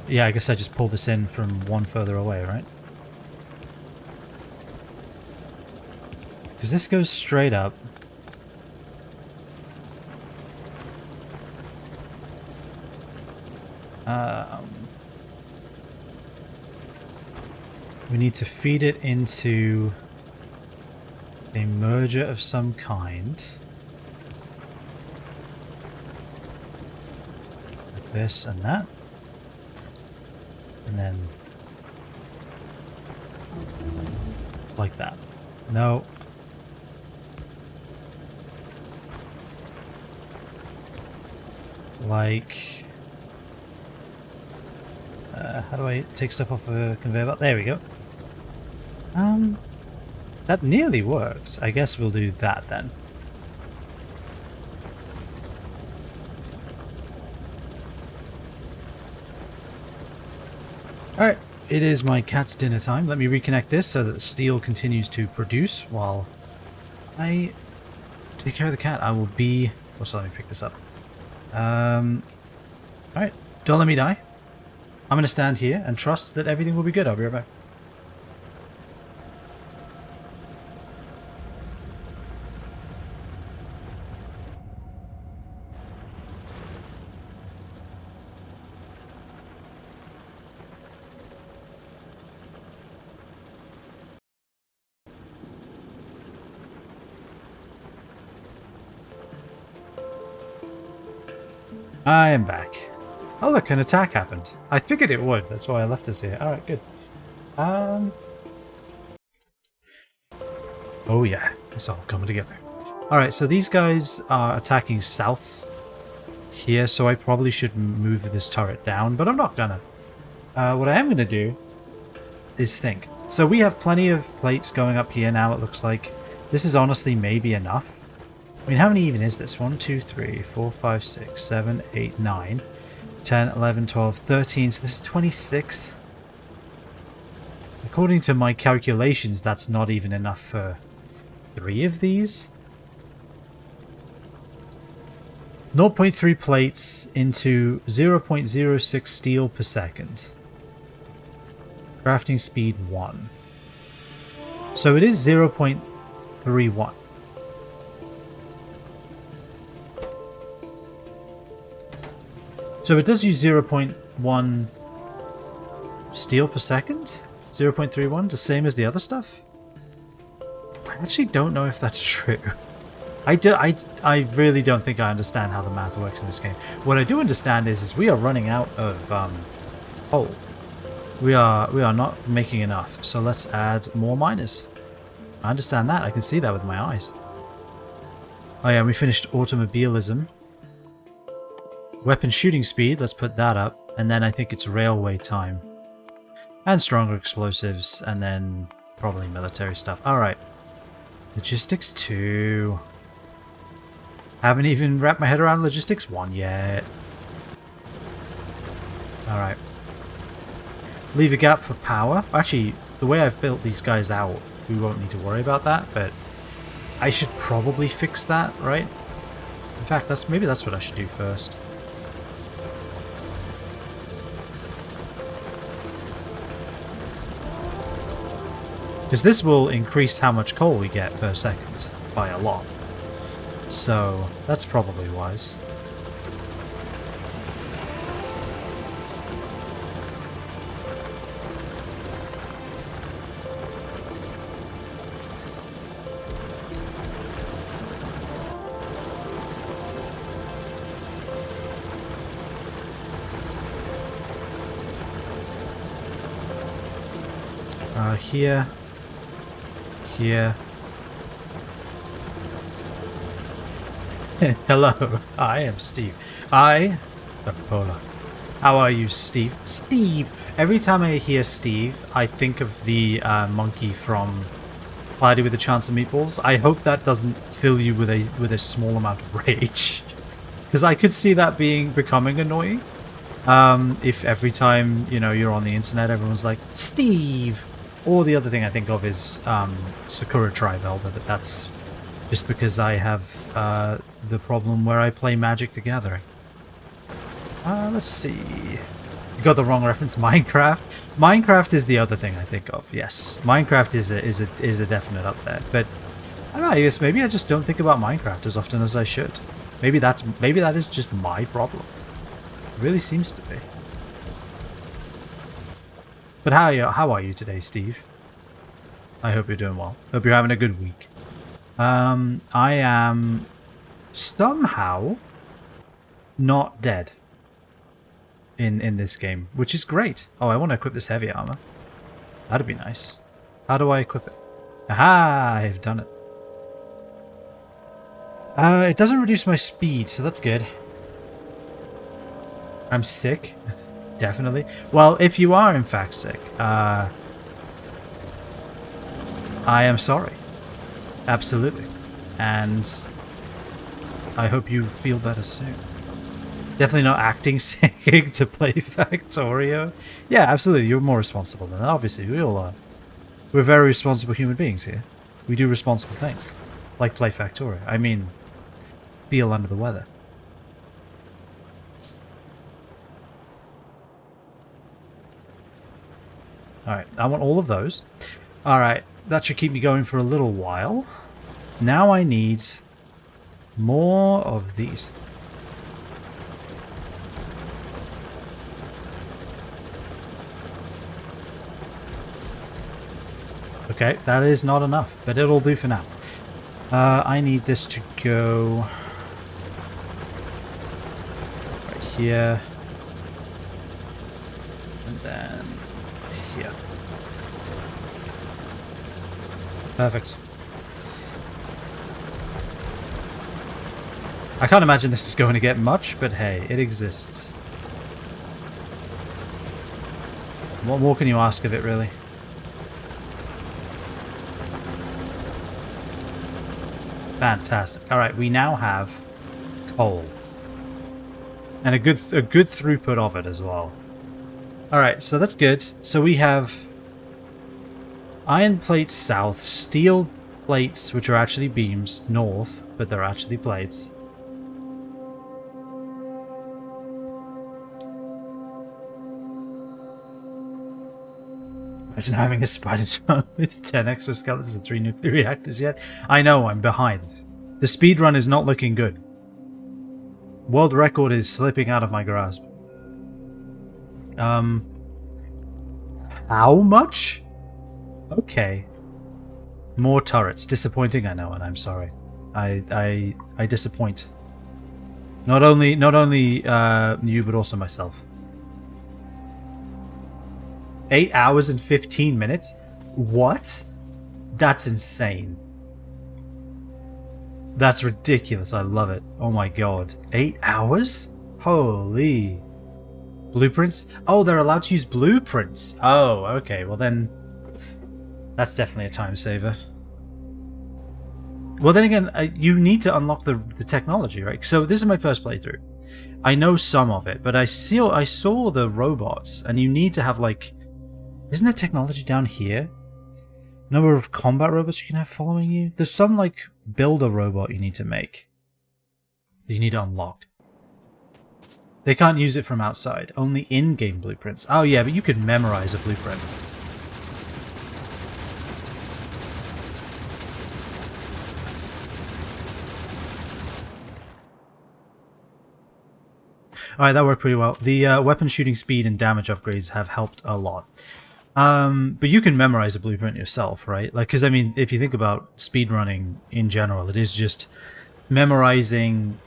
Yeah, I guess I just pulled this in from one further away, right? Because this goes straight up. We need to feed it into a merger of some kind. Like this and that. And then like that. No. Like how do I take stuff off a conveyor belt? There we go. That nearly works. I guess we'll do that then. Alright, it is my cat's dinner time. Let me reconnect this so that the steel continues to produce while I take care of the cat. I will be... Oh, so let me pick this up. Alright, don't let me die. I'm going to stand here and trust that everything will be good. I'll be right back. I am back. Oh look, an attack happened. I figured it would, that's why I left us here. Alright, good. Oh yeah, it's all coming together. Alright, so these guys are attacking south here, so I probably should move this turret down, but I'm not gonna. What I am gonna do is think. So we have plenty of plates going up here now, it looks like. This is honestly maybe enough. I mean, how many even is this? 1, 2, 3, 4, 5, 6, 7, 8, 9, 10, 11, 12, 13. So this is 26. According to my calculations, that's not even enough for 3 of these. 0.3 plates into 0.06 steel per second. Crafting speed 1. So it is 0.31. So it does use 0.1 steel per second? 0.31, the same as the other stuff? I actually don't know if that's true. I really don't think I understand how the math works in this game. What I do understand is we are running out of coal. We are not making enough, so let's add more miners. I understand that, I can see that with my eyes. Oh yeah, we finished automobilism. Weapon shooting speed, let's put that up, and then I think it's railway time. And stronger explosives, and then probably military stuff. Alright. Logistics 2. Haven't even wrapped my head around logistics 1 yet. Alright. Leave a gap for power. Actually, the way I've built these guys out, we won't need to worry about that, but I should probably fix that, right? In fact, maybe that's what I should do first. Because this will increase how much coal we get per second by a lot. So that's probably wise. Here. Here. Hello, I am Steve. I am Polar. How are you, Steve? Steve! Every time I hear Steve, I think of the monkey from party with a chance of meatballs. I hope that doesn't fill you with a small amount of rage, because I could see that becoming annoying. If every time you're on the internet, everyone's like Steve. Or the other thing I think of is Sakura Tribe Elder, but that's just because I have the problem where I play Magic the Gathering. Let's see. You got the wrong reference. Minecraft. Minecraft is the other thing I think of. Yes, Minecraft is a definite up there. But I don't know. I guess maybe I just don't think about Minecraft as often as I should. Maybe that is just my problem. It really seems to be. But how are you today, Steve? I hope you're doing well. Hope you're having a good week. I am somehow not dead in this game, which is great. Oh, I want to equip this heavy armor. That'd be nice. How do I equip it? Aha! I've done it. It doesn't reduce my speed, so that's good. I'm sick. Definitely. Well, if you are in fact sick, I am sorry. Absolutely. And I hope you feel better soon. Definitely not acting sick to play Factorio. Yeah, absolutely. You're more responsible than that. Obviously, we all are. We're very responsible human beings here. We do responsible things. Like play Factorio. I mean, feel under the weather. Alright, I want all of those. Alright, that should keep me going for a little while. Now I need more of these. Okay, that is not enough, but it'll do for now. I need this to go right here. And then here. Perfect. I can't imagine this is going to get much, but hey, it exists. What more can you ask of it, really? Fantastic. Alright, we now have coal. And a good throughput of it as well. Alright, so that's good. So we have iron plates south, steel plates, which are actually beams, north, but they're actually plates. Imagine having a spider drone with 10 exoskeletons and 3 nuclear reactors yet. I know, I'm behind. The speedrun is not looking good. World record is slipping out of my grasp. How much? Okay. More turrets. Disappointing, I know, and I'm sorry. I disappoint. Not only you, but also myself. 8 hours and 15 minutes? What? That's insane. That's ridiculous. I love it. Oh my god. 8 hours? Holy. Blueprints? Oh, they're allowed to use blueprints. Oh, okay. Well then, that's definitely a time saver. Well then again, you need to unlock the technology, right? So this is my first playthrough. I know some of it, but I saw the robots, and you need to have like... Isn't there technology down here? Number of combat robots you can have following you? There's some, like, builder robot you need to make. That you need to unlock. They can't use it from outside. Only in-game blueprints. Oh yeah, but you could memorize a blueprint. Alright, that worked pretty well. The weapon shooting speed and damage upgrades have helped a lot. But you can memorize a blueprint yourself, right? Like, because I mean, if you think about speedrunning in general, it is just memorizing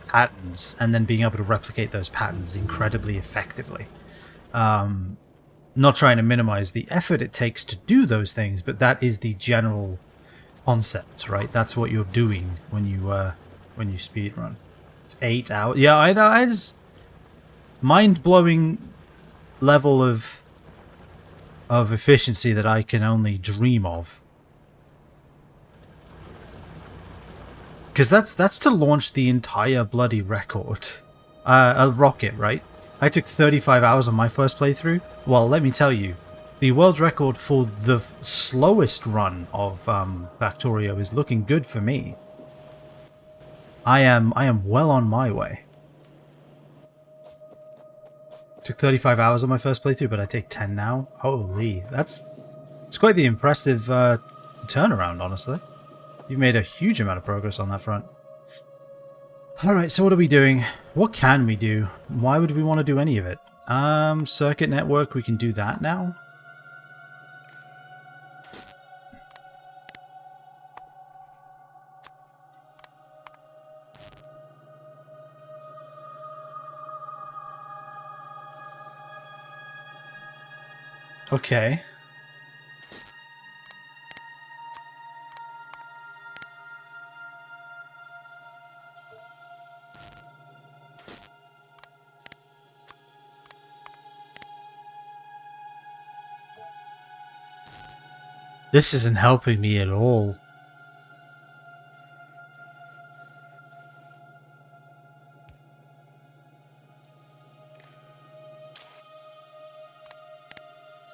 patterns and then being able to replicate those patterns incredibly effectively. Not trying to minimize the effort it takes to do those things, but that is the general concept, right? That's what you're doing when you speedrun. It's 8 hours. Yeah, I know. I just mind-blowing level of efficiency that I can only dream of. Because that's to launch the entire bloody record. A rocket, right? I took 35 hours on my first playthrough. Well, let me tell you, the world record for the slowest run of Factorio is looking good for me. I am well on my way. Took 35 hours on my first playthrough, but I take 10 now. Holy, it's quite the impressive turnaround, honestly. You've made a huge amount of progress on that front. Alright, so what are we doing? What can we do? Why would we want to do any of it? Circuit network, we can do that now. Okay. This isn't helping me at all.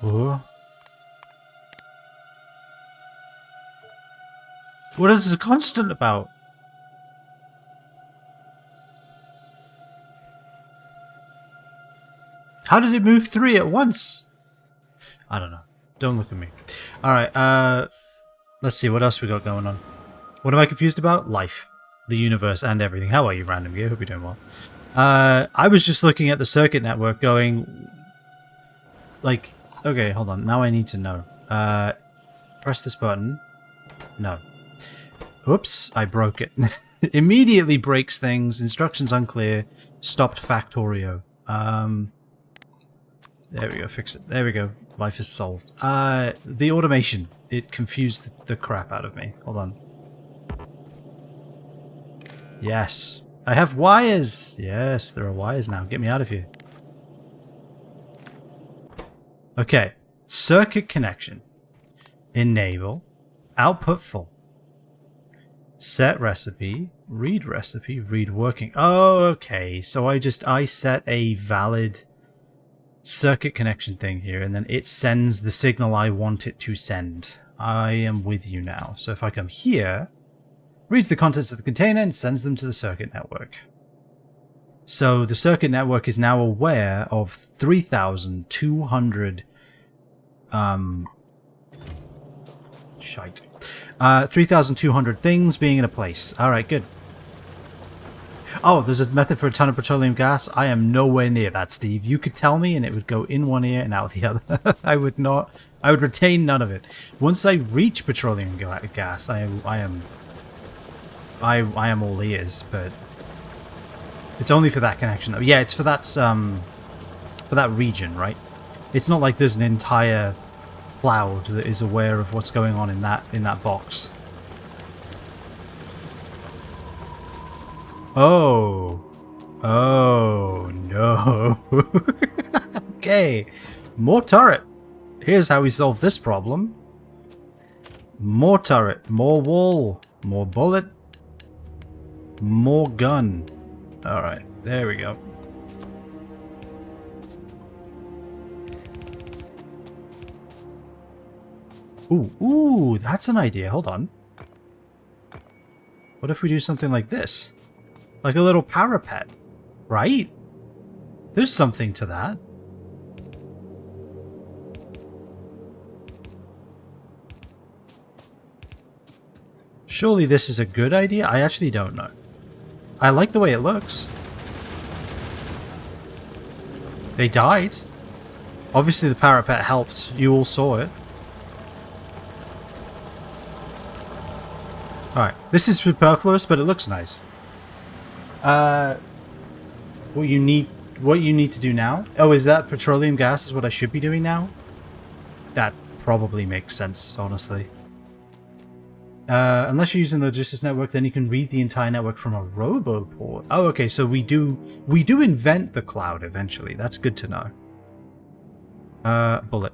Oh. What is the constant about? How did it move 3 at once? I don't know. Don't look at me. Alright, let's see, what else we got going on? What am I confused about? Life. The universe and everything. How are you, Random Gear? Hope you're doing well. I was just looking at the circuit network going... Like, okay, hold on. Now I need to know. Press this button. No. Oops, I broke it. Immediately breaks things. Instructions unclear. Stopped Factorio. There we go, fix it. There we go. Life is solved. The automation. It confused the crap out of me. Hold on. Yes. I have wires! Yes, there are wires now. Get me out of here. Okay. Circuit connection. Enable. Output full. Set recipe. Read recipe. Read working. Oh, okay. So I set a valid circuit connection thing here, and then it sends the signal I want it to send. I am with you now. So if I come here, reads the contents of the container and sends them to the circuit network. So the circuit network is now aware of 3,200 shite. 3,200 things being in a place. Alright, good. Oh, there's a method for a ton of petroleum gas. I am nowhere near that, Steve. You could tell me and it would go in one ear and out the other. I would not. I would retain none of it. Once I reach petroleum gas, I am all ears, but it's only for that connection though. Yeah, it's for that region, right? It's not like there's an entire cloud that is aware of what's going on in that box. Oh. Oh, no. Okay. More turret. Here's how we solve this problem. More turret. More wall. More bullet. More gun. Alright. There we go. Ooh, that's an idea. Hold on. What if we do something like this? Like a little parapet, right? There's something to that. Surely this is a good idea? I actually don't know. I like the way it looks. They died. Obviously the parapet helped. You all saw it. Alright, this is superfluous, but it looks nice. What you need to do now? Oh, is that petroleum gas is what I should be doing now? That probably makes sense, honestly. Unless you're using the logistics network, then you can read the entire network from a roboport. Oh, okay, so we do invent the cloud eventually. That's good to know. Bullet.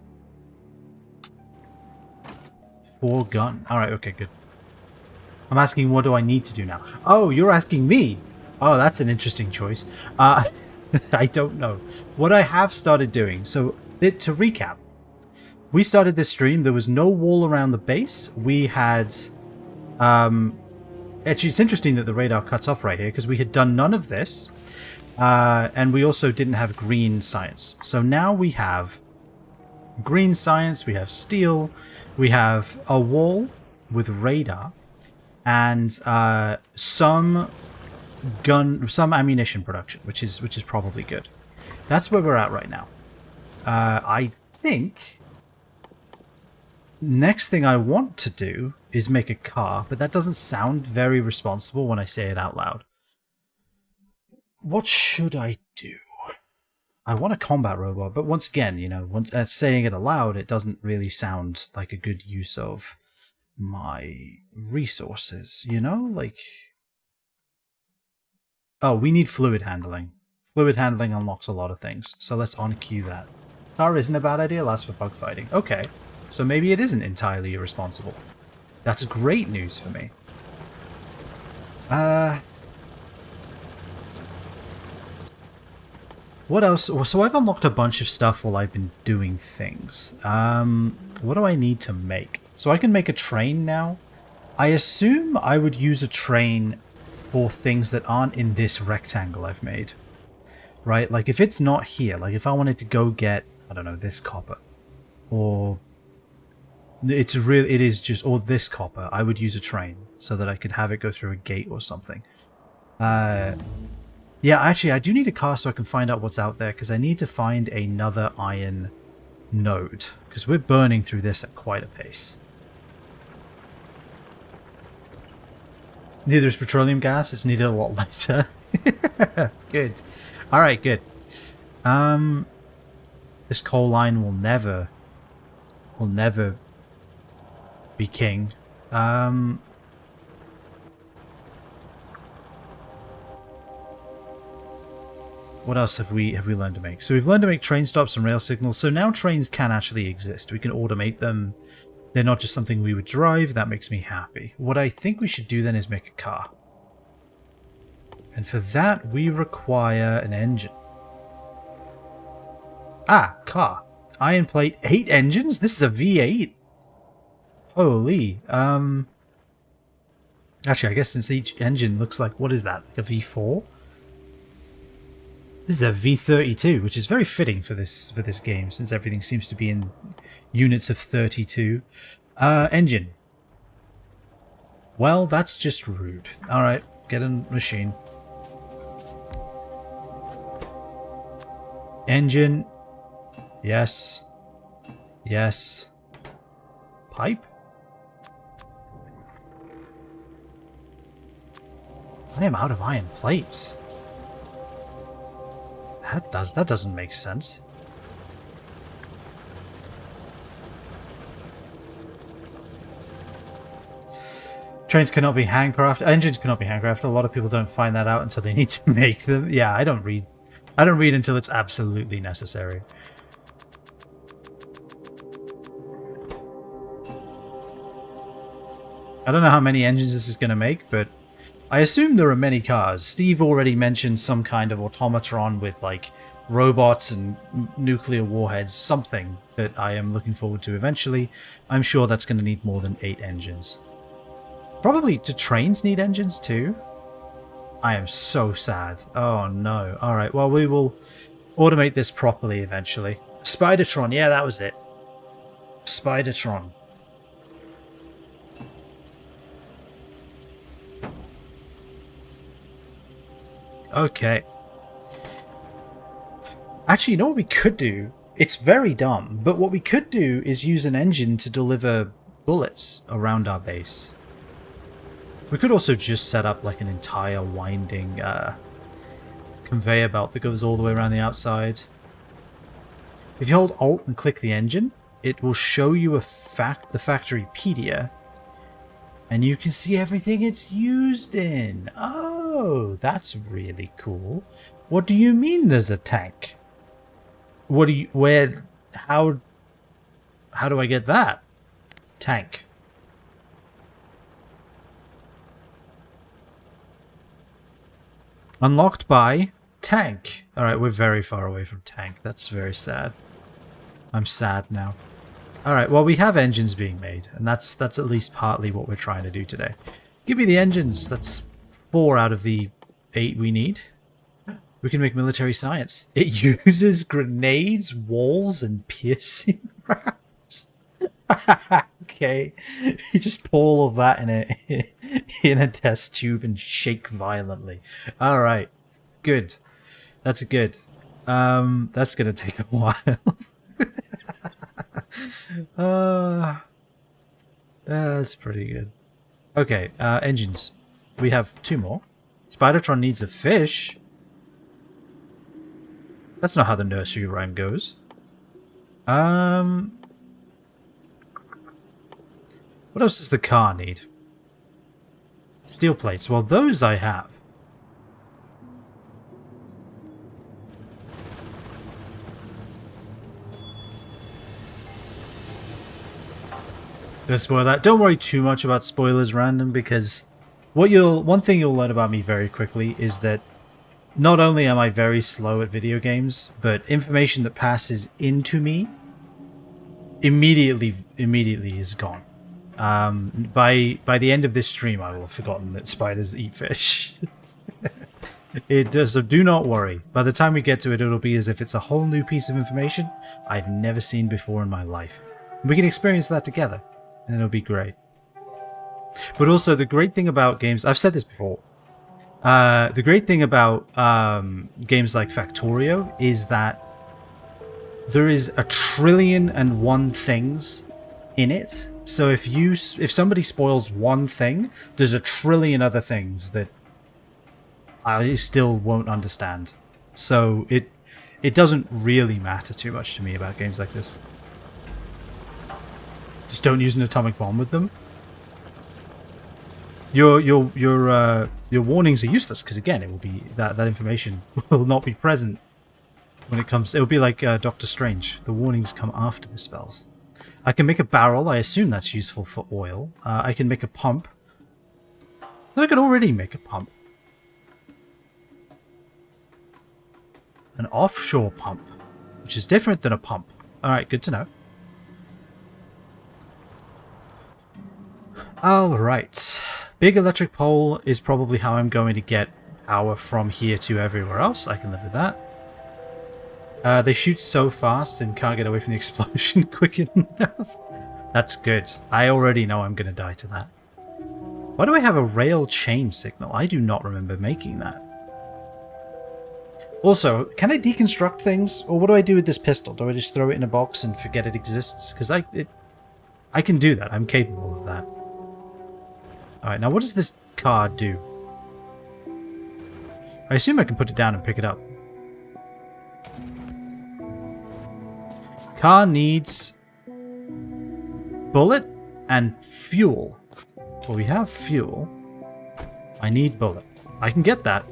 4 gun. Alright, okay, good. I'm asking what do I need to do now? Oh, you're asking me. Oh, that's an interesting choice. I don't know. What I have started doing, so to recap, we started this stream, there was no wall around the base. We had... Actually, it's interesting that the radar cuts off right here, because we had done none of this. And we also didn't have green science. So now we have green science, we have steel, we have a wall with radar, and some ammunition production, which is probably good. That's where we're at right now. I think next thing I want to do is make a car, but that doesn't sound very responsible when I say it out loud. What should I do? I want a combat robot, but once again, you know, saying it aloud, it doesn't really sound like a good use of my resources, you know? Like... Oh, we need fluid handling. Fluid handling unlocks a lot of things, so let's on-queue that. Car isn't a bad idea, lasts for bug fighting. Okay, so maybe it isn't entirely irresponsible. That's great news for me. What else? So I've unlocked a bunch of stuff while I've been doing things. What do I need to make? So I can make a train now. I assume I would use a train for things that aren't in this rectangle I've made. Right? Like if it's not here, like if I wanted to go get, I don't know, this copper. Or or this copper, I would use a train so that I could have it go through a gate or something. Yeah, actually, I do need a car so I can find out what's out there, because I need to find another iron node, because we're burning through this at quite a pace. Neither is petroleum gas, it's needed a lot later. Good. Alright, good. This coal line will never be king. What else have we learned to make? So we've learned to make train stops and rail signals. So now trains can actually exist. We can automate them. They're not just something we would drive. That makes me happy. What I think we should do then is make a car. And for that, we require an engine. Ah, car. Iron plate, 8 engines? This is a V8. Holy. Actually, I guess since each engine looks like, what is that? Like a V4? This is a V32, which is very fitting for this game, since everything seems to be in units of 32. Engine. Well, that's just rude. Alright, get a machine. Engine. Yes. Yes. Pipe? I am out of iron plates. That doesn't make sense. Trains cannot be handcrafted. Engines cannot be handcrafted. A lot of people don't find that out until they need to make them. Yeah, I don't read until it's absolutely necessary. I don't know how many engines this is going to make, but I assume there are many cars. Steve already mentioned some kind of automatron with, like, robots and nuclear warheads, something that I am looking forward to eventually. I'm sure that's going to need more than 8 engines. Probably, do trains need engines too? I am so sad. Oh no. Alright, well we will automate this properly eventually. Spidertron, yeah, that was it. Spidertron. Okay. Actually, you know what we could do? It's very dumb, but what we could do is use an engine to deliver bullets around our base. We could also just set up like an entire winding conveyor belt that goes all the way around the outside. If you hold Alt and click the engine, it will show you the Factorypedia, and you can see everything it's used in. Oh, that's really cool. What do you mean there's a tank? How do I get that? Tank. Unlocked by tank. Alright, we're very far away from tank. That's very sad. I'm sad now. Alright, well, we have engines being made, and that's at least partly what we're trying to do today. Give me the engines. That's 4 out of the 8 we need. We can make military science. It uses grenades, walls, and piercing rounds. Okay. You just pour all of that in a test tube and shake violently. Alright. Good. That's good. That's gonna take a while. That's pretty good. Okay, engines. We have 2 more. Spidertron needs a fish. That's not how the nursery rhyme goes. What else does the car need? Steel plates. Well, those I have. Don't spoil that. Don't worry too much about spoilers, random, because one thing you'll learn about me very quickly is that not only am I very slow at video games, but information that passes into me immediately is gone. By the end of this stream, I will have forgotten that spiders eat fish. It does, so do not worry. By the time we get to it, it'll be as if it's a whole new piece of information I've never seen before in my life. We can experience that together, and it'll be great. But also, the great thing about games... I've said this before. The great thing about games like Factorio is that there is 1,000,001,000,001 things in it. So if somebody spoils one thing, there's 1,000,000,000,000 other things that I still won't understand. So it doesn't really matter too much to me about games like this. Just don't use an atomic bomb with them. Your warnings are useless because again, it will be that information will not be present when it comes. It'll be like Doctor Strange. The warnings come after the spells. I can make a barrel. I assume that's useful for oil. I can make a pump. I could already make a pump. An offshore pump, which is different than a pump. All right, good to know. All right. Big electric pole is probably how I'm going to get power from here to everywhere else. I can live with that. They shoot so fast and can't get away from the explosion quick enough. That's good. I already know I'm going to die to that. Why do I have a rail chain signal? I do not remember making that. Also, can I deconstruct things? Or what do I do with this pistol? Do I just throw it in a box and forget it exists? Because I can do that. I'm capable of that. Alright, now what does this car do? I assume I can put it down and pick it up. The car needs bullet and fuel. Well, we have fuel. I need bullet. I can get that.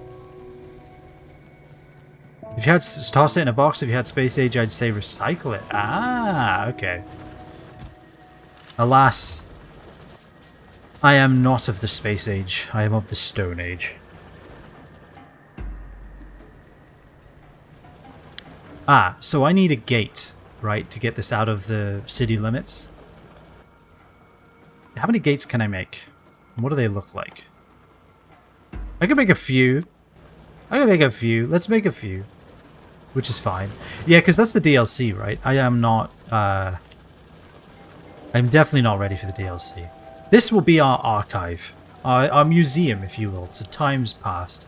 If you had to toss it in a box, if you had space age, I'd say recycle it. Ah, okay. Alas, I am not of the space age. I am of the stone age. Ah, so I need a gate, right, to get this out of the city limits. How many gates can I make? And what do they look like? I can make a few. I can make a few. Let's make a few. Which is fine. Yeah, because that's the DLC, right? I am not... I'm definitely not ready for the DLC. This will be our archive. Our museum, if you will, to times past.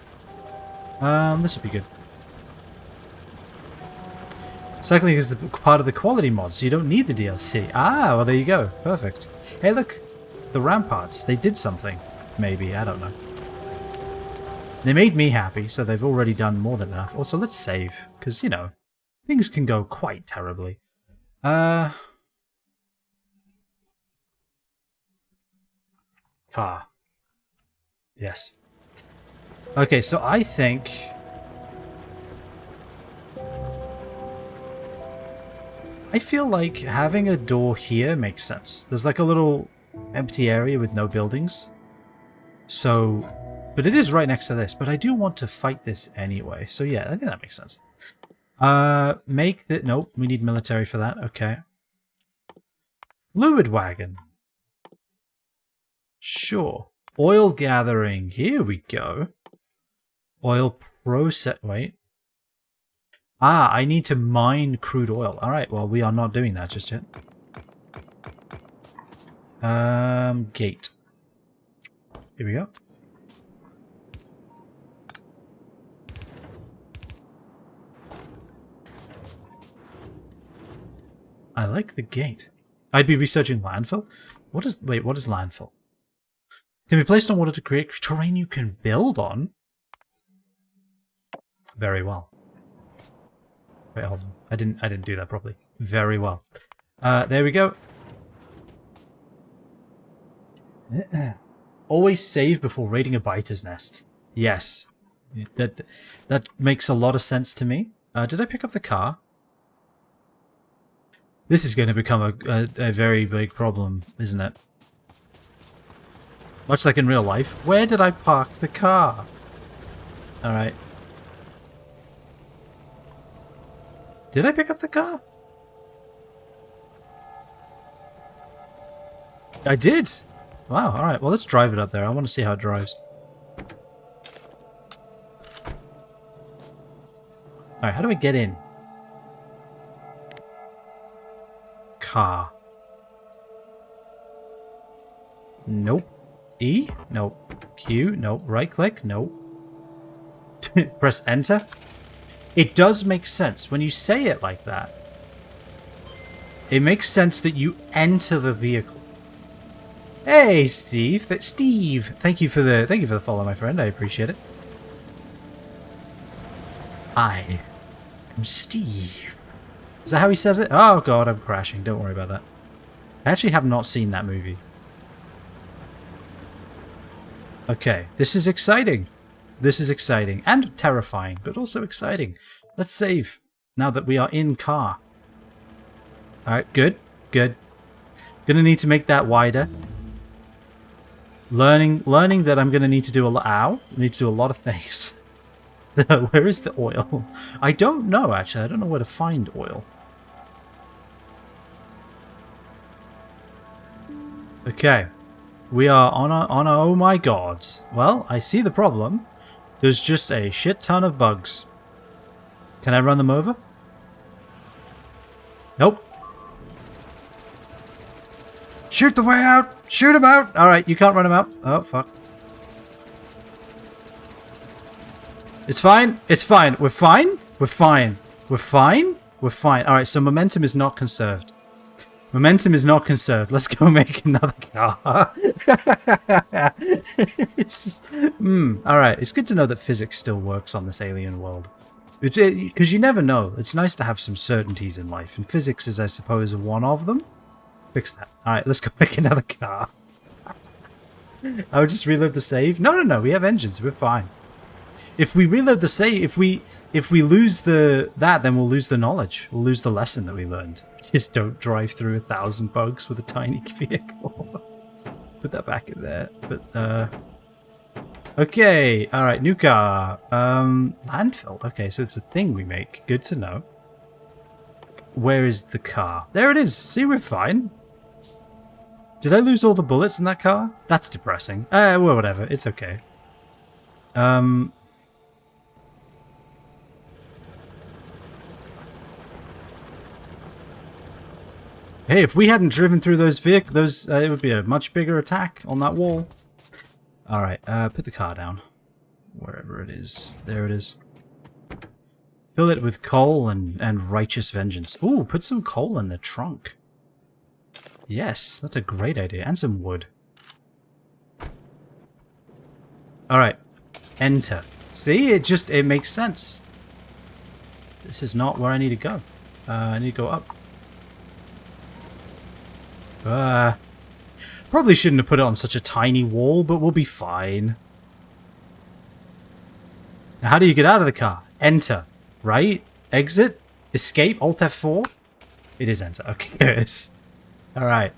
This will be good. Secondly, is the part of the quality mod, so you don't need the DLC. Ah, well there you go. Perfect. Hey look, the ramparts, they did something. Maybe, I don't know. They made me happy, so they've already done more than enough. Also, let's save, because, you know, things can go quite terribly. Car. Yes. Okay, so I think... I feel like having a door here makes sense. There's like a little empty area with no buildings. So But it is right next to this. But I do want to fight this anyway. So yeah, I think that makes sense. Make that... Nope, we need military for that. Okay. Fluid wagon. Sure. Oil gathering. Here we go. Oil process... Wait. Ah, I need to mine crude oil. Alright, well, we are not doing that just yet. Gate. Here we go. I like the gate. I'd be researching landfill? Wait, what is landfill? Can be placed on water to create terrain you can build on? Very well. Wait, hold on. I didn't do that properly. Very well. There we go. Always save before raiding a biter's nest. Yes. That makes a lot of sense to me. Did I pick up the car? This is going to become a very big problem, isn't it? Much like in real life. Where did I park the car? Alright. Did I pick up the car? I did! Wow, alright. Well, let's drive it up there. I want to see how it drives. Alright, how do I get in? Car. Nope. E? Nope. Q? Nope. Right click? Nope. Press enter? It does make sense. When you say it like that, it makes sense that you enter the vehicle. Hey, Steve. Steve! Thank you for the follow, my friend. I appreciate it. I am Steve. Is that how he says it? Oh god, I'm crashing. Don't worry about that. I actually have not seen that movie. Okay, this is exciting. This is exciting. And terrifying, but also exciting. Let's save, now that we are in car. Alright, good. Good. Gonna need to make that wider. Learning that I'm gonna need to do a lot... Ow! I need to do a lot of things. So, where is the oil? I don't know, actually. I don't know where to find oil. Okay. We are on a oh my god. Well, I see the problem. There's just a shit ton of bugs. Can I run them over? Nope. Shoot the way out! Shoot him out! Alright, you can't run him out. Oh, fuck. It's fine. It's fine. We're fine. We're fine. We're fine. We're fine. Alright, so momentum is not conserved. Momentum is not conserved. Let's go make another car. Alright, it's good to know that physics still works on this alien world. Because you never know. It's nice to have some certainties in life, and physics is, I suppose, one of them. Fix that. Alright, let's go make another car. I would just reload the save. No, we have engines. We're fine. If we reload the save, if we lose that, then we'll lose the knowledge. We'll lose the lesson that we learned. Just don't drive through 1,000 bugs with a tiny vehicle. Put that back in there. But okay, all right, new car. Landfill. Okay, so it's a thing we make. Good to know. Where is the car? There it is. See, we're fine. Did I lose all the bullets in that car? That's depressing. Well, whatever. It's okay. Hey, if we hadn't driven through those vehicles, it would be a much bigger attack on that wall. Alright, put the car down. Wherever it is. There it is. Fill it with coal and righteous vengeance. Ooh, put some coal in the trunk. Yes, that's a great idea. And some wood. Alright. Enter. See, it makes sense. This is not where I need to go. I need to go up. Probably shouldn't have put it on such a tiny wall, but we'll be fine. Now, how do you get out of the car? Enter. Right? Exit? Escape? Alt F4? It is enter. Okay, good. Alright.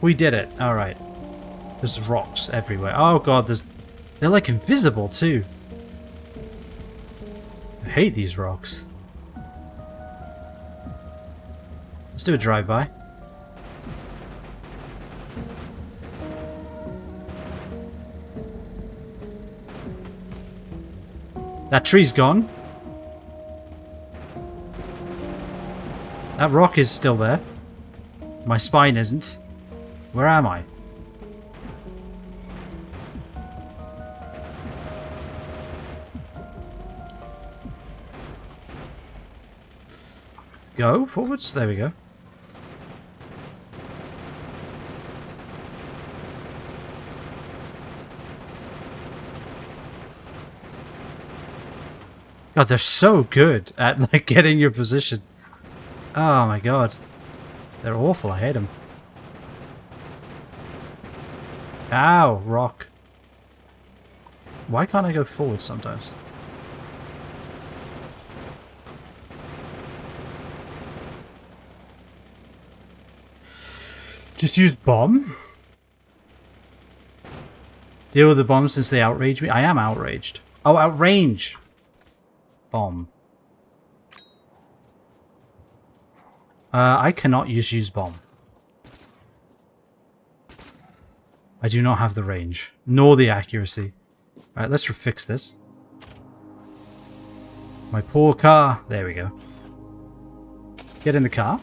We did it. Alright. There's rocks everywhere. Oh god, they're like invisible too. I hate these rocks. Let's do a drive-by. That tree's gone. That rock is still there. My spine isn't. Where am I? Go forwards. There we go. God, they're so good at like getting your position. Oh my god. They're awful. I hate them. Ow, rock. Why can't I go forward sometimes? Just use bomb? Deal with the bomb since they outrage me? I am outraged. Oh, outrange! Bomb. I cannot use bomb. I do not have the range, nor the accuracy. Alright, let's fix this. My poor car. There we go. Get in the car.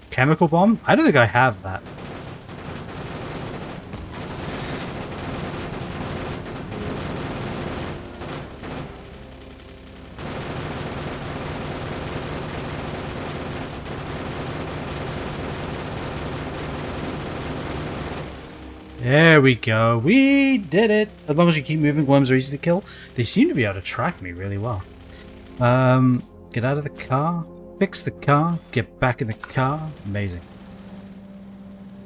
Chemical bomb? I don't think I have that. There we go. We did it. As long as you keep moving, worms are easy to kill. They seem to be able to track me really well. Get out of the car. Fix the car. Get back in the car. Amazing.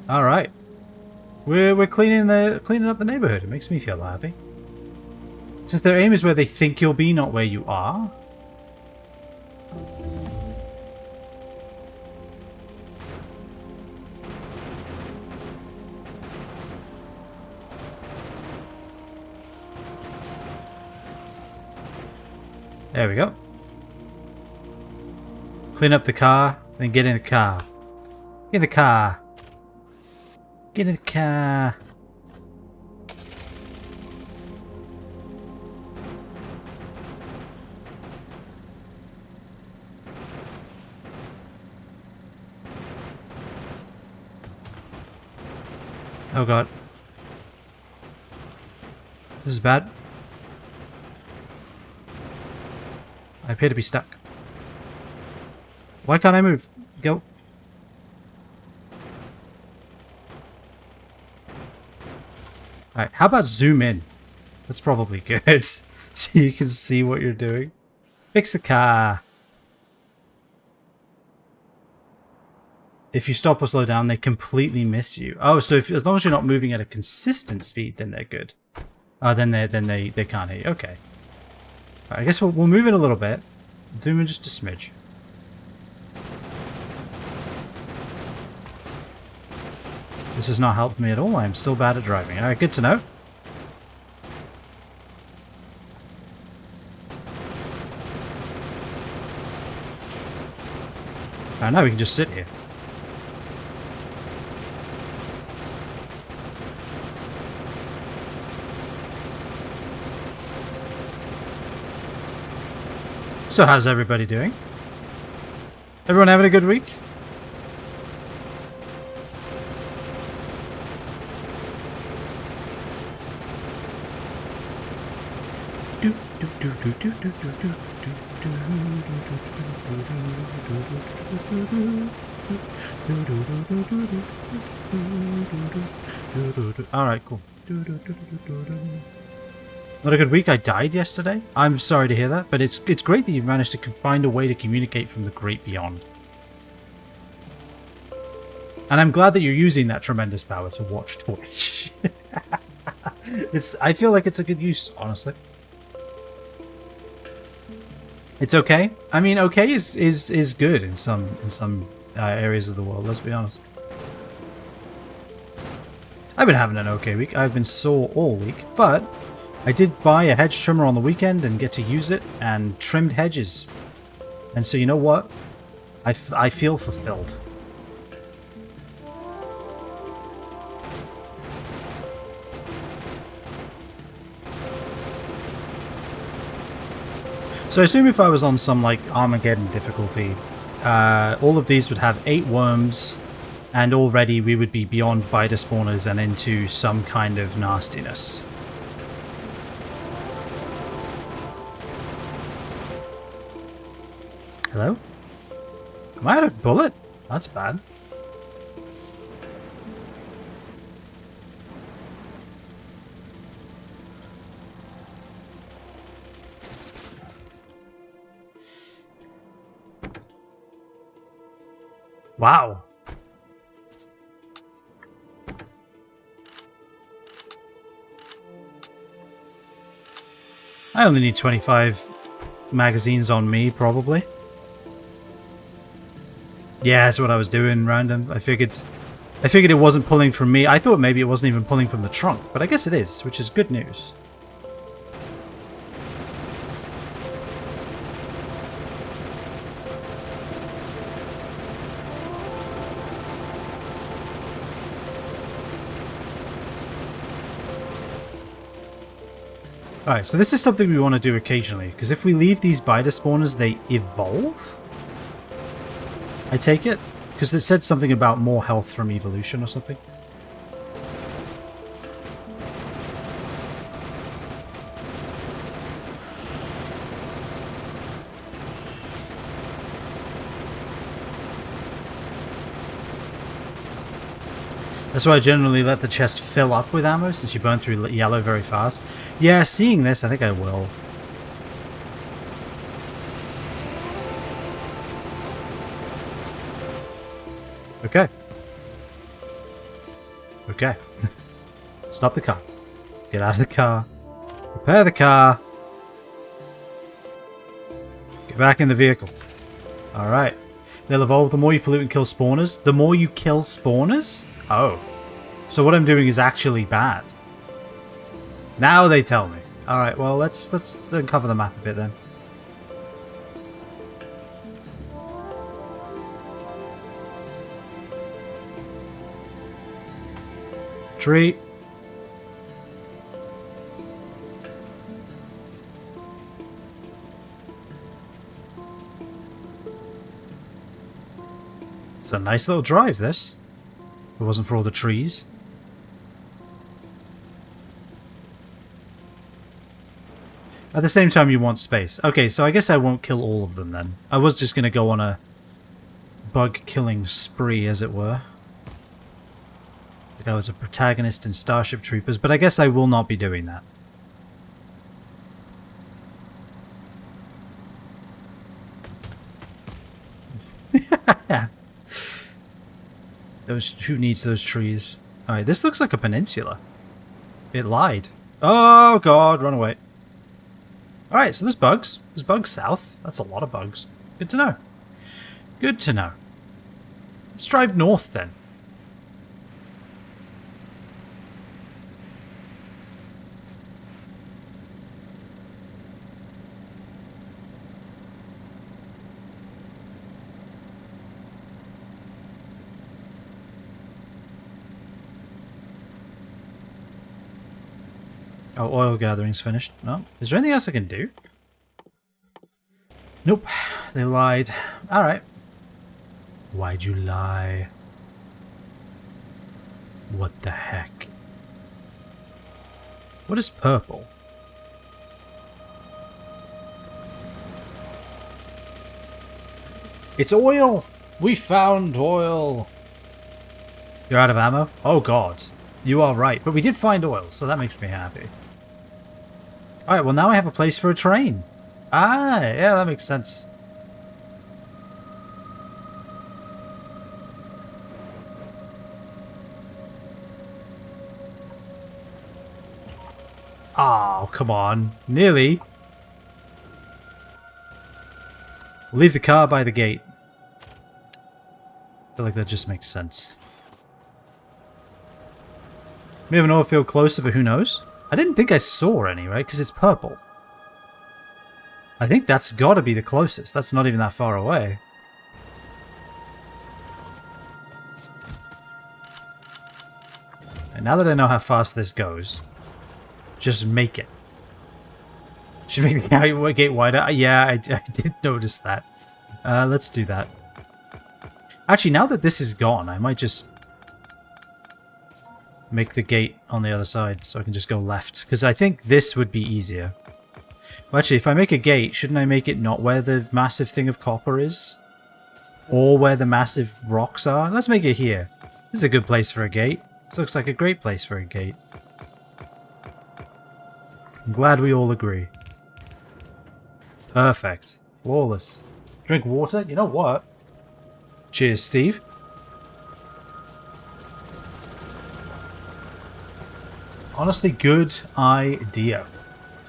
All right. We're cleaning up the neighborhood. It makes me feel happy. Since their aim is where they think you'll be, not where you are. There we go. Clean up the car, then get in the car. Get in the car. Get in the car. Oh god. This is bad. I appear to be stuck. Why can't I move? Go. Alright, how about zoom in? That's probably good. So you can see what you're doing. Fix the car. If you stop or slow down, they completely miss you. Oh, so as long as you're not moving at a consistent speed, then they're good. Then they can't hit you. Okay. Right, I guess we'll move it a little bit. Zoom in just a smidge. This has not helped me at all. I'm still bad at driving. Alright, good to know. Alright, now we can just sit here. So how's everybody doing? Everyone having a good week? Alright, cool. Not a good week. I died yesterday. I'm sorry to hear that, but it's great that you've managed to find a way to communicate from the great beyond. And I'm glad that you're using that tremendous power to watch Twitch. I feel like it's a good use, honestly. It's okay. I mean, okay is good in some areas of the world. Let's be honest. I've been having an okay week. I've been sore all week, but I did buy a hedge trimmer on the weekend and get to use it and trimmed hedges. And so you know what? I feel fulfilled. So I assume if I was on some like Armageddon difficulty, all of these would have 8 worms, and already we would be beyond biter spawners and into some kind of nastiness. Hello? Am I out of bullet? That's bad. Wow. I only need 25 magazines on me, probably. Yeah, that's what I was doing, random. I figured it wasn't pulling from me. I thought maybe it wasn't even pulling from the trunk, but I guess it is, which is good news. Alright, so this is something we want to do occasionally, because if we leave these biter spawners, they evolve? I take it? Because it said something about more health from evolution or something. That's why I generally let the chest fill up with ammo, since you burn through yellow very fast. Yeah, seeing this, I think I will. Okay. Okay. Stop the car. Get out of the car. Repair the car. Get back in the vehicle. Alright. They'll evolve the more you pollute and kill spawners. The more you kill spawners? Oh. So what I'm doing is actually bad. Now they tell me. Alright, well let's uncover the map a bit then. Tree. It's a nice little drive, this. If it wasn't for all the trees. At the same time, you want space. Okay, so I guess I won't kill all of them then. I was just going to go on a bug-killing spree, as it were. Like I was a protagonist in Starship Troopers, but I guess I will not be doing that. Who needs those trees? Alright, this looks like a peninsula. It lied. Oh god, run away. Alright, so there's bugs. There's bugs south. That's a lot of bugs. Good to know. Good to know. Let's drive north then. Oh, oil gathering's finished. No. Is there anything else I can do? Nope. They lied. Alright. Why'd you lie? What the heck? What is purple? It's oil! We found oil! You're out of ammo? Oh god. You are right. But we did find oil, so that makes me happy. Alright, well now I have a place for a train. Ah, yeah, that makes sense. Oh, come on. Nearly. We'll leave the car by the gate. I feel like that just makes sense. We have an oil field closer, but who knows? I didn't think I saw any, right? Because it's purple. I think that's got to be the closest. That's not even that far away. And now that I know how fast this goes, just make it. Should make the gate wider. Yeah, I did notice that. Let's do that. Actually, now that this is gone, I might just make the gate on the other side so I can just go left. Because I think this would be easier. Well, actually, if I make a gate, shouldn't I make it not where the massive thing of copper is? Or where the massive rocks are? Let's make it here. This is a good place for a gate. This looks like a great place for a gate. I'm glad we all agree. Perfect. Flawless. Drink water? You know what? Cheers, Steve. Honestly, good idea.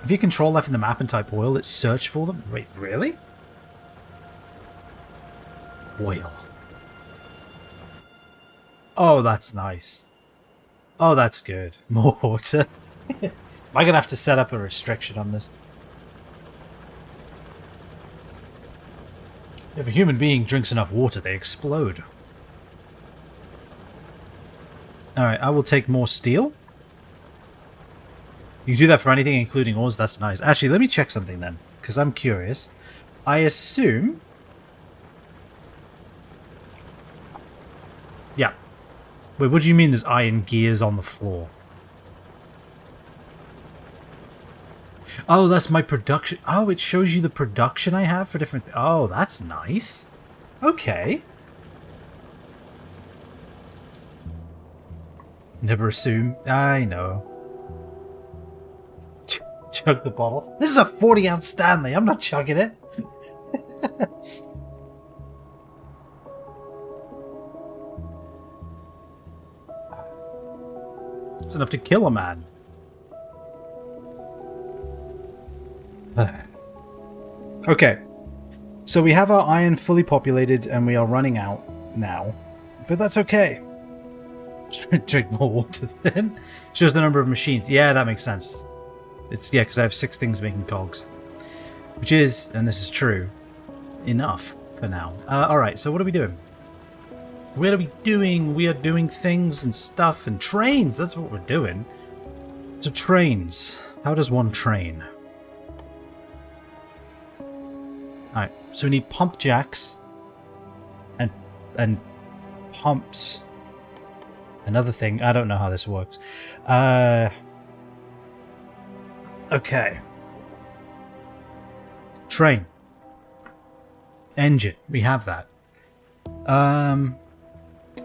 If you control left in the map and type oil, let's search for them. Wait, really? Oil. Oh, that's nice. Oh, that's good. More water. Am I going to have to set up a restriction on this? If a human being drinks enough water, they explode. Alright, I will take more steel. You can do that for anything, including ores. That's nice. Actually, let me check something then, because I'm curious. I assume... Yeah. Wait, what do you mean there's iron gears on the floor? Oh, that's my production. Oh, it shows you the production I have for different... Oh, that's nice. Okay. Never assume. I know. Chug the bottle. This is a 40-ounce Stanley. I'm not chugging it. It's enough to kill a man. Okay. So we have our iron fully populated and we are running out now. But that's okay. Drink more water then. Shows the number of machines. Yeah, that makes sense. It's yeah, because I have 6 things making cogs. Which is, and this is true, enough for now. Alright, so what are we doing? What are we doing? We are doing things and stuff and trains. That's what we're doing. So trains. How does one train? Alright, so we need pump jacks and pumps. Another thing, I don't know how this works. Okay. Train. Engine. We have that.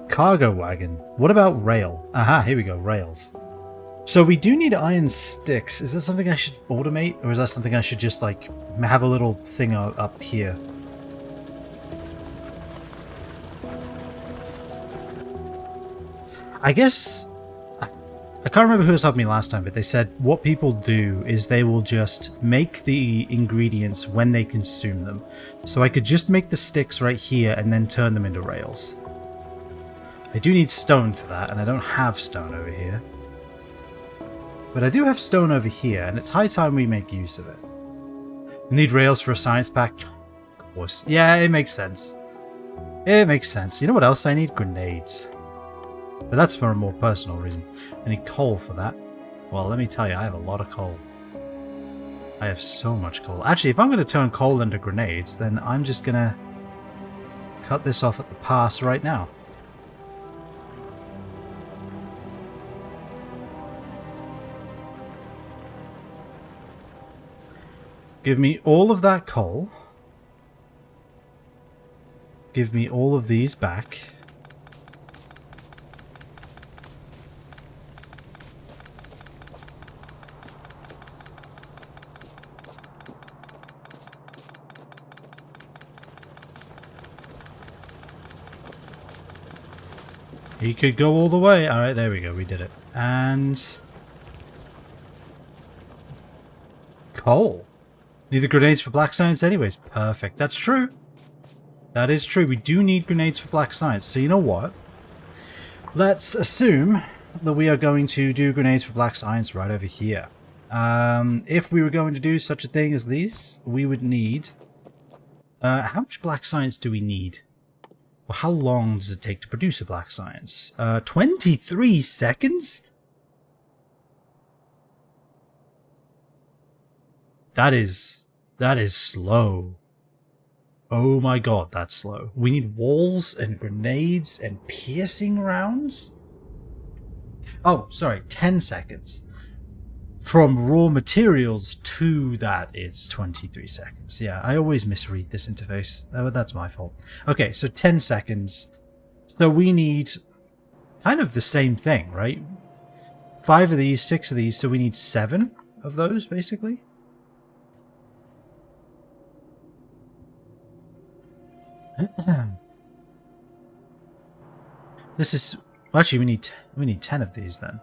Cargo wagon. What about rail? Aha, here we go. Rails. So we do need iron sticks. Is that something I should automate? Or is that something I should just, like, have a little thing up here? I guess... I can't remember who was helping me last time, but they said what people do is they will just make the ingredients when they consume them. So I could just make the sticks right here and then turn them into rails. I do need stone for that, and I don't have stone over here. But I do have stone over here, and it's high time we make use of it. We need rails for a science pack? Of course. Yeah, it makes sense. It makes sense. You know what else I need? Grenades. But that's for a more personal reason. I need coal for that. Well, let me tell you, I have a lot of coal. I have so much coal. Actually, if I'm going to turn coal into grenades, then I'm just going to cut this off at the pass right now. Give me all of that coal. Give me all of these back. He could go all the way. Alright, there we go. We did it. And... coal. Need the grenades for black science anyways. Perfect. That's true. That is true. We do need grenades for black science. So you know what? Let's assume that we are going to do grenades for black science right over here. If we were going to do such a thing as these, we would need... how much black science do we need? Well, how long does it take to produce a black science? 23 seconds? That is slow. Oh my god, that's slow. We need walls and grenades and piercing rounds? Oh, sorry, 10 seconds. From raw materials to that, it's 23 seconds. Yeah, I always misread this interface. That's my fault. Okay, so 10 seconds. So we need kind of the same thing, right? 5 of these, 6 of these, so we need 7 of those, basically. This is... Well, actually, we need 10 of these then.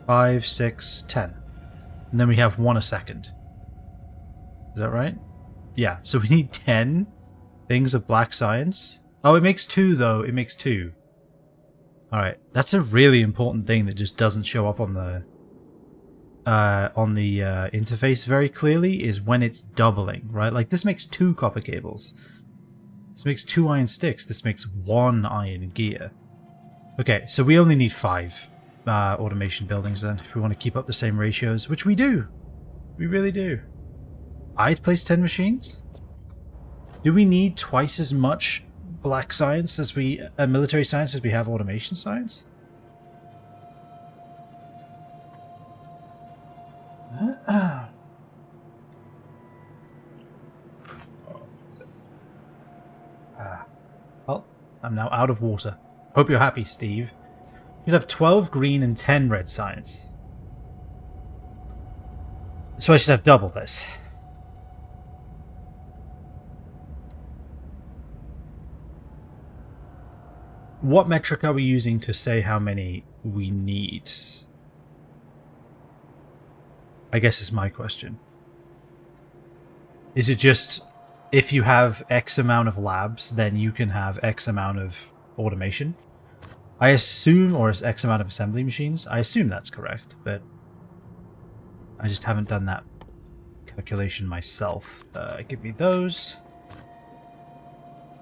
5, 6, 10. And then we have 1 a second. Is that right? Yeah, so we need 10 things of black science. Oh, it makes 2 though. It makes 2. Alright, that's a really important thing that just doesn't show up on the interface very clearly, is when it's doubling, right? Like this makes 2 copper cables. This makes 2 iron sticks. This makes 1 iron gear. Okay, so we only need 5 automation buildings then, if we want to keep up the same ratios, which we do. We really do. I'd place 10 machines. Do we need twice as much black science as we military science as we have automation science? Well, I'm now out of water. Hope you're happy, Steve. You'd have 12 green and 10 red science. So I should have double this. What metric are we using to say how many we need? I guess is my question. Is it just if you have X amount of labs, then you can have X amount of automation? I assume, or X amount of assembly machines. I assume that's correct, but I just haven't done that calculation myself. Give me those.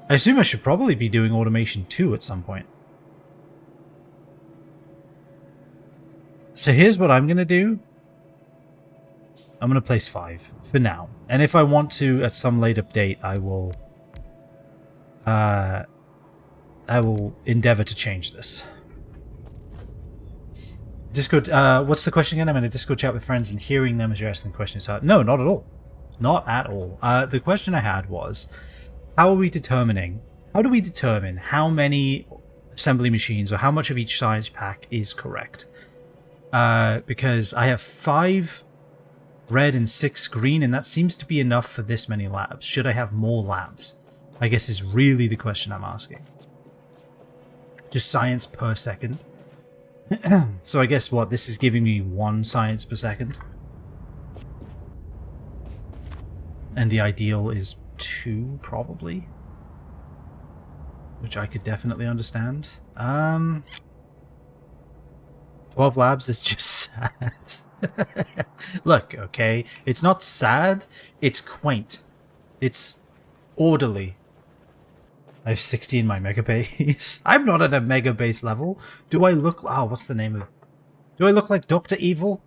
I assume I should probably be doing automation too at some point. So here's what I'm going to do. I'm going to place 5 for now. And if I want to, at some later date, I will endeavor to change this. Discord, what's the question again? I'm in a Discord chat with friends and hearing them as you're asking questions. No, not at all. Not at all. The question I had was, how do we determine how many assembly machines or how much of each science pack is correct? Because I have 5 red and 6 green, and that seems to be enough for this many labs. Should I have more labs? I guess is really the question I'm asking. Just science per second. So I guess what, this is giving me 1 science per second. And the ideal is 2, probably. Which I could definitely understand. 12 labs is just sad. Look, okay, it's not sad, it's quaint. It's orderly. I have 60 in my mega base. I'm not at a mega base level. Do I look... Oh, what's the name of it? Do I look like Dr. Evil?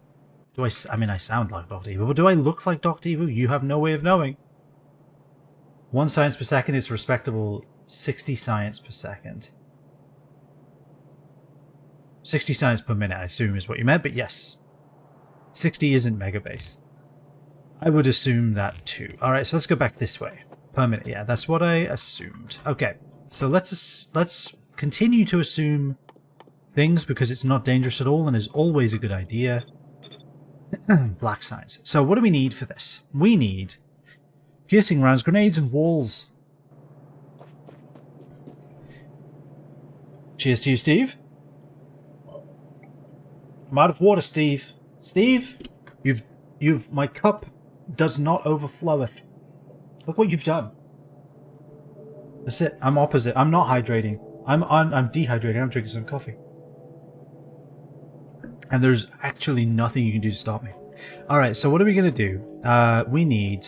I mean, I sound like Dr. Evil, but do I look like Dr. Evil? You have no way of knowing. 1 science per second is respectable. 60 science per second. 60 science per minute, I assume, is what you meant, but yes. 60 isn't mega base. I would assume that too. Alright, so let's go back this way. Per minute, yeah, that's what I assumed. Okay, so let's continue to assume things because it's not dangerous at all and is always a good idea. Black science. So what do we need for this? We need piercing rounds, grenades, and walls. Cheers to you, Steve. I'm out of water, Steve. Steve, my cup does not overfloweth. Look what you've done. That's it. I'm opposite. I'm not hydrating. I'm dehydrating. I'm drinking some coffee. And there's actually nothing you can do to stop me. Alright, so what are we going to do? We need...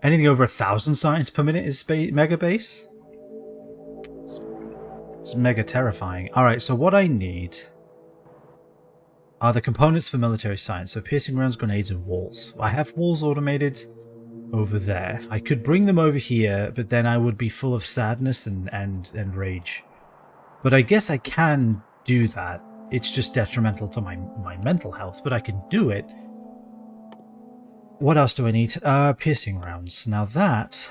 anything over 1,000 science per minute is mega base. It's mega terrifying. Alright, so what I need are the components for military science. So piercing rounds, grenades, and walls. I have walls automated over there. I could bring them over here, but then I would be full of sadness and rage. But I guess I can do that. It's just detrimental to my mental health, but I can do it. What else do I need? Piercing rounds. Now that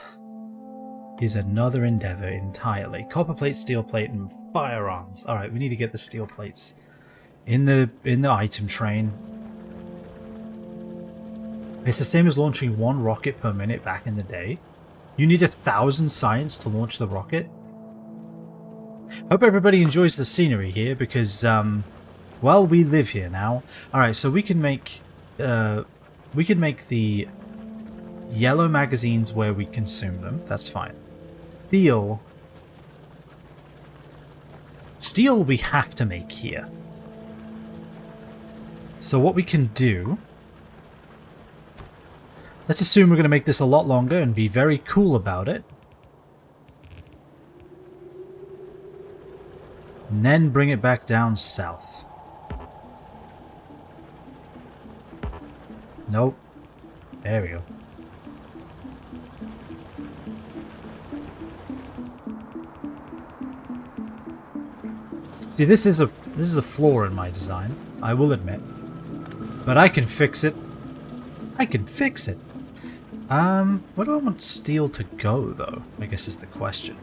is another endeavor entirely. Copper plate, steel plate, and firearms. Alright, we need to get the steel plates in the item train. It's the same as launching 1 rocket per minute back in the day. You need 1,000 science to launch the rocket. Hope everybody enjoys the scenery here because, well, we live here now. Alright, so we can make the yellow magazines where we consume them. That's fine. Steel we have to make here. So what we can do... let's assume we're going to make this a lot longer and be very cool about it. And then bring it back down south. Nope. There we go. See, this is a flaw in my design, I will admit. But I can fix it. I can fix it. Where do I want steel to go, though? I guess is the question.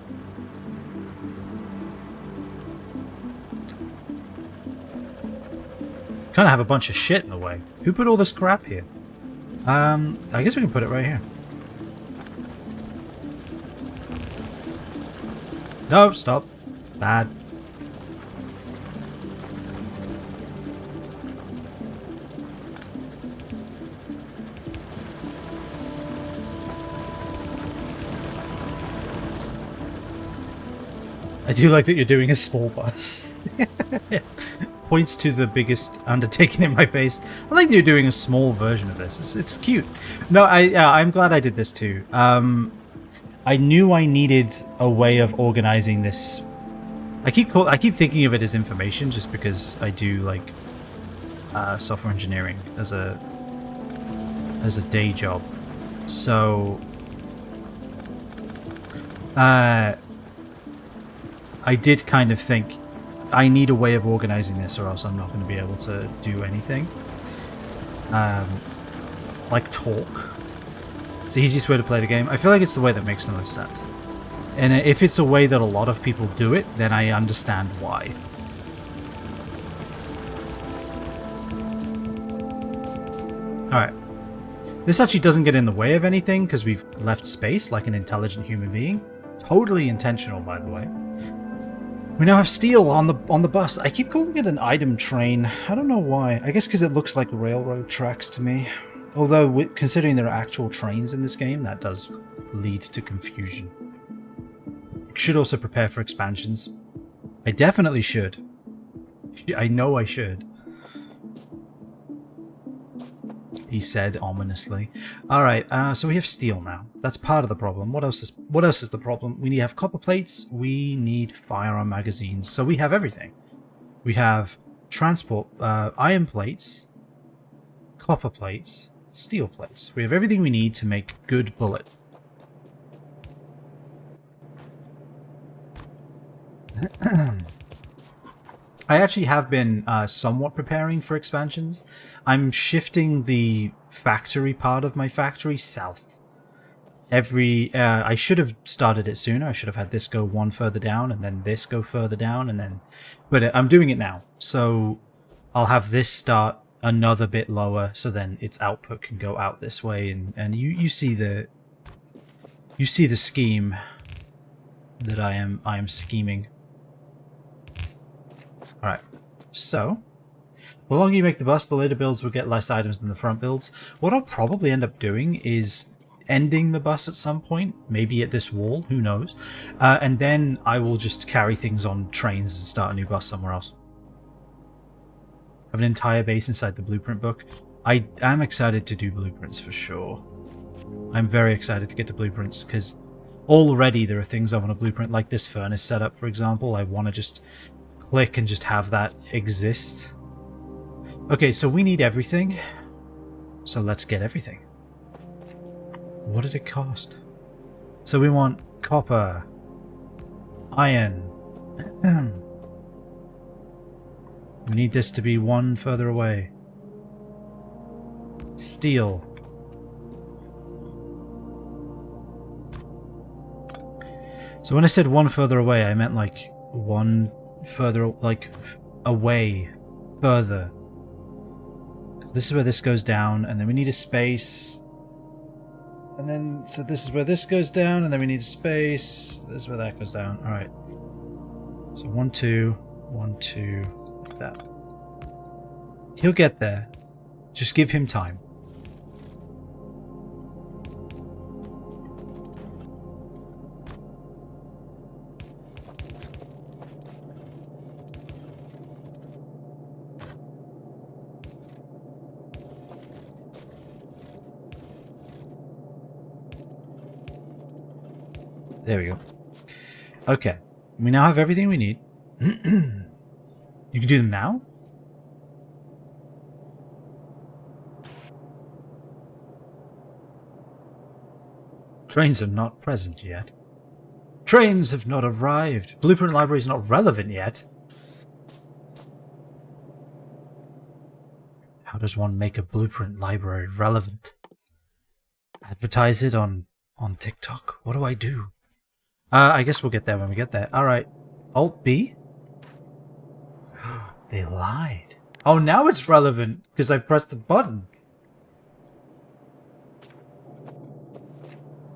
Kind of have a bunch of shit in the way. Who put all this crap here? I guess we can put it right here. No, stop. Bad. I do like that you're doing a small bus. Points to the biggest undertaking in my base. I like that you're doing a small version of this. It's cute. No, I'm glad I did this too. I knew I needed a way of organizing this. I keep thinking of it as information just because I do like software engineering as a day job. So I did kind of think I need a way of organizing this or else I'm not going to be able to do anything. Like talk. It's the easiest way to play the game. I feel like it's the way that makes the most sense. And if it's a way that a lot of people do it, then I understand why. Alright. This actually doesn't get in the way of anything because we've left space like an intelligent human being. Totally intentional, by the way. We now have steel on the bus. I keep calling it an item train. I don't know why. I guess because it looks like railroad tracks to me. Although, considering there are actual trains in this game, that does lead to confusion. You should also prepare for expansions. I definitely should. I know I should. He said ominously. Alright, so we have steel now. That's part of the problem. What else is the problem? We need to have copper plates, we need firearm magazines. So we have everything. We have transport, iron plates, copper plates, steel plates. We have everything we need to make good bullet. I actually have been somewhat preparing for expansions. I'm shifting the factory part of my factory south. I should have started it sooner. I should have had this go one further down and then this go further down and then... But I'm doing it now. So I'll have this start another bit lower so then its output can go out this way and you see the... You see the scheme that I am scheming. Alright, so, the longer you make the bus, the later builds will get less items than the front builds. What I'll probably end up doing is ending the bus at some point, maybe at this wall, who knows, and then I will just carry things on trains and start a new bus somewhere else. have an entire base inside the blueprint book. I am excited to do blueprints for sure. I'm very excited to get to blueprints because already there are things I want to blueprint, like this furnace setup, for example. I want to just click and just have that exist. Okay, so we need everything. So let's get everything. What did it cost? So we want copper, iron. We need this to be one further away. Steel. So when I said one further away, I meant like one further, like away, further. This is where this goes down, and then we need a space. And then, so this is where this goes down, and then we need a space. This is where that goes down. Alright. So 1, 2, 1, 2, like that. He'll get there. Just give him time. There we go. Okay. We now have everything we need. You can do them now? Trains are not present yet. Trains have not arrived. Blueprint library is not relevant yet. How does one make a blueprint library relevant? Advertise it on TikTok? What do I do? I guess we'll get there when we get there. Alright. Alt B? They lied. Oh, now it's relevant because I pressed the button.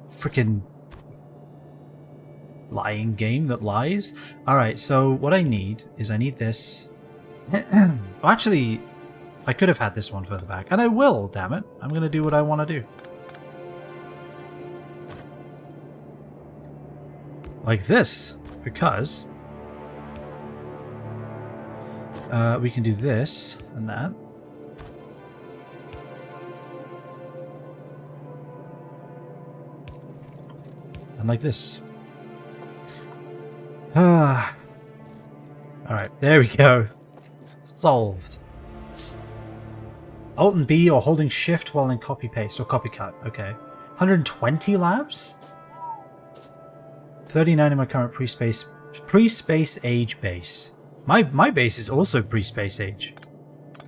Freaking lying game that lies. Alright, so what I need is I need this. Well, actually, I could have had this one further back. And I will, damn it. I'm going to do what I want to do. Like this, because we can do this and that. And like this. Alright, there we go. Solved. Alt and B or holding shift while in copy paste or copy cut. Okay. 120 labs? 39 in my current pre-space age base. My base is also pre-space age.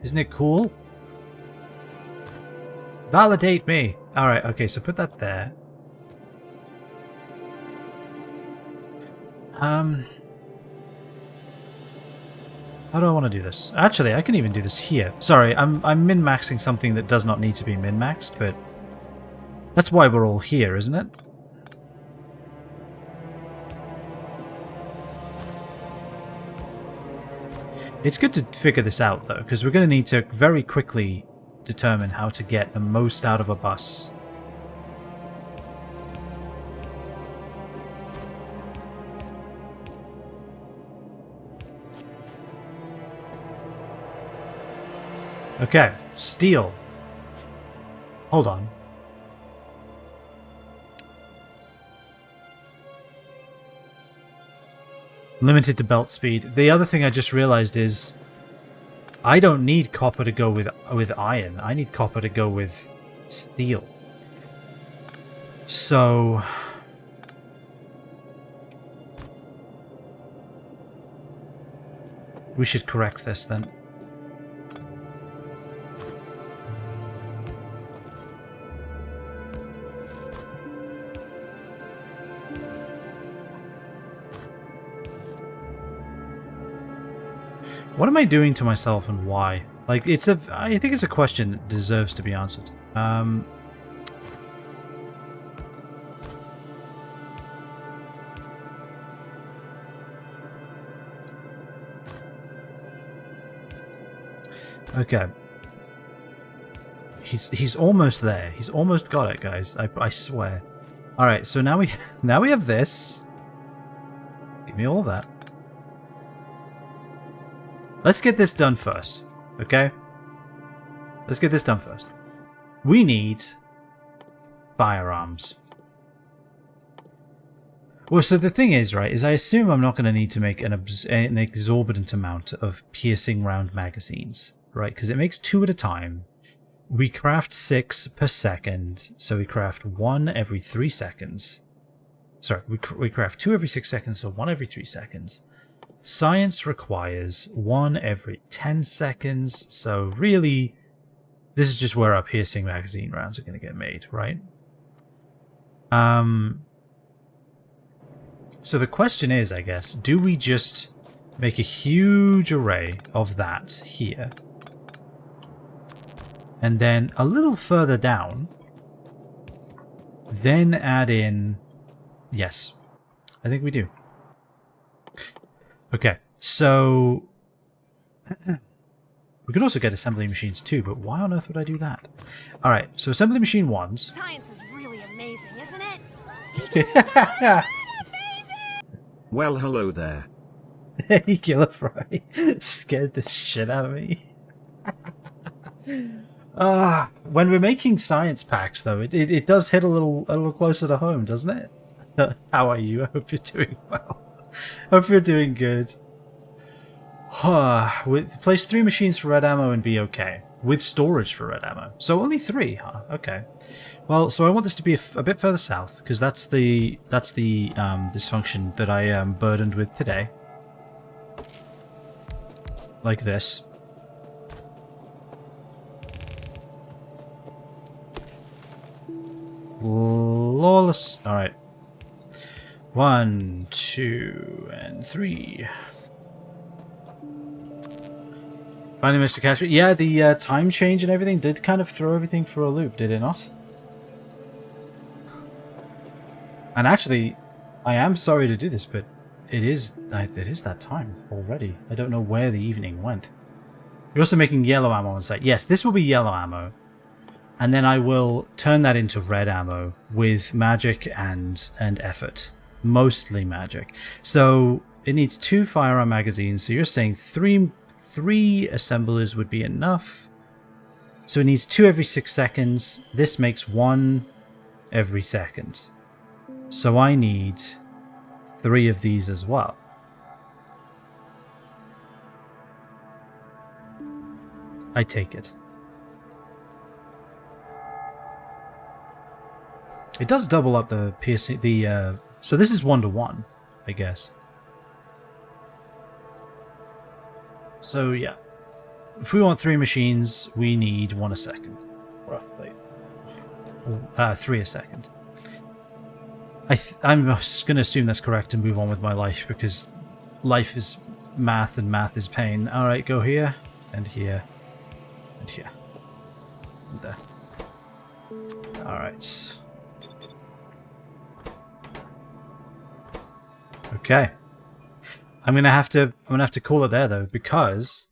Isn't it cool? Validate me. Alright, okay, so put that there. How do I want to do this? Actually, I can even do this here. Sorry, I'm min-maxing something that does not need to be min-maxed, but that's why we're all here, isn't it? It's good to figure this out, though, because we're going to need to very quickly determine how to get the most out of a bus. Okay, steel. Hold on. Limited to belt speed. The other thing I just realized is I don't need copper to go with iron. I need copper to go with steel. So we should correct this then. What am I doing to myself and why? Like, I think it's a question that deserves to be answered. Okay. He's almost there. He's almost got it, guys. I swear. All right, so now we have this. Give me all that. Let's get this done first. Okay? Let's get this done first. We need firearms. Well, so the thing is, right, is I assume I'm not going to need to make an exorbitant amount of piercing round magazines, right? Because it makes 2 at a time. We craft 6 per second, so we craft 1 every 3 seconds. Sorry, we craft 2 every 6 seconds, so 1 every 3 seconds. Science requires 1 every 10 seconds, so really, this is just where our piercing magazine rounds are going to get made, right? So the question is, I guess, do we just make a huge array of that here? And then a little further down, then add in... Yes, I think we do. Okay, so... we could also get assembly machines too, but why on earth would I do that? Alright, so assembly machine 1s. Science is really amazing, isn't it? Well, hello there. Hey, Killer Fry. Scared the shit out of me. When we're making science packs, though, it does hit a little closer to home, doesn't it? How are you? I hope you're doing well. Hope you're doing good. Place 3 machines for red ammo and be okay. With storage for red ammo. So only 3, huh? Okay. Well, so I want this to be a bit further south, because that's the dysfunction that I am burdened with today. Like this. Flawless. Alright. 1, 2, and 3. Finally managed to catch it. Yeah, the time change and everything did kind of throw everything for a loop, did it not? And actually, I am sorry to do this, but it is that time already. I don't know where the evening went. You're also making yellow ammo on site. Yes, this will be yellow ammo. And then I will turn that into red ammo with magic and effort. Mostly magic. So it needs 2 firearm magazines. So you're saying 3 assemblers would be enough. So it needs 2 every 6 seconds. This makes 1 every second. So I need 3 of these as well. I take it. It does double up the piercing. So this is 1-to-1, I guess. So yeah, if we want 3 machines, we need 1 a second, roughly. 3 a second. I'm just going to assume that's correct and move on with my life, because life is math and math is pain. Alright, go here, and here, and here. And there. Alright. Okay. I'm gonna have to call it there though, because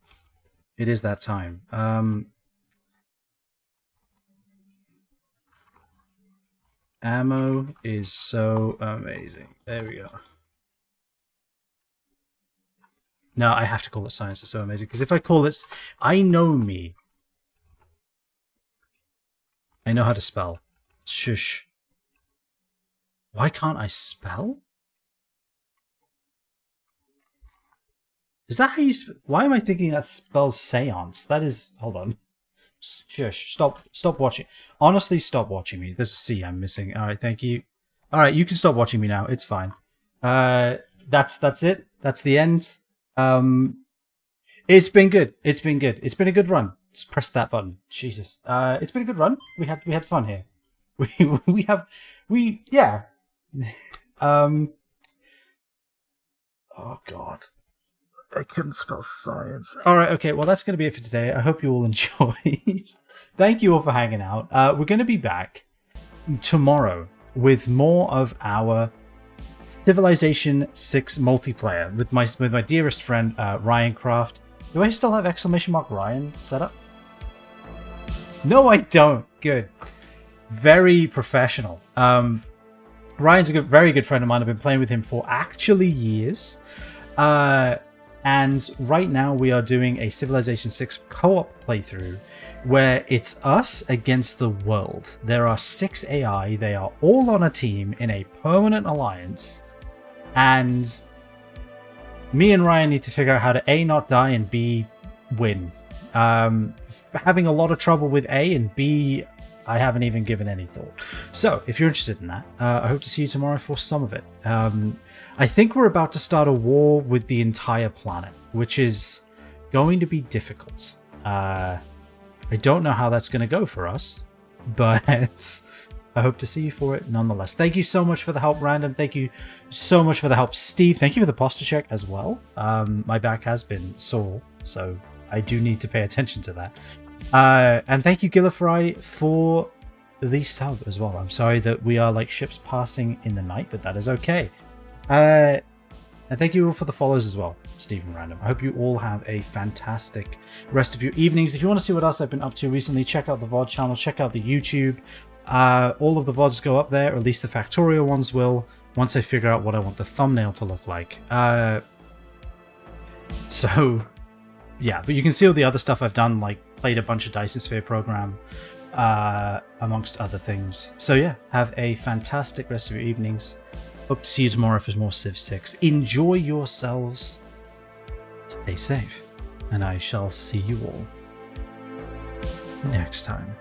it is that time. Ammo is so amazing. There we go. No, I have to call it science is so amazing, because if I call it... I know me. I know how to spell. Shush. Why can't I spell? Is that how you... Why am I thinking that spells seance? That is... Hold on. Shush. Stop watching. Honestly, stop watching me. There's a C I'm missing. Alright, thank you. Alright, you can stop watching me now. It's fine. That's it. That's the end. It's been good. It's been good. It's been a good run. Just press that button. Jesus. It's been a good run. We had fun here. Yeah. Oh god. I couldn't spell science. Alright, okay, well that's going to be it for today. I hope you all enjoyed. Thank you all for hanging out. We're going to be back tomorrow with more of our Civilization 6 multiplayer with my dearest friend Ryan Craft. Do I still have !Ryan set up? No, I don't. Good. Very professional. Ryan's a very good friend of mine. I've been playing with him for actually years. And right now we are doing a Civilization 6 co-op playthrough where it's us against the world. There are 6 AI, they are all on a team in a permanent alliance, and me and Ryan need to figure out how to A, not die, and B, win. Having a lot of trouble with A, and B, I haven't even given any thought. So, if you're interested in that, I hope to see you tomorrow for some of it. I think we're about to start a war with the entire planet, which is going to be difficult. I don't know how that's going to go for us, but I hope to see you for it nonetheless. Thank you so much for the help, Random. Thank you so much for the help, Steve. Thank you for the posture check as well. My back has been sore, so I do need to pay attention to that. And thank you, Gillifry, for the sub as well. I'm sorry that we are like ships passing in the night, but that is okay. And thank you all for the follows as well, Stephen Random. I hope you all have a fantastic rest of your evenings. If you want to see what else I've been up to recently, check out the VOD channel, check out the YouTube. All of the VODs go up there, or at least the Factorio ones will, once I figure out what I want the thumbnail to look like. So, yeah, but you can see all the other stuff I've done, like played a bunch of Dyson Sphere program, amongst other things. So yeah, have a fantastic rest of your evenings. Hope to see you tomorrow for more Civ 6. Enjoy yourselves. Stay safe. And I shall see you all next time.